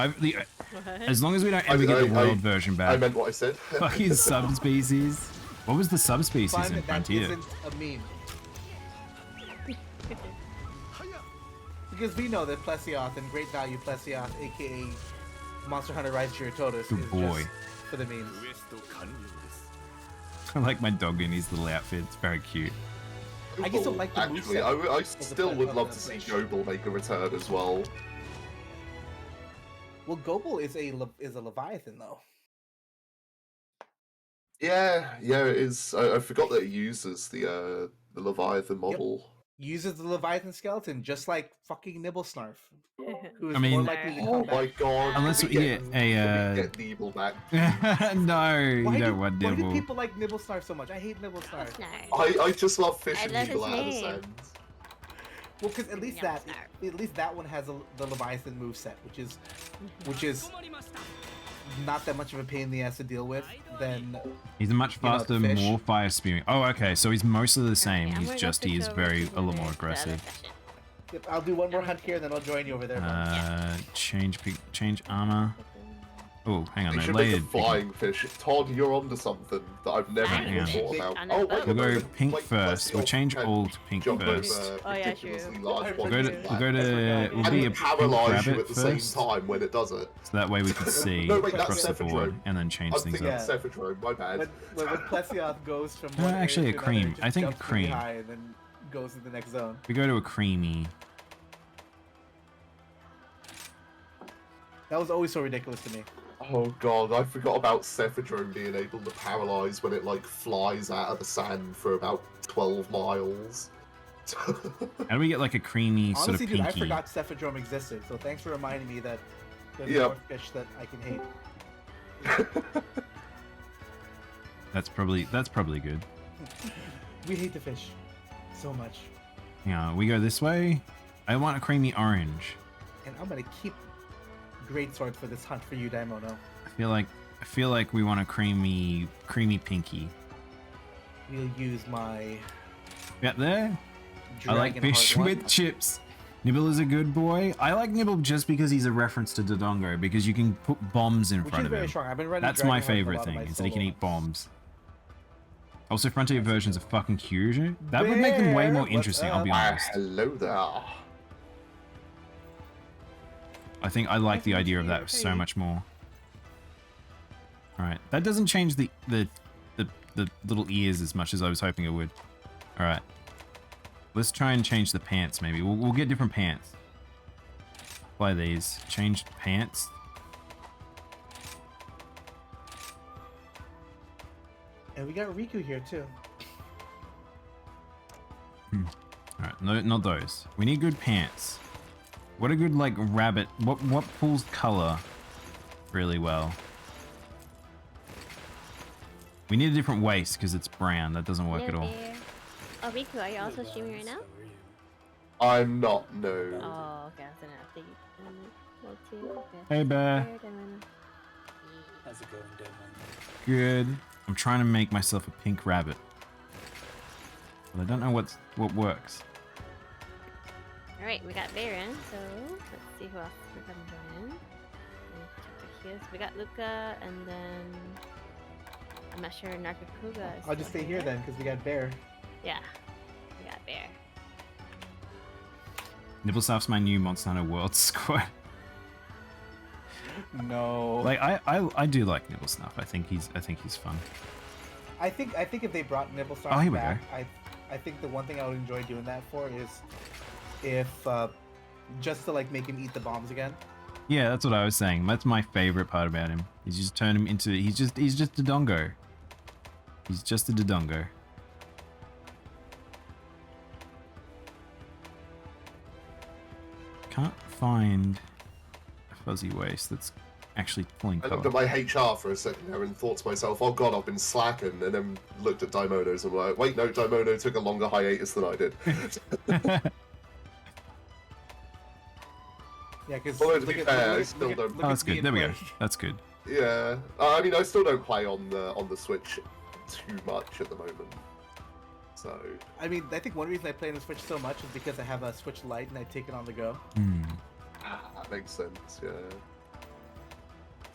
S1: As long as we don't ever get the world version
S4: I
S1: back.
S4: meant what I said.
S1: Fuck his subspecies. What was the subspecies
S2: Fun
S1: in
S2: that
S1: Frontier?
S2: isn't a meme. Because we know that Plesioth and Great Value Plesioth, aka Monster Hunter Rise Gyrototus,
S1: Good
S2: is
S1: boy.
S2: just for the memes.
S1: I like my dog in his little outfit. It's very cute.
S2: I just don't like the
S4: Actually,
S2: moveset
S4: I
S2: of the
S4: still would
S2: of
S4: love
S2: the
S4: to see
S2: fish.
S4: Gobel make a return as well.
S2: Well, Gobel is a Leviathan though.
S4: Yeah, it is. I forgot that it uses the Leviathan model.
S2: Uses the Leviathan skeleton just like fucking Nibblesnarf, who is
S1: I mean-
S2: more likely to come
S4: Oh
S2: back.
S4: my god!
S1: Unless
S4: can
S1: we
S4: we
S1: get
S4: can
S1: a,
S4: we get Nebel back?
S1: no, you
S2: Why
S1: don't want
S2: why do
S1: Nibble.
S2: people like Nibblesnarf so much? I hate Nibblesnarf.
S3: no.
S4: I just love fish
S3: I
S4: and
S3: love
S4: Nebel
S3: his
S4: out of
S3: name.
S4: sand.
S2: Well, because at least
S3: Nibblesnarf.
S2: that one has the Leviathan moveset, which is not that much of a pain in the ass to deal with. Then
S1: He's a much
S2: know,
S1: faster,
S2: fish.
S1: more fire spewing. Oh, okay. So he's mostly the same.
S3: Okay, I'm
S1: He's
S3: gonna
S1: just
S3: go
S1: he is
S3: switch over
S1: very
S3: to
S1: a little
S3: the
S1: more
S3: other
S1: aggressive.
S3: session.
S2: I'll do one more hunt here, and then I'll join you over there. Bud.
S1: Change armor. Oh, hang on,
S4: You
S1: no,
S4: should make a
S1: layered.
S4: flying fish. Todd, you're onto something that I've never
S3: Flying
S4: even
S1: fish?
S4: thought
S3: On
S4: about.
S3: a
S4: Oh,
S3: boat?
S4: wait a
S1: We'll go
S4: moment.
S1: pink
S4: Wait,
S1: first.
S4: let's
S1: We'll
S4: see,
S1: change
S4: can
S1: all to pink
S4: jump
S1: first.
S4: over
S3: Oh, yeah,
S4: ridiculously
S3: true.
S4: large
S1: We'll
S4: bodies
S1: go to,
S4: of
S1: we'll go
S4: land.
S1: to, we'll be a
S4: And
S1: pink
S4: paralyze you
S1: rabbit
S4: at the same
S1: first.
S4: time when it does it.
S1: So that way we can see
S4: No, wait, that's
S1: across the board
S4: Cephadrome.
S1: and then change
S4: I'm
S1: things
S4: thinking
S1: up.
S2: Yeah.
S4: Cephadrome, my bad.
S2: When Plesioth goes from
S1: No,
S2: one area
S1: actually a
S2: to another,
S1: cream.
S2: it just
S1: I think a
S2: jumps really
S1: cream.
S2: high and then goes to the next zone.
S1: We go to a creamy.
S2: That was always so ridiculous to me.
S4: Oh god, I forgot about Cephadrome being able to paralyze when it like flies out of the sand for about 12 miles.
S1: How do we get like a creamy sort
S2: Honestly,
S1: of
S2: dude, I
S1: pinky?
S2: forgot Cephadrome existed, so thanks for reminding me that there's
S4: Yep.
S2: more fish that I can hate.
S1: That's probably good.
S2: We hate the fish so much.
S1: Yeah, we go this way. I want a creamy orange.
S2: And I'm gonna keep Greatsword for this hunt for you, Daimono.
S1: I feel like we want a creamy pinky.
S2: We'll use my
S1: Yeah, there. I like
S2: Dragon
S1: fish
S2: Heart one.
S1: with chips. Nibble is a good boy. I like Nibble just because he's a reference to Dodongo, because you can put bombs in
S2: Which
S1: front
S2: is
S1: of
S2: very
S1: him.
S2: strong. I've been running
S1: That's
S2: Dragon
S1: my
S2: Heart for a
S1: favorite
S2: lot of
S1: thing,
S2: my
S1: is that he can
S2: solo
S1: eat
S2: ones.
S1: bombs. Also, Frontier versions of fucking Kyuju. That would make them way
S2: Bear,
S1: more
S2: what's
S1: interesting, I'll be
S2: up?
S1: honest.
S4: Hello there.
S1: I think I like the idea of that so much more. Alright, that doesn't change the little ears as much as I was hoping it would. Alright. Let's try and change the pants, maybe. We'll get different pants. Apply these. Change pants.
S2: And we got Riku here too.
S1: Alright, no, not those. We need good pants. What a good, like, rabbit. What pulls color really well? We need a different waist because it's brown. That doesn't work at all.
S3: There. Oh, Riku, are you also streaming right now?
S4: I'm not, no.
S3: Oh, okay. I was gonna update you. Go to. Okay.
S1: Hey, Bear.
S3: There, Daimono.
S5: How's it going, Devon?
S1: Good. I'm trying to make myself a pink rabbit. But I don't know what works.
S3: Alright, we got Wyverian, so let's see who else we're gonna join in. Let me check the queues. We got Luca, and then I'm not sure Narkakuga is
S2: I'll just
S3: still
S2: stay here then, because we got Bear.
S3: Yeah, we got Bear.
S1: Nibblesoft's my new Monster Hunter World squad.
S2: No.
S1: Like I do like Nibblesnuff. I think he's fun.
S2: I think if they brought Nibblestar
S1: Oh, here we
S2: back, I think the one thing I would enjoy doing that for is if just to like make him eat the bombs again.
S1: Yeah, that's what I was saying. That's my favorite part about him. He's just turned him into he's just a Dodongo. He's just a Dodongo. Can't find a fuzzy waist that's actually pulling
S4: I looked
S1: color.
S4: at my HR for a second there and thought to myself, oh god, I've been slacking, and then looked at Daimono's and like, wait, no, Daimono took a longer hiatus than I did.
S2: Yeah, because
S4: Although, to be fair, I still don't-
S1: Oh, that's good. There we go. That's good.
S4: Yeah, I mean, I still don't play on the Switch too much at the moment. So,
S2: I mean, I think one reason I play on the Switch so much is because I have a Switch Lite and I take it on the go.
S4: that makes sense, yeah.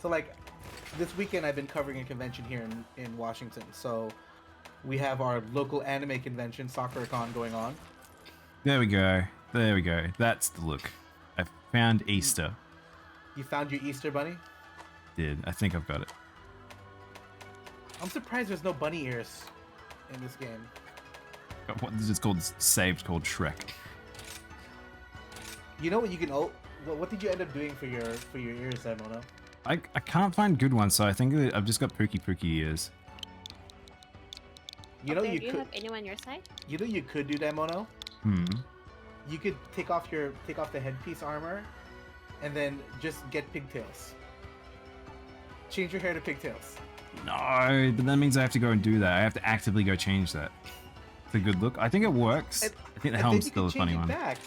S2: So like, this weekend I've been covering a convention here in Washington. So we have our local anime convention, SoccerCon, going on.
S1: There we go. There we go. That's the look. I found Easter.
S2: You found your Easter bunny?
S1: Did. I think I've got it.
S2: I'm surprised there's no bunny ears in this game.
S1: What is it called? Saved called Shrek.
S2: You know what you can? Oh, what did you end up doing for your ears, Daimono?
S1: I can't find good ones, so I think I've just got Pookie ears.
S2: You know
S3: Okay,
S2: you
S3: do you
S2: could.
S3: have anyone on your side?
S2: You know you could do, Daimono. You could take off the headpiece armor, and then just get pigtails. Change your hair to pigtails.
S1: No, but that means I have to go and do that. I have to actively go change that. It's a good look. I think it works.
S2: And-
S1: I think the
S2: and
S1: helm's
S2: then you
S1: still a
S2: can
S1: funny
S2: change
S1: one.
S2: it back.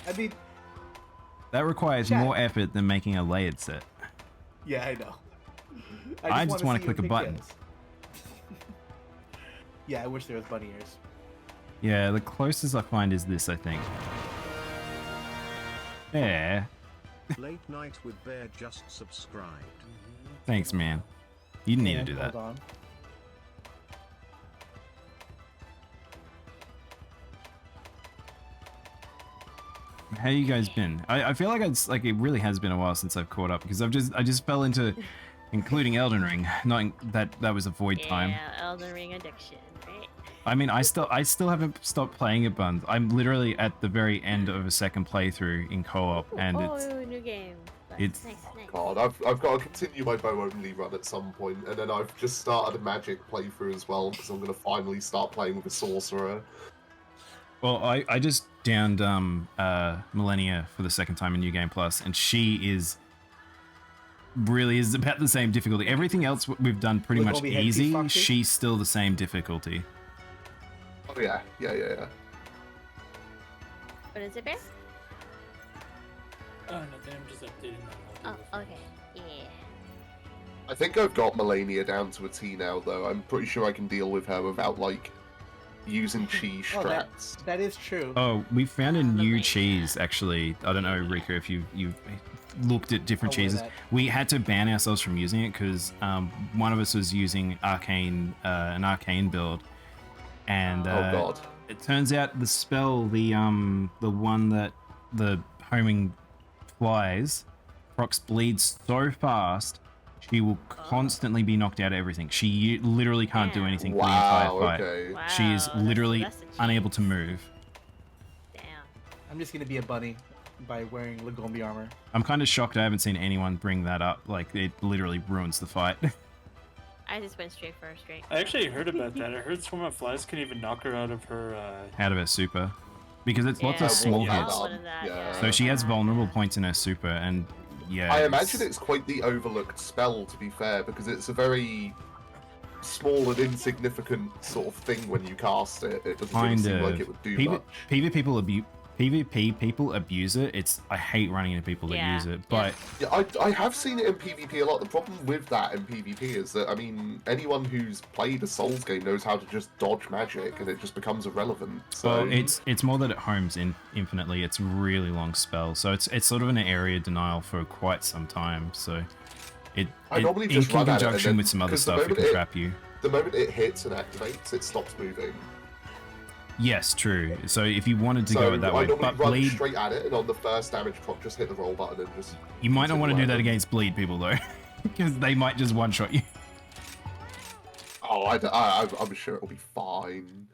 S2: I mean,
S1: That requires
S2: Chat.
S1: more effort than making a layered set.
S2: yeah, I know.
S1: I just
S2: wanna
S1: wanna
S2: see your
S1: click a button.
S2: pigtails. Yeah, I wish there was bunny ears.
S1: Yeah, the closest I find is this, I think. Yeah.
S6: Late Night with Bear just subscribed.
S1: Thanks, man. You didn't need to do that.
S2: Hold on.
S1: How you guys been? I feel like it really has been a while since I've caught up because I just fell into including Elden Ring, knowing that was a void time.
S3: Yeah, Elden Ring addiction, right?
S1: I mean, I still haven't stopped playing it, Buns. I'm literally at the very end of a second playthrough in co-op, and
S3: New game.
S1: it's
S3: Nice.
S4: God, I've got to continue my bow only run at some point, and then I've just started a magic playthrough as well because I'm going to finally start playing with a sorcerer.
S1: well, I just downed Millennia for the second time in New Game Plus, and she is about the same difficulty. Everything else we've done pretty
S2: Look,
S1: much
S2: all we had to
S1: easy.
S2: fuck it.
S1: She's still the same difficulty.
S4: Oh yeah.
S3: What is it, Bear?
S5: Oh, nothing. I'm just updating my multi.
S3: Oh, okay. Yeah.
S4: I think I've got Melania down to a T now, though. I'm pretty sure I can deal with her without, like, using cheese
S2: Oh,
S4: strats.
S2: that is true.
S1: Oh, we found a new
S3: Lovely.
S1: cheese, actually. I don't know, Rika, if you've looked at different
S2: I'll wear
S1: cheeses.
S2: that.
S1: We had to ban ourselves from using it because one of us was using an arcane build, and
S4: Oh god.
S1: it turns out the spell, the one that the homing flies, procs bleeds so fast, she will constantly be knocked out of everything. She literally can't do
S3: Damn.
S1: anything for the entire
S4: Wow,
S1: fight.
S4: okay.
S3: Wow,
S1: She is literally
S3: that's a cheat.
S1: unable to move.
S3: Damn.
S2: I'm just gonna be a bunny by wearing Lagombi armor.
S1: I'm kind of shocked I haven't seen anyone bring that up. Like, it literally ruins the fight.
S3: I just went straight for a straight.
S5: I actually heard about that. I heard Swarm of Flies can even knock her out of her.
S1: Out of her super. Because it's lots
S3: Yeah,
S1: of small
S4: yeah.
S1: hits.
S3: One of that,
S4: Yeah.
S1: So she has vulnerable points in her super, and yeah.
S4: I imagine it's quite the overlooked spell, to be fair, because it's a very small and insignificant sort of thing when you cast it. It doesn't really
S1: kind
S4: seem
S1: of.
S4: like it would do much.
S1: PvP people abuse it. I hate running into people that
S3: Yeah,
S1: use it,
S3: yeah.
S1: but
S4: Yeah, I have seen it in PvP a lot. The problem with that in PvP is that, I mean, anyone who's played a Souls game knows how to just dodge magic, and it just becomes irrelevant. So
S1: well, it's more that it homes in infinitely. It's a really long spell, so it's sort of an area denial for quite some time. So
S4: I normally
S1: in
S4: just run at it and
S1: conjunction
S4: then-
S1: with some other
S4: 'cause the
S1: stuff, it
S4: moment
S1: can
S4: it-
S1: trap you.
S4: the moment it hits and activates, it stops moving.
S1: Yes, true. So if you wanted to
S4: So
S1: go it that
S4: I
S1: way,
S4: normally
S1: but
S4: run
S1: bleed,
S4: straight at it, and on the first damage proc, just hit the roll button and just.
S1: you might not want to do that
S4: continue
S1: against bleed people though, because they might just one shot you.
S4: Oh, I'm sure it'll be fine.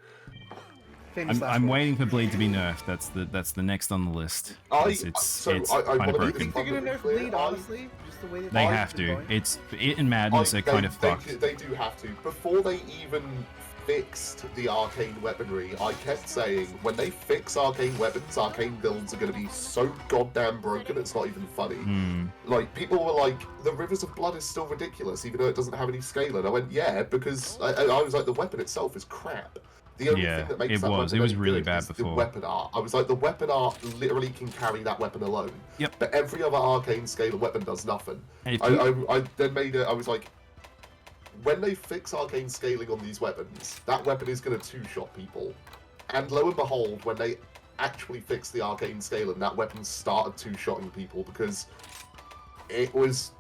S2: Famous last
S1: I'm
S2: words.
S1: waiting for bleed to be nerfed. That's the next on the list.
S4: I
S1: It's
S4: want
S1: kind of
S2: I
S1: broken.
S2: think they're gonna nerf bleed, honestly. Just the way that
S1: They
S2: it's
S1: have
S2: been
S1: to.
S2: going.
S1: It and Madness are kind of fucked.
S4: They do have to. Before they even fixed the arcane weaponry, I kept saying, when they fix arcane weapons, arcane builds are going to be so goddamn broken, it's not even funny.
S1: Hmm.
S4: Like, people were like, the Rivers of Blood is still ridiculous, even though it doesn't have any scale. And I went, yeah, because I was like, the weapon itself is crap. The only
S1: Yeah,
S4: thing that makes
S1: it
S4: that
S1: was.
S4: weapon
S1: It was
S4: any
S1: really
S4: good
S1: bad
S4: is
S1: before.
S4: the weapon art. I was like, the weapon art literally can carry that weapon alone.
S1: Yep.
S4: But every other arcane scale weapon does nothing.
S1: And if you-
S4: I then made it. I was like, when they fix arcane scaling on these weapons, that weapon is going to two-shot people. And lo and behold, when they actually fixed the arcane scaling, that weapon started two-shotting people because it was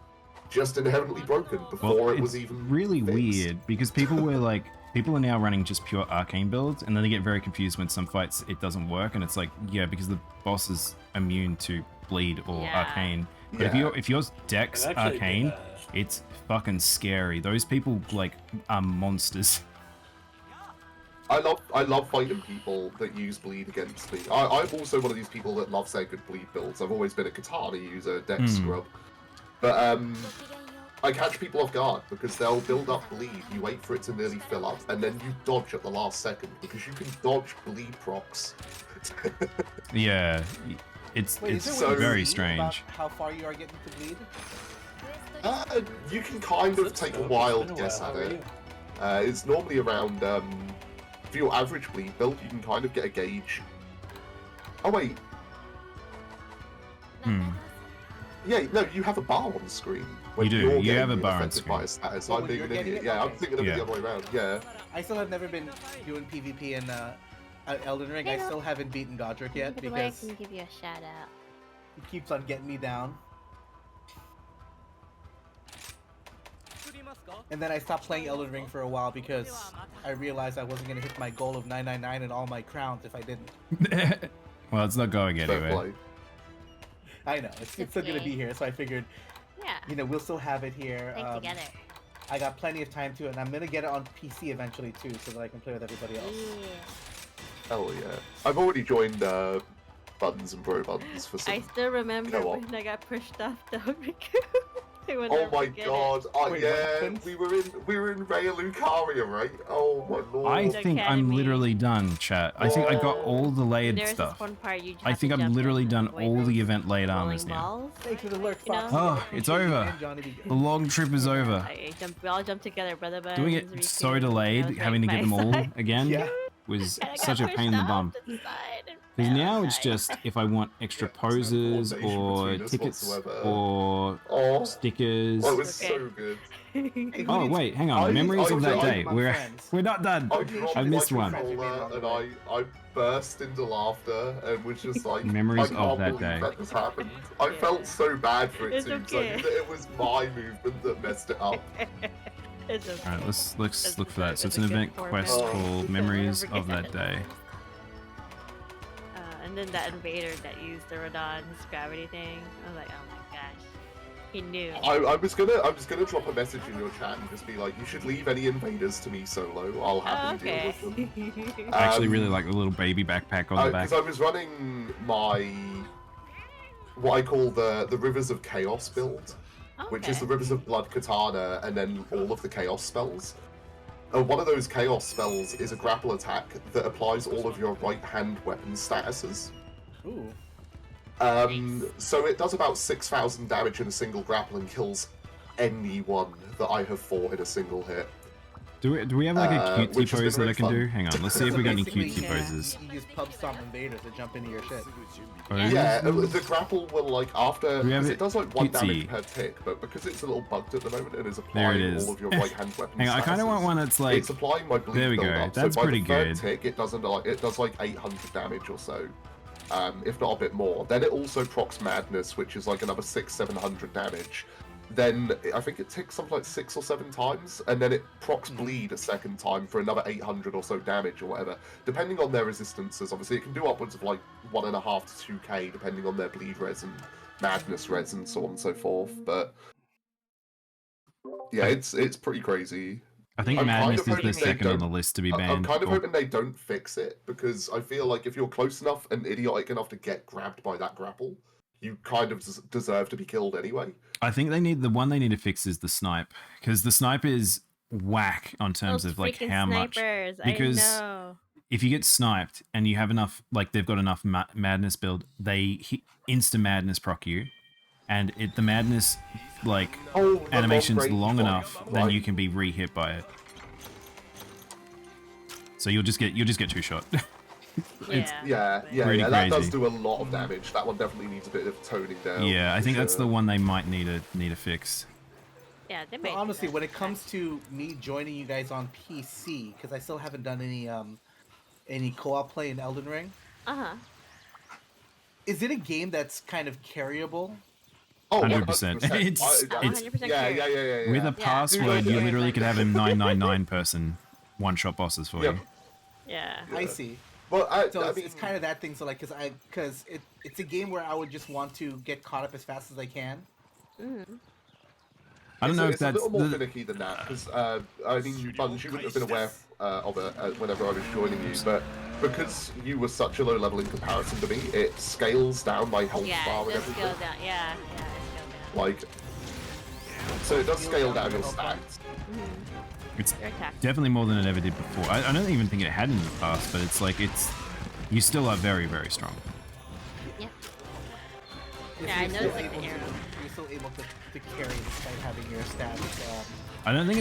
S4: just inherently broken before
S1: Well,
S4: it was
S1: it's
S4: even
S1: really
S4: fixed.
S1: weird because people were like, people are now running just pure arcane builds, and then they get very confused when some fights it doesn't work, and it's like, yeah, because the boss is immune to bleed or
S3: Yeah.
S1: arcane. But
S4: Yeah.
S1: if yours dex
S5: It actually did,
S1: arcane, it's fucking scary. Those people like are monsters.
S4: I love fighting people that use bleed against me. I'm also one of these people that loves their good bleed builds. I've always been a katana user, dex scrub. But I catch people off guard because they'll build up bleed, you wait for it to nearly fill up, and then you dodge at the last second because you can dodge bleed procs.
S1: Yeah, it's
S2: Wait, is there
S4: so
S2: a way to
S1: very
S2: see
S1: strange.
S2: about how far you are getting to bleed?
S4: You can kind of take a wild guess at it. It's normally around, for your average bleed build, you can kind of get a gauge. Oh wait, yeah, no, you have a bar on the screen. When
S1: You do,
S4: you're
S1: you
S4: getting
S1: have a bar on
S4: affected by
S1: screen.
S4: a status.
S2: Oh,
S4: I'm
S2: when
S4: being
S2: you're
S4: an
S2: getting
S4: idiot.
S2: it?
S4: Yeah, I'm
S2: Okay.
S4: thinking of it
S1: Yeah.
S4: the other way around. Yeah.
S2: I still have never been doing PvP in Elden Ring. I
S3: Hello.
S2: still haven't beaten Godric yet
S3: If you'd like, I
S2: because
S3: can give you a shout out.
S2: he keeps on getting me down. And then I stopped playing Elden Ring for a while because I realized I wasn't gonna hit my goal of 999 and all my crowns if I didn't.
S1: Well, it's not going
S4: Fair
S1: anywhere.
S4: play.
S2: I know it's still gonna be here, so I figured,
S3: Yeah.
S2: you know, we'll still have it here.
S3: Play together.
S2: I got plenty of time to, and I'm gonna get it on PC eventually too, so that I can play with everybody else.
S3: Yeah.
S4: Hell yeah. I've already joined Buttons and Bro Buttons for some.
S3: I still remember
S4: co-op.
S3: when I got pushed off the Riku.
S4: Oh my god! Oh
S2: Wait, what
S4: yeah,
S2: happened?
S4: we were in Raya Lucaria, right? Oh my lord!
S1: I
S3: The
S1: think I'm
S3: academy.
S1: literally done, chat. I think I got all the layered
S3: There's
S1: stuff.
S3: this one part you
S1: I think I'm literally done all the event layered
S3: rolling
S1: armors now.
S3: balls.
S2: Thanks for the alert,
S3: You know?
S2: Fox.
S1: Oh, it's over. The long trip is over.
S3: We all jumped together, brother.
S1: Doing it so delayed, having to get them all again,
S2: Yeah.
S1: was
S3: And I got
S1: such a
S3: pushed
S1: pain in the
S3: off
S1: bum.
S3: to the side and
S1: Because
S3: fell
S1: now
S3: and
S1: it's
S3: died.
S1: just if I want extra
S4: Yeah, there's no
S1: poses
S4: coordination
S1: or
S4: between us
S1: tickets
S4: whatsoever.
S1: or
S4: Oh,
S1: stickers.
S4: oh, it was
S3: Okay.
S4: so good.
S1: Oh wait, hang
S4: I-
S1: on. Memories
S4: I-
S1: of that
S4: I-
S1: day.
S2: my
S1: We're
S2: friends.
S1: we're not done.
S4: I dropped
S1: I've missed
S4: my
S1: one.
S4: controller and I burst into laughter and was just like,
S1: Memories
S4: I
S1: of
S4: can't
S1: that
S4: believe
S1: day.
S4: that this happened. I
S3: Yeah.
S4: felt so bad for it
S3: It's
S4: too, because I
S3: okay.
S4: knew that it was my movement that messed it up.
S3: It's okay.
S1: All right, let's
S3: It's
S1: look for that. So
S3: it's
S1: it's
S3: a
S1: an
S3: good
S1: event
S3: format.
S1: quest
S4: Oh.
S1: called
S3: You'll
S1: Memories
S3: never
S1: of that
S3: forget.
S1: day.
S3: And then that invader that used the Radon's gravity thing. I was like, oh my gosh. He knew.
S4: I was gonna drop a message in your chat and just be like, you should leave any invaders to me solo. I'll
S3: Oh,
S4: happily
S3: okay.
S4: deal with them.
S1: I actually really
S4: Um,
S1: like the little baby backpack on the back.
S4: Because I was running my what I call the Rivers of Chaos build, which is the Rivers of Blood Katana and then all of the Chaos spells. One of those Chaos spells is a grapple attack that applies all of your right hand weapon statuses.
S2: Ooh.
S4: So it does about 6,000 damage in a single grapple and kills anyone that I have fought in a single hit.
S1: Do we have like a cutesy
S4: which has been
S1: pose that I
S4: really
S1: can
S4: fun.
S1: do? Hang on, let's see if
S2: So
S1: we got any
S2: basically,
S1: cutesy
S2: yeah,
S1: poses.
S2: You use pub stomp invaders to jump into your shit.
S1: Poses?
S4: Yeah, the grapple will like after
S1: Do we have
S4: because
S1: it
S4: it does like 1
S1: cutesy?
S4: damage per tick, but because it's a little bugged at the moment and is
S1: There it
S4: applying
S1: is.
S4: all of your right hand weapon.
S1: Hang on, I kind of want one that's like.
S4: It's applying my bleed
S1: there we go,
S4: build-up,
S1: that's
S4: so by
S1: pretty
S4: the third
S1: good.
S4: tick, it does like 800 damage or so, if not a bit more. Then it also procs madness, which is like another 600-700 damage. Then I think it ticks something like 6 or 7 times, and then it procs bleed a second time for another 800 or so damage or whatever, depending on their resistances. Obviously, it can do upwards of like 1.5 to 2k, depending on their bleed res and madness res and so on and so forth. But yeah, it's pretty crazy.
S1: I think
S4: I'm kind
S1: Madness
S4: of
S1: is
S4: hoping
S1: the
S4: they
S1: second on the
S4: don't-
S1: list to be
S4: I'm
S1: banned.
S4: kind of
S1: Or-
S4: hoping they don't fix it, because I feel like if you're close enough and idiotic enough to get grabbed by that grapple, you kind of deserve to be killed anyway.
S1: I think they need to fix is the snipe, because the snipe is whack on terms
S3: Those
S1: of like
S3: freaking
S1: how much.
S3: snipers,
S1: Because
S3: I know.
S1: If you get sniped and you have enough, like they've got enough madness build, they insta madness proc you, and the madness like
S4: Oh, the
S1: animation's
S4: long-range
S1: long
S4: one,
S1: enough, then
S4: right.
S1: you can be re-hit by it. So you'll just get two shot. It's-
S3: Yeah.
S4: Yeah,
S1: Pretty
S4: that does
S1: crazy.
S4: do a lot of damage. That one definitely needs a bit of toning down.
S1: Yeah, I
S4: for
S1: think that's the
S4: sure.
S1: one they might need a fix.
S3: Yeah, they
S2: But
S3: might do
S2: honestly,
S3: that.
S2: when it comes to me joining you guys on PC, because I still haven't done any co-op play in Elden Ring,
S3: Uh-huh.
S2: is it a game that's kind of carryable?
S4: Oh,
S1: 100%. It's-
S4: I-
S1: it's-
S3: 100%
S4: yeah,
S3: clear.
S4: yeah, yeah, yeah, yeah.
S1: With a password,
S2: Dude,
S1: you
S2: I-
S1: literally could have a 999 person one-shot bosses for
S4: Yeah.
S1: you.
S3: Yeah.
S2: I see.
S4: Well,
S2: So
S4: I
S2: it's,
S4: mean,
S2: it's kind of that thing. So like, because it's a game where I would just want to get caught up as fast as I can.
S1: I don't know if
S4: it's a
S1: that's
S4: little more
S1: the,
S4: finicky than that, because I mean, Buns, you wouldn't have been aware of it whenever I was joining you, but because you were such a low level in comparison to me, it scales down my health
S3: Yeah,
S4: bar
S3: it
S4: and
S3: does
S4: everything.
S3: scale down. Yeah, it scales down.
S4: Like, so it does scale down your stats.
S1: it's
S3: Your attack.
S1: definitely more than it ever did before. I don't even think it had in the past, but it's like you still are very, very strong.
S3: Yeah.
S2: You're
S3: Yeah, I
S2: still
S3: noticed, like,
S2: able
S3: the
S2: to-
S3: arrow.
S2: You're still able to carry despite having your stats.
S1: I don't think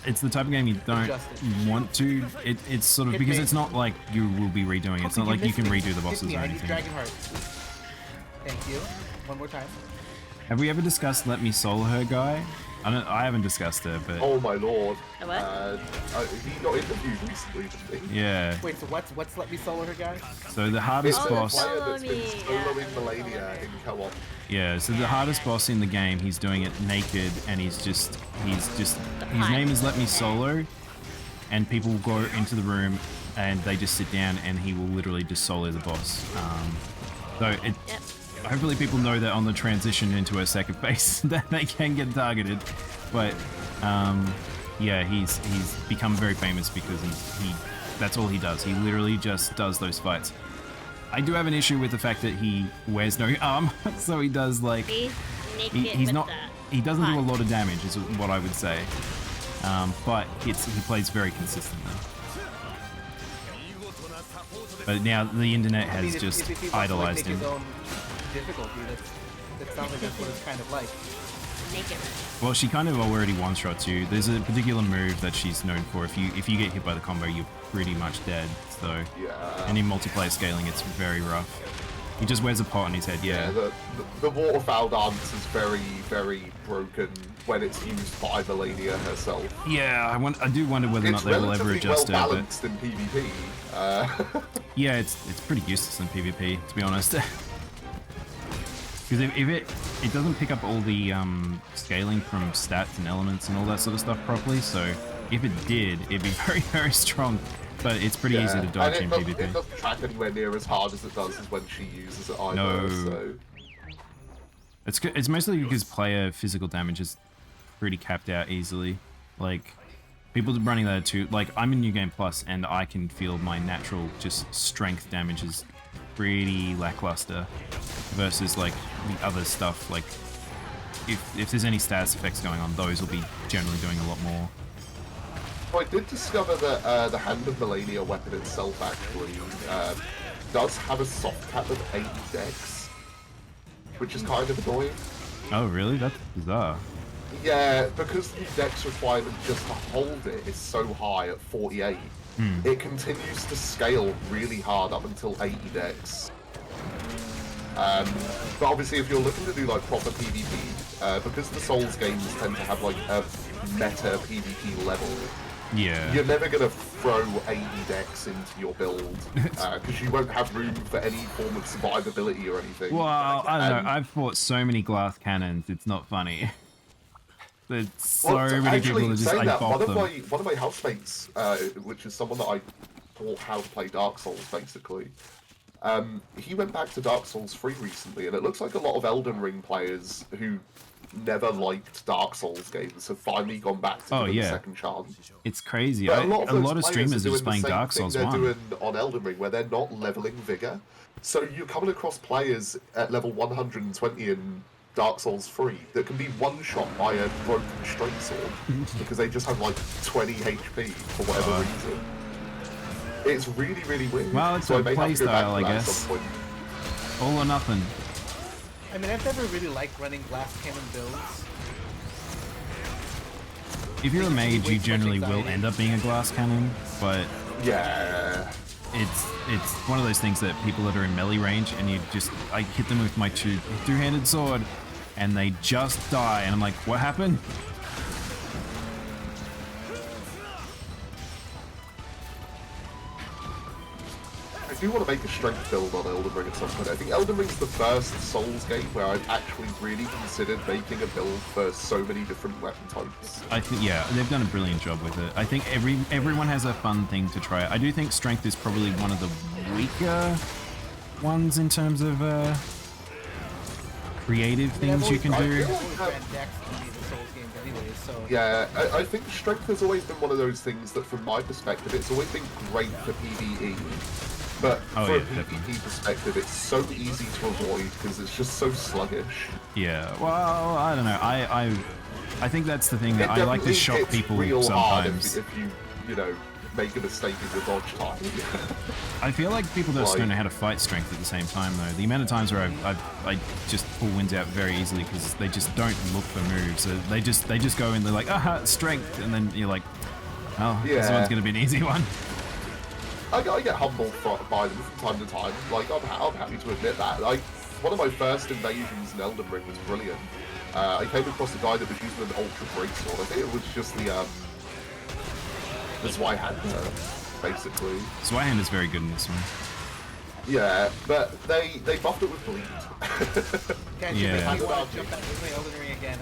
S1: it's the type of game you don't
S2: Adjusted.
S1: want to. It's sort of
S2: It
S1: because
S2: may-
S1: it's not like you will be redoing. It's
S2: How
S1: not
S2: could
S1: like you
S2: miss
S1: can
S2: me?
S1: redo the
S2: Hit
S1: bosses
S2: me,
S1: or
S2: I need
S1: anything.
S2: Dragon Heart. Thank you. One more time.
S1: Have we ever discussed Let Me Solo Her guy? I haven't discussed her, but
S4: Oh my lord.
S3: A what?
S4: He got interviewed recently, didn't he?
S1: yeah.
S2: Wait, so what's let me solo her, guys?
S1: So the hardest
S4: It's a
S1: boss,
S4: player that's been
S3: Follow me.
S4: soloing
S3: Yeah,
S4: Melania
S3: follow
S4: in co-op.
S1: yeah. So the hardest boss in the game, he's doing it naked, and his name is Let Me Solo, and people go into the room and they just sit down, and he will literally just solo the boss. So it.
S3: Yep.
S1: Hopefully people know that on the transition into a second phase that they can get targeted, but yeah, he's become very famous because he that's all he does. He literally just does those fights. I do have an issue with the fact that he wears no arm, so he does like
S3: He's naked
S1: he's
S3: with
S1: not
S3: the
S1: he doesn't do a
S3: pot.
S1: lot of damage is what I would say, but he plays very consistently. But now the internet has just
S2: if he wants
S1: idolized
S2: to, like,
S1: him.
S2: make his own difficulty, that sounds like that's what it's kind of like.
S3: Naked.
S1: Well, she kind of already one-shots you. There's a particular move that she's known for. If you get hit by the combo, you're pretty much dead. So,
S4: Yeah.
S1: and in multiplayer scaling, it's very rough. He just wears a pot on his head. Yeah.
S4: The waterfowl dance is very, very broken when it's used by Melania herself.
S1: Yeah. I do wonder whether or not
S4: It's
S1: they will ever
S4: relatively
S1: adjust
S4: well
S1: it. But
S4: balanced in PvP.
S1: yeah, it's pretty useless in PvP, to be honest. Because if it doesn't pick up all the scaling from stats and elements and all that sort of stuff properly, so if it did, it'd be very, very strong. But it's pretty easy to dodge in
S4: It
S1: PvP.
S4: doesn't track anywhere near as hard as it does when she uses it either.
S1: No.
S4: So.
S1: It's mostly because player physical damage is pretty capped out easily. Like, people running that too. Like, I'm in New Game Plus, and I can feel my natural just strength damage is pretty lackluster versus like the other stuff. Like, if there's any status effects going on, those will be generally doing a lot more.
S4: I did discover that the Hand of Melania weapon itself actually does have a soft cap of 80 dex, which is kind of annoying.
S1: Oh, really? That's bizarre.
S4: Yeah, because the dex requirement just to hold it is so high at 48, it continues to scale really hard up until 80 dex. But obviously if you're looking to do like proper PvP, because the Souls games tend to have like a meta PvP level,
S1: Yeah.
S4: you're never going to throw 80 dex into your build, because you won't have room for any form of survivability or anything.
S1: Well, I don't know. I've fought so many glass cannons, it's not funny. There's so many people that just,
S4: saying
S1: I
S4: that,
S1: bop them.
S4: one of my housemates, which is someone that I taught how to play Dark Souls, basically, he went back to Dark Souls 3 recently, and it looks like a lot of Elden Ring players who never liked Dark Souls games have finally gone back to give them a second chance.
S1: It's crazy.
S4: But
S1: A lot of streamers are just playing Dark Souls
S4: they're
S1: 1.
S4: doing on Elden Ring, where they're not leveling vigor. So you're coming across players at level 120 in Dark Souls 3 that can be one-shot by a broken straight sword because they just have like 20 HP for whatever reason. It's really, really weird.
S1: Well, it's
S4: so
S1: a
S4: I may have to go back
S1: playstyle,
S4: to
S1: I
S4: that at
S1: guess.
S4: some point.
S1: All or nothing.
S2: I mean, I've never really liked running glass cannon builds.
S1: If you're a mage, you
S2: way too much
S1: generally will
S2: anxiety.
S1: end up being a glass cannon, but
S4: Yeah.
S1: it's one of those things that people that are in melee range, and I hit them with my two-handed sword, and they just die, and I'm like, what happened?
S4: I do want to make a strength build on Elden Ring at some point. I think Elden Ring's the first Souls game where I've actually really considered making a build for so many different weapon types.
S1: I think, yeah, they've done a brilliant job with it. I think everyone has a fun thing to try. I do think strength is probably one of the weaker ones in terms of creative things you can do.
S2: I've always ran Dex in these Souls games anyway, so...
S4: Yeah, I think strength has always been one of those things that, from my perspective, it's always been great for PvE. But from a PvP perspective, it's so easy to avoid because it's just so sluggish.
S1: Yeah, well, I don't know. I think that's the thing that I like to shock
S4: hits
S1: people
S4: real
S1: sometimes.
S4: hard if you know, make a mistake in your dodge time.
S1: I feel like people just don't know how to fight strength at the same time, though. The amount of times where I just pull wins out very easily because they just don't look for moves. So they just go in, they're like, aha, strength, and then you're like, oh, this one's gonna be an easy one.
S4: I get humbled by them from time to time. Like, I'm happy to admit that. Like, one of my first invasions in Elden Ring was brilliant. I came across a guy that was using an ultra greatsword. I think it was just the Zweihander, basically.
S1: Zweihander is very good in this one.
S4: Yeah, but they buffed it with bleed.
S2: Can't
S1: Yeah.
S2: you make me want to jump back and play Elden Ring again?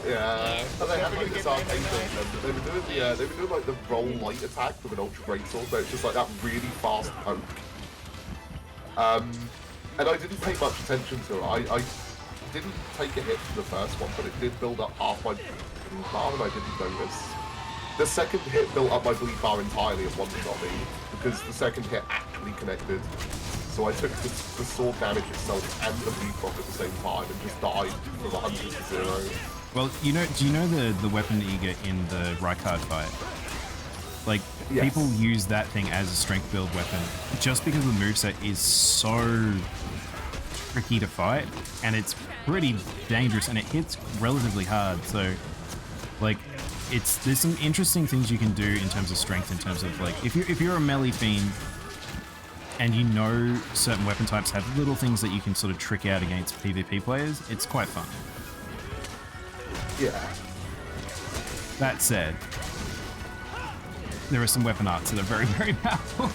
S4: Yeah, and they had like this
S2: Never
S4: arcade
S2: get
S4: thing. They were doing like the roll light attack with an ultra greatsword, but it's just like that really fast poke. And I didn't pay much attention to it. I didn't take a hit from the first one, but it did build up half my bleed bar, and I didn't notice. The second hit built up my bleed bar entirely at one shot me, because the second hit actually connected. So I took the sword damage itself and the bleed proc at the same time, and just died from 100 to 0.
S1: Well, do you know the weapon that you get in the Rykard fight? Like,
S4: Yes.
S1: people use that thing as a strength build weapon just because the moveset is so tricky to fight, and it's pretty dangerous, and it hits relatively hard, so, like, there's some interesting things you can do in terms of strength, in terms of, like, if you're a melee fiend, and you know certain weapon types have little things that you can sort of trick out against PvP players, it's quite fun.
S4: Yeah.
S1: That said, there are some weapon arts that are very, very powerful.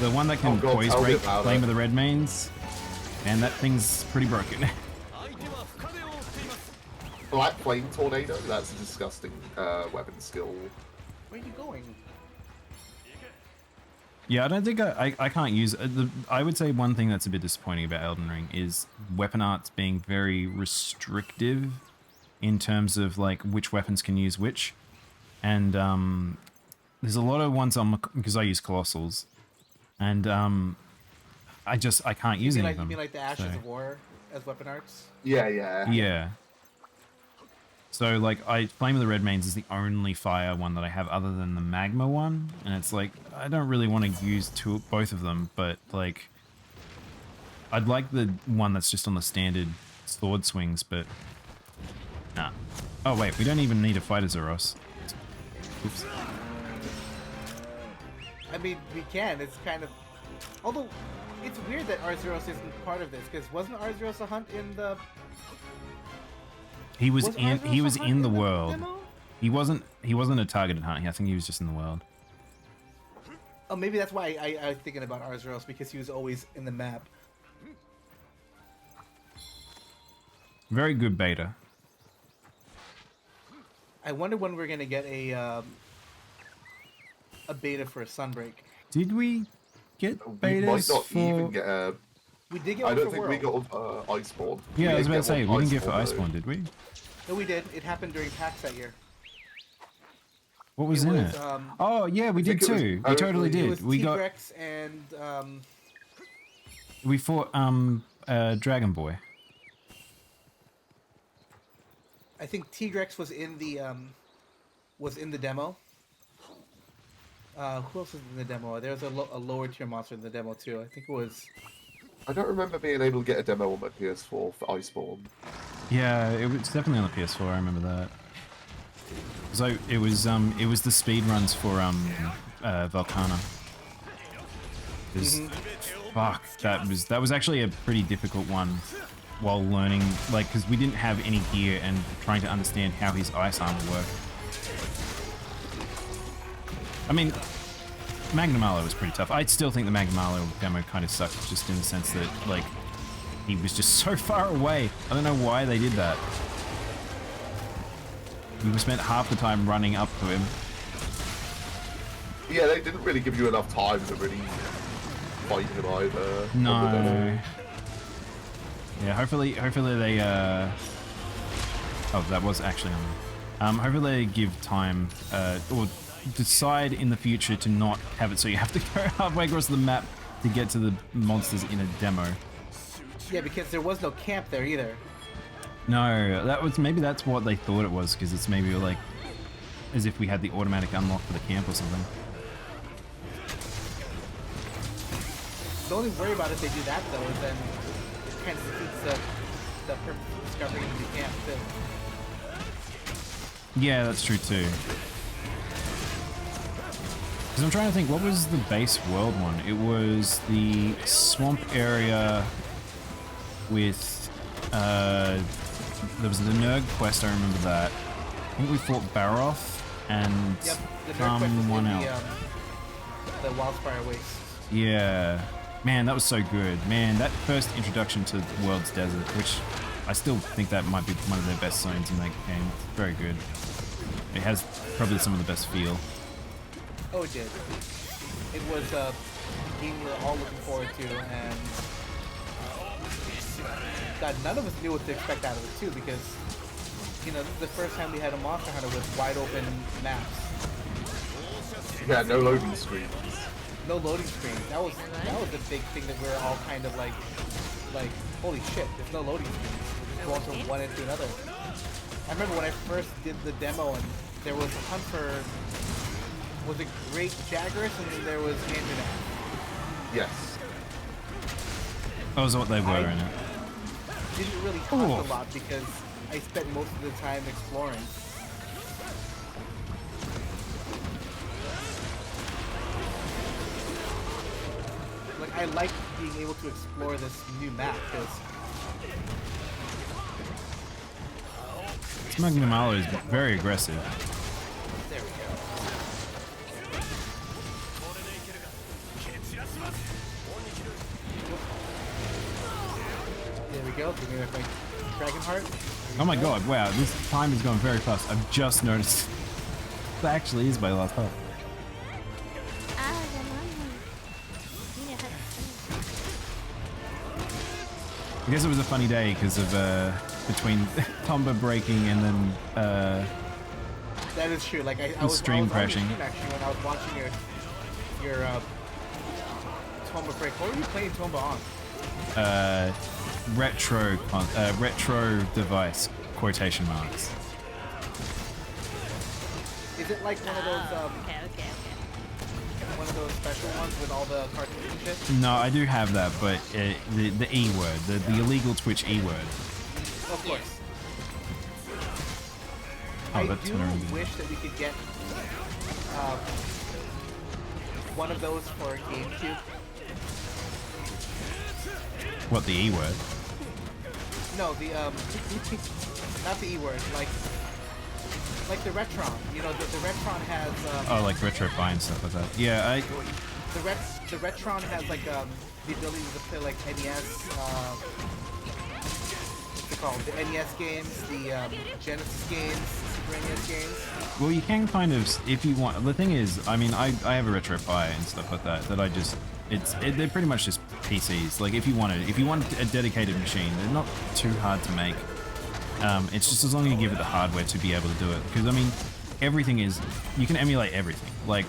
S1: The one that can
S4: Oh God,
S1: poise
S4: tell me
S1: break
S4: about
S1: Flame
S4: it.
S1: of the Red Mains, and that thing's pretty broken.
S4: Black Flame Tornado, that's a disgusting weapon skill.
S2: Where are you going?
S1: Yeah, I don't think I can't use I would say one thing that's a bit disappointing about Elden Ring is weapon arts being very restrictive in terms of like which weapons can use which. And there's a lot of ones because I use Colossals, and I can't use any of them.
S2: You mean like the Ashes
S1: so.
S2: of War as weapon arts?
S4: Yeah, yeah.
S1: Yeah. So like Flame of the Red Mains is the only fire one that I have other than the magma one, and it's like I don't really want to use both of them, but like I'd like the one that's just on the standard sword swings, but nah. Oh wait, we don't even need to fight a Zeros. Oops.
S2: I mean, we can. It's kind of... Although, it's weird that Arzuros isn't part of this, because wasn't Arzuros a hunt in the...
S1: He was
S2: Arzuros a hunt
S1: in the world.
S2: demo?
S1: He wasn't a targeted hunt. I think he was just in the world.
S2: Oh, maybe that's why I was thinking about Arzuros, because he was always in the map.
S1: Very good beta.
S2: I wonder when we're gonna get a beta for Sunbreak.
S1: Did we get
S4: We might
S1: betas
S4: not
S1: for?
S4: even get a...
S2: We did get
S4: I
S2: one
S4: don't
S2: for
S4: think
S2: World.
S4: we got Iceborne.
S1: Yeah, I was about to
S4: didn't
S1: say
S4: get
S1: we
S4: one
S1: didn't get for
S4: Iceborne,
S1: Iceborne, did we?
S2: No, we did. It happened during PAX that year.
S1: What was
S2: It
S1: in
S2: was,
S1: it?
S2: um,
S1: Oh yeah, we did
S4: think it was-
S1: too. We totally
S2: It
S1: did.
S2: was
S1: We got
S2: T-Rex and
S1: we fought Dragon Boy.
S2: I think T-Rex was in the demo. Who else was in the demo? There was a lower tier monster in the demo too. I think it was.
S4: I don't remember being able to get a demo on my PS4 for Iceborne.
S1: Yeah, it was definitely on the PS4. I remember that. So it was the speed runs for Volcana. 'Cause, fuck, that was actually a pretty difficult one while learning, like, because we didn't have any gear and trying to understand how his ice armor worked. I mean, Magnum Arlo was pretty tough. I still think the Magnum Arlo demo kind of sucked, just in the sense that, like, he was just so far away. I don't know why they did that. We spent half the time running up to him.
S4: Yeah, they didn't really give you enough time to really fight him either. on the demo.
S1: No. Yeah, hopefully they, oh, that was actually on. Hopefully they give time, or decide in the future to not have it so you have to go halfway across the map to get to the monsters in a demo.
S2: Yeah, because there was no camp there either.
S1: No, maybe that's what they thought it was, because it's maybe like as if we had the automatic unlock for the camp or something.
S2: The only worry about if they do that though is then it kind of defeats the purpose of discovering the camp too.
S1: Yeah, that's true too. Because I'm trying to think, what was the base world one? It was the swamp area with there was the Nurg quest. I remember that. I think we fought Baroth and
S2: Yep, the nerd quest was in
S1: someone else.
S2: the Wildspire Waste.
S1: Yeah, man, that was so good. Man, that first introduction to the world's desert, which I still think that might be one of their best zones in that game. It's very good. It has probably some of the best feel.
S2: Oh, it did. It was a game we were all looking forward to, and God, none of us knew what to expect out of it too, because you know this is the first time we had a Monster Hunter with wide open maps.
S4: Yeah, no loading screens.
S2: No loading screen. That was the big thing that we were all kind of like holy shit, there's no loading screens. We're just going from one end to another. I remember when I first did the demo and there was a hunt for, was it Great Jagras, and then there was Anjanath.
S4: Yes.
S1: That was what they were in it.
S2: Didn't really hunt a lot because I spent most of the time exploring. Like, I like being able to explore this new map because
S1: Smuggling Malo is very aggressive.
S2: there we go. There we go. Give me like my Dragon Heart.
S1: Oh my god, wow, this time is going very fast. I've just noticed. That actually is my last heart.
S3: Ah, the MonHun. Yeah, that's
S1: I guess it was a funny day because of between combo breaking and then
S2: That is true. Like I was
S1: stream
S2: on your
S1: crashing.
S2: stream, actually, when I was watching your Tomba break. What were you playing Tomba on?
S1: retro device quotation marks.
S2: Is it like one of those
S3: okay.
S2: one of those special ones with all the cartoons and shit?
S1: No, I do have that, but the E word, the illegal Twitch E word.
S2: Of course.
S1: Oh,
S2: I
S1: that's
S2: do
S1: what I remember.
S2: wish that we could get one of those for GameCube.
S1: What, the E word?
S2: No, the not the E word, like the Retron. You know, the Retron has
S1: Oh, like retro buy and stuff like that. Yeah,
S2: the Retron has like the ability to play like NES. What's it called? The NES games, the Genesis games, Super NES games.
S1: well, you can kind of, if you want. The thing is, I mean, I have a retro buy and stuff like that. That I just, they're pretty much just PCs. Like if you want a dedicated machine, they're not too hard to make. It's just as long as you give it the hardware to be able to do it. Because I mean, everything is, you can emulate everything. Like,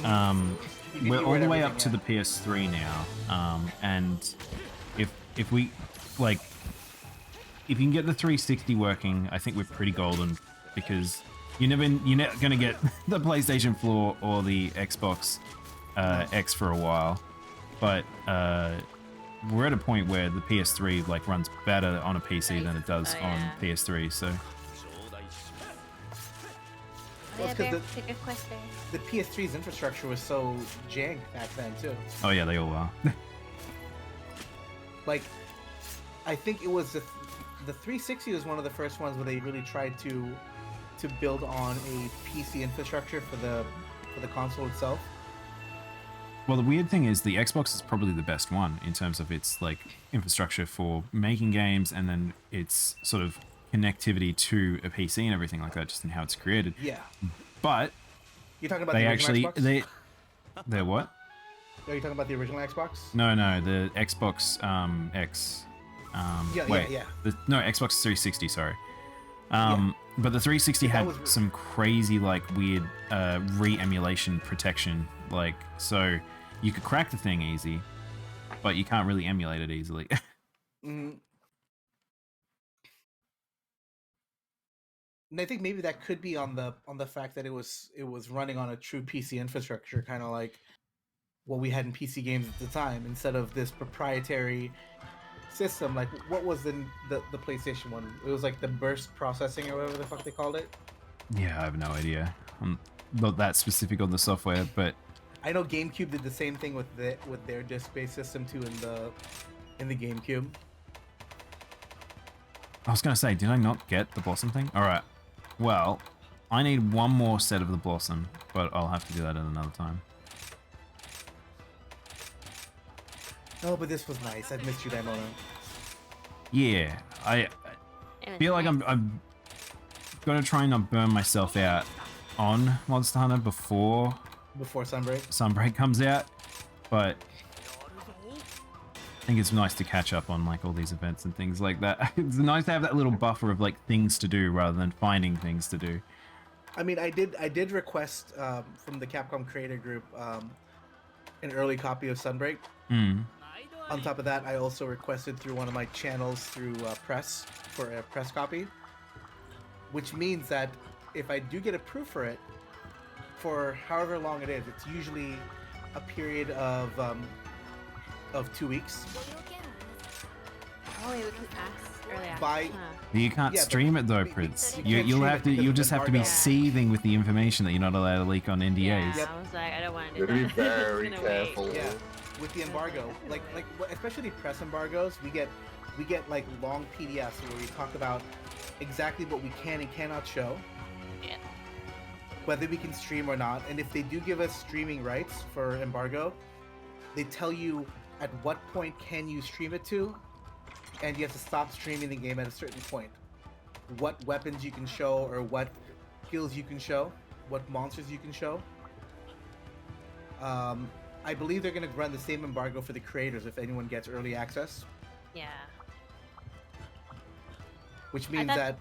S1: we're all the way up to the PS3 now, and if we like, if you can get the 360 working, I think we're pretty golden, because you're not gonna get the PlayStation floor or the Xbox X for a while, but we're at a point where the PS3 like runs better on a PC than it does on PS3. So
S2: Well, it's 'cause
S3: Pick a quest there.
S2: the PS3's infrastructure was so jank back then too.
S1: oh yeah, they all are.
S2: Like, I think it was the 360 was one of the first ones where they really tried to build on a PC infrastructure for the console itself.
S1: Well, the weird thing is the Xbox is probably the best one in terms of its like infrastructure for making games, and then its sort of connectivity to a PC and everything like that, just in how it's created.
S2: Yeah.
S1: But
S2: You're talking about
S1: they
S2: the original
S1: actually
S2: Xbox?
S1: they're what?
S2: Are you talking about the original Xbox?
S1: No, the Xbox X.
S2: Yeah.
S1: No, Xbox 360. Sorry. But the 360 had
S2: was-
S1: some crazy like weird re-emulation protection. Like, so you could crack the thing easy, but you can't really emulate it easily.
S2: Mm. And I think maybe that could be on the fact that it was running on a true PC infrastructure, kind of like what we had in PC games at the time, instead of this proprietary system. Like, what was the PlayStation one? It was like the burst processing or whatever the fuck they called it.
S1: Yeah, I have no idea. I'm not that specific on the software, but
S2: I know GameCube did the same thing with their disc-based system too in the GameCube.
S1: I was gonna say, did I not get the blossom thing? All right. Well, I need one more set of the blossom, but I'll have to do that at another time.
S2: No, but this was nice. I've missed you, Daimono.
S1: Yeah, I feel like I'm gonna try and not burn myself out on Monster Hunter before
S2: Before Sunbreak.
S1: Sunbreak comes out, but I think it's nice to catch up on like all these events and things like that. It's nice to have that little buffer of like things to do rather than finding things to do.
S2: I mean, I did request from the Capcom Creator Group an early copy of Sunbreak.
S1: Mm.
S2: On top of that, I also requested through one of my channels through press for a press copy, which means that if I do get approved for it, for however long it is, it's usually a period of 2 weeks.
S3: Oh, yeah, we can ask early access.
S2: By
S1: You can't
S2: Yeah, but
S1: stream it though,
S2: we-
S1: Prince.
S2: we can't
S1: You'll
S2: stream
S1: have
S2: it
S1: to.
S2: because
S1: You'll
S2: of
S1: just have to be
S3: embargo.
S1: seething with the information that you're not allowed to leak on NDAs.
S3: Yeah,
S2: Yep.
S3: I was like, I don't want to
S4: You
S3: do
S4: gotta be
S3: that.
S4: very
S3: Gonna wait.
S4: careful.
S2: yeah, with the embargo, like especially press embargoes, we get like long PDFs where we talk about exactly what we can and cannot show.
S3: Yeah.
S2: Whether we can stream or not, and if they do give us streaming rights for embargo, they tell you at what point can you stream it to, and you have to stop streaming the game at a certain point. What weapons you can show, or what skills you can show, what monsters you can show. I believe they're going to run the same embargo for the creators if anyone gets early access,
S3: Yeah.
S2: which
S3: I
S2: means
S3: thought-
S2: that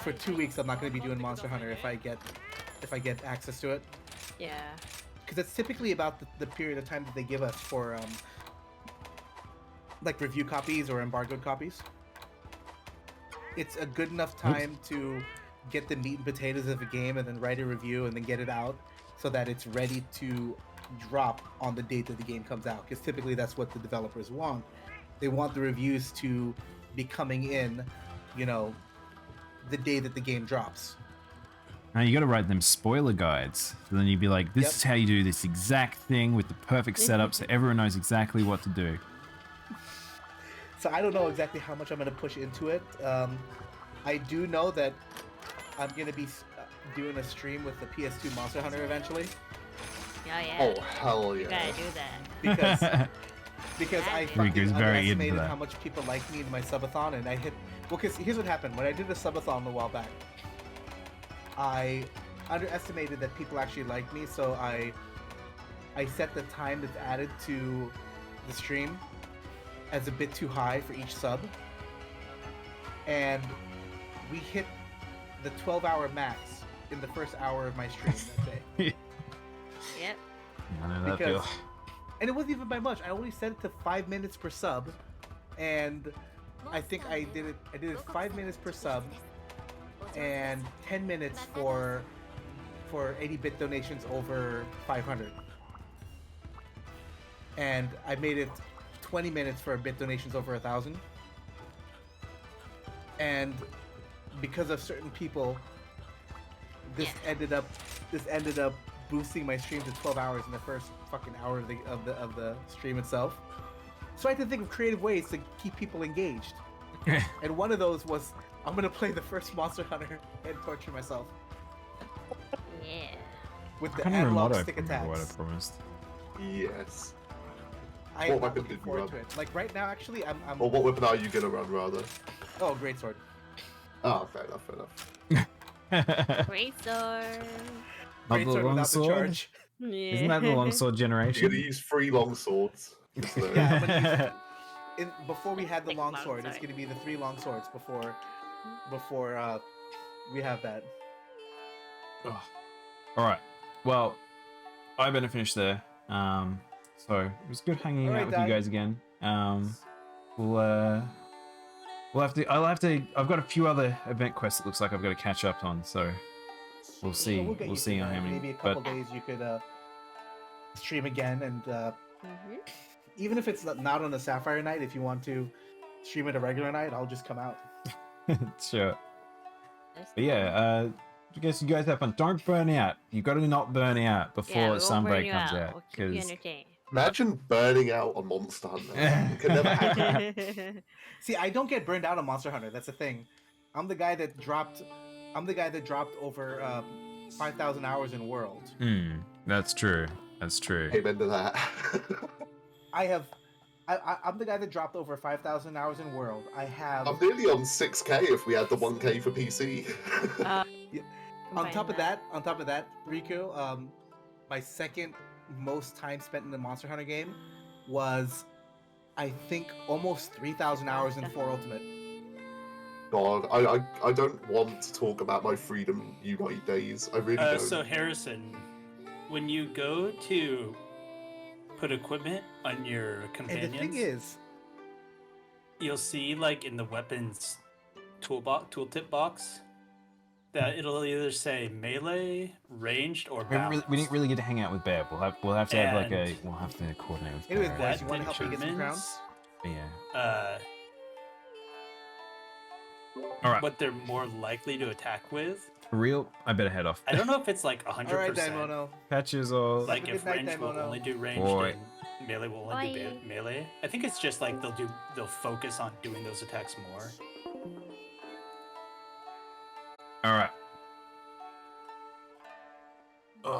S2: for 2 weeks I'm not going to be doing Monster Hunter if I get access to it.
S3: Yeah.
S2: Because it's typically about the period of time that they give us for like review copies or embargoed copies. It's a good enough time to get the meat and potatoes of a game and then write a review and then get it out so that it's ready to drop on the date that the game comes out. Because typically that's what the developers want. They want the reviews to be coming in, you know, the day that the game drops.
S1: Now you got to write them spoiler guides. So then you'd be like, this
S2: Yep.
S1: is how you do this exact thing with the perfect setup, so everyone knows exactly what to do.
S2: So I don't know exactly how much I'm going to push into it. I do know that I'm going to be doing a stream with the PS2 Monster Hunter eventually.
S3: Yeah, yeah.
S4: Oh hell
S3: You
S4: yeah!
S3: gotta do that.
S2: Because I
S3: Rico's
S2: fucking
S1: very into
S2: underestimated
S1: that.
S2: how much people like me in my subathon, and I hit. Well, because here's what happened when I did a subathon a while back. I underestimated that people actually like me, so I set the time that's added to the stream as a bit too high for each sub, and we hit the 12-hour max in the first hour of my stream that day.
S3: Yep.
S1: I know that
S2: Because-
S1: feel.
S2: And it wasn't even by much. I only set it to 5 minutes per sub, and I think I did it 5 minutes per sub, and 10 minutes for 80-bit donations over 500. And I made it 20 minutes for bit donations over 1,000. And because of certain people, this ended up boosting my stream to 12 hours in the first fucking hour of the stream itself. So I had to think of creative ways to keep people engaged. And one of those was, I'm gonna play the first Monster Hunter and torture myself
S3: Yeah.
S2: with
S1: I
S2: the
S1: can't even remember
S2: analog
S1: what I
S2: stick
S1: remember what I
S2: attacks.
S1: promised.
S4: Yes.
S2: I
S4: What
S2: am
S4: weapon
S2: looking
S4: did you
S2: forward
S4: run?
S2: to it. Like right now, actually, I'm
S4: Or what weapon are you gonna run rather?
S2: oh, great sword.
S4: Ah, fair enough, fair enough.
S3: Great sword.
S1: Not
S2: Great
S1: the
S2: sword
S1: long
S2: without the
S1: sword?
S2: charge.
S3: Yeah.
S1: Isn't that the longsword
S4: You're
S1: generation?
S4: gonna use 3 long swords. So,
S2: Yeah, I'm gonna use before we had the
S3: Big
S2: long
S3: long
S2: sword, it's
S3: sword.
S2: gonna be the 3 long swords before we have that.
S1: All right. Well, I better finish there. So it was good hanging
S2: All right,
S1: out with
S2: Di.
S1: you guys again. We'll have to. I've got a few other event quests. It looks like I've got to catch up on. So we'll see.
S2: So get
S1: We'll
S2: used
S1: see
S2: to
S1: on
S2: that.
S1: how many.
S2: Maybe a couple
S1: But
S2: days you could stream again, and
S3: Mhm.
S2: even if it's not on a Sapphire night, if you want to stream it a regular night, I'll just come out.
S1: sure.
S3: That's
S1: But yeah. I guess you guys have fun. Don't burn out. You got to not burn out
S3: Yeah,
S1: before
S3: we won't burn
S1: Sunbreak
S3: you
S1: comes
S3: out.
S1: out.
S3: We'll keep you
S1: Because
S3: entertained.
S4: Imagine burning out on Monster Hunter. It could never happen.
S2: See, I don't get burned out on Monster Hunter. That's the thing. I'm the guy that dropped over 5,000 hours in World.
S1: That's true. That's true.
S4: Amen to that.
S2: I'm the guy that dropped over 5,000 hours in World. I have.
S4: I'm nearly on 6k if we had the 1k for PC.
S2: On top of that, Riku, my second most time spent in the Monster Hunter game was, I think, almost 3,000 hours in 4 Ultimate.
S4: God, I don't want to talk about my Freedom Unite days. I really don't.
S5: So Harrison, when you go to put equipment on your companions,
S2: And the thing is,
S5: you'll see like in the weapons tooltip box that it'll either say melee, ranged, or balanced.
S1: We didn't really get to hang out with Bear. We'll have to have like
S5: And-
S1: we'll have to coordinate with
S2: anyways,
S1: Bear.
S2: boys, you want to help me get some
S5: determines,
S2: crowns?
S1: Yeah.
S5: Uh,
S1: All right.
S5: what they're more likely to attack with.
S1: For real, I better head off.
S5: I don't know if it's like 100%.
S2: All right, Daimono.
S1: Patches or
S5: Like
S2: Have a
S5: if
S2: good night,
S5: range will
S2: Daimono.
S5: only do ranged
S1: Boy.
S5: and melee will only do
S3: Bye.
S5: melee. I think it's just like they'll focus on doing those attacks more.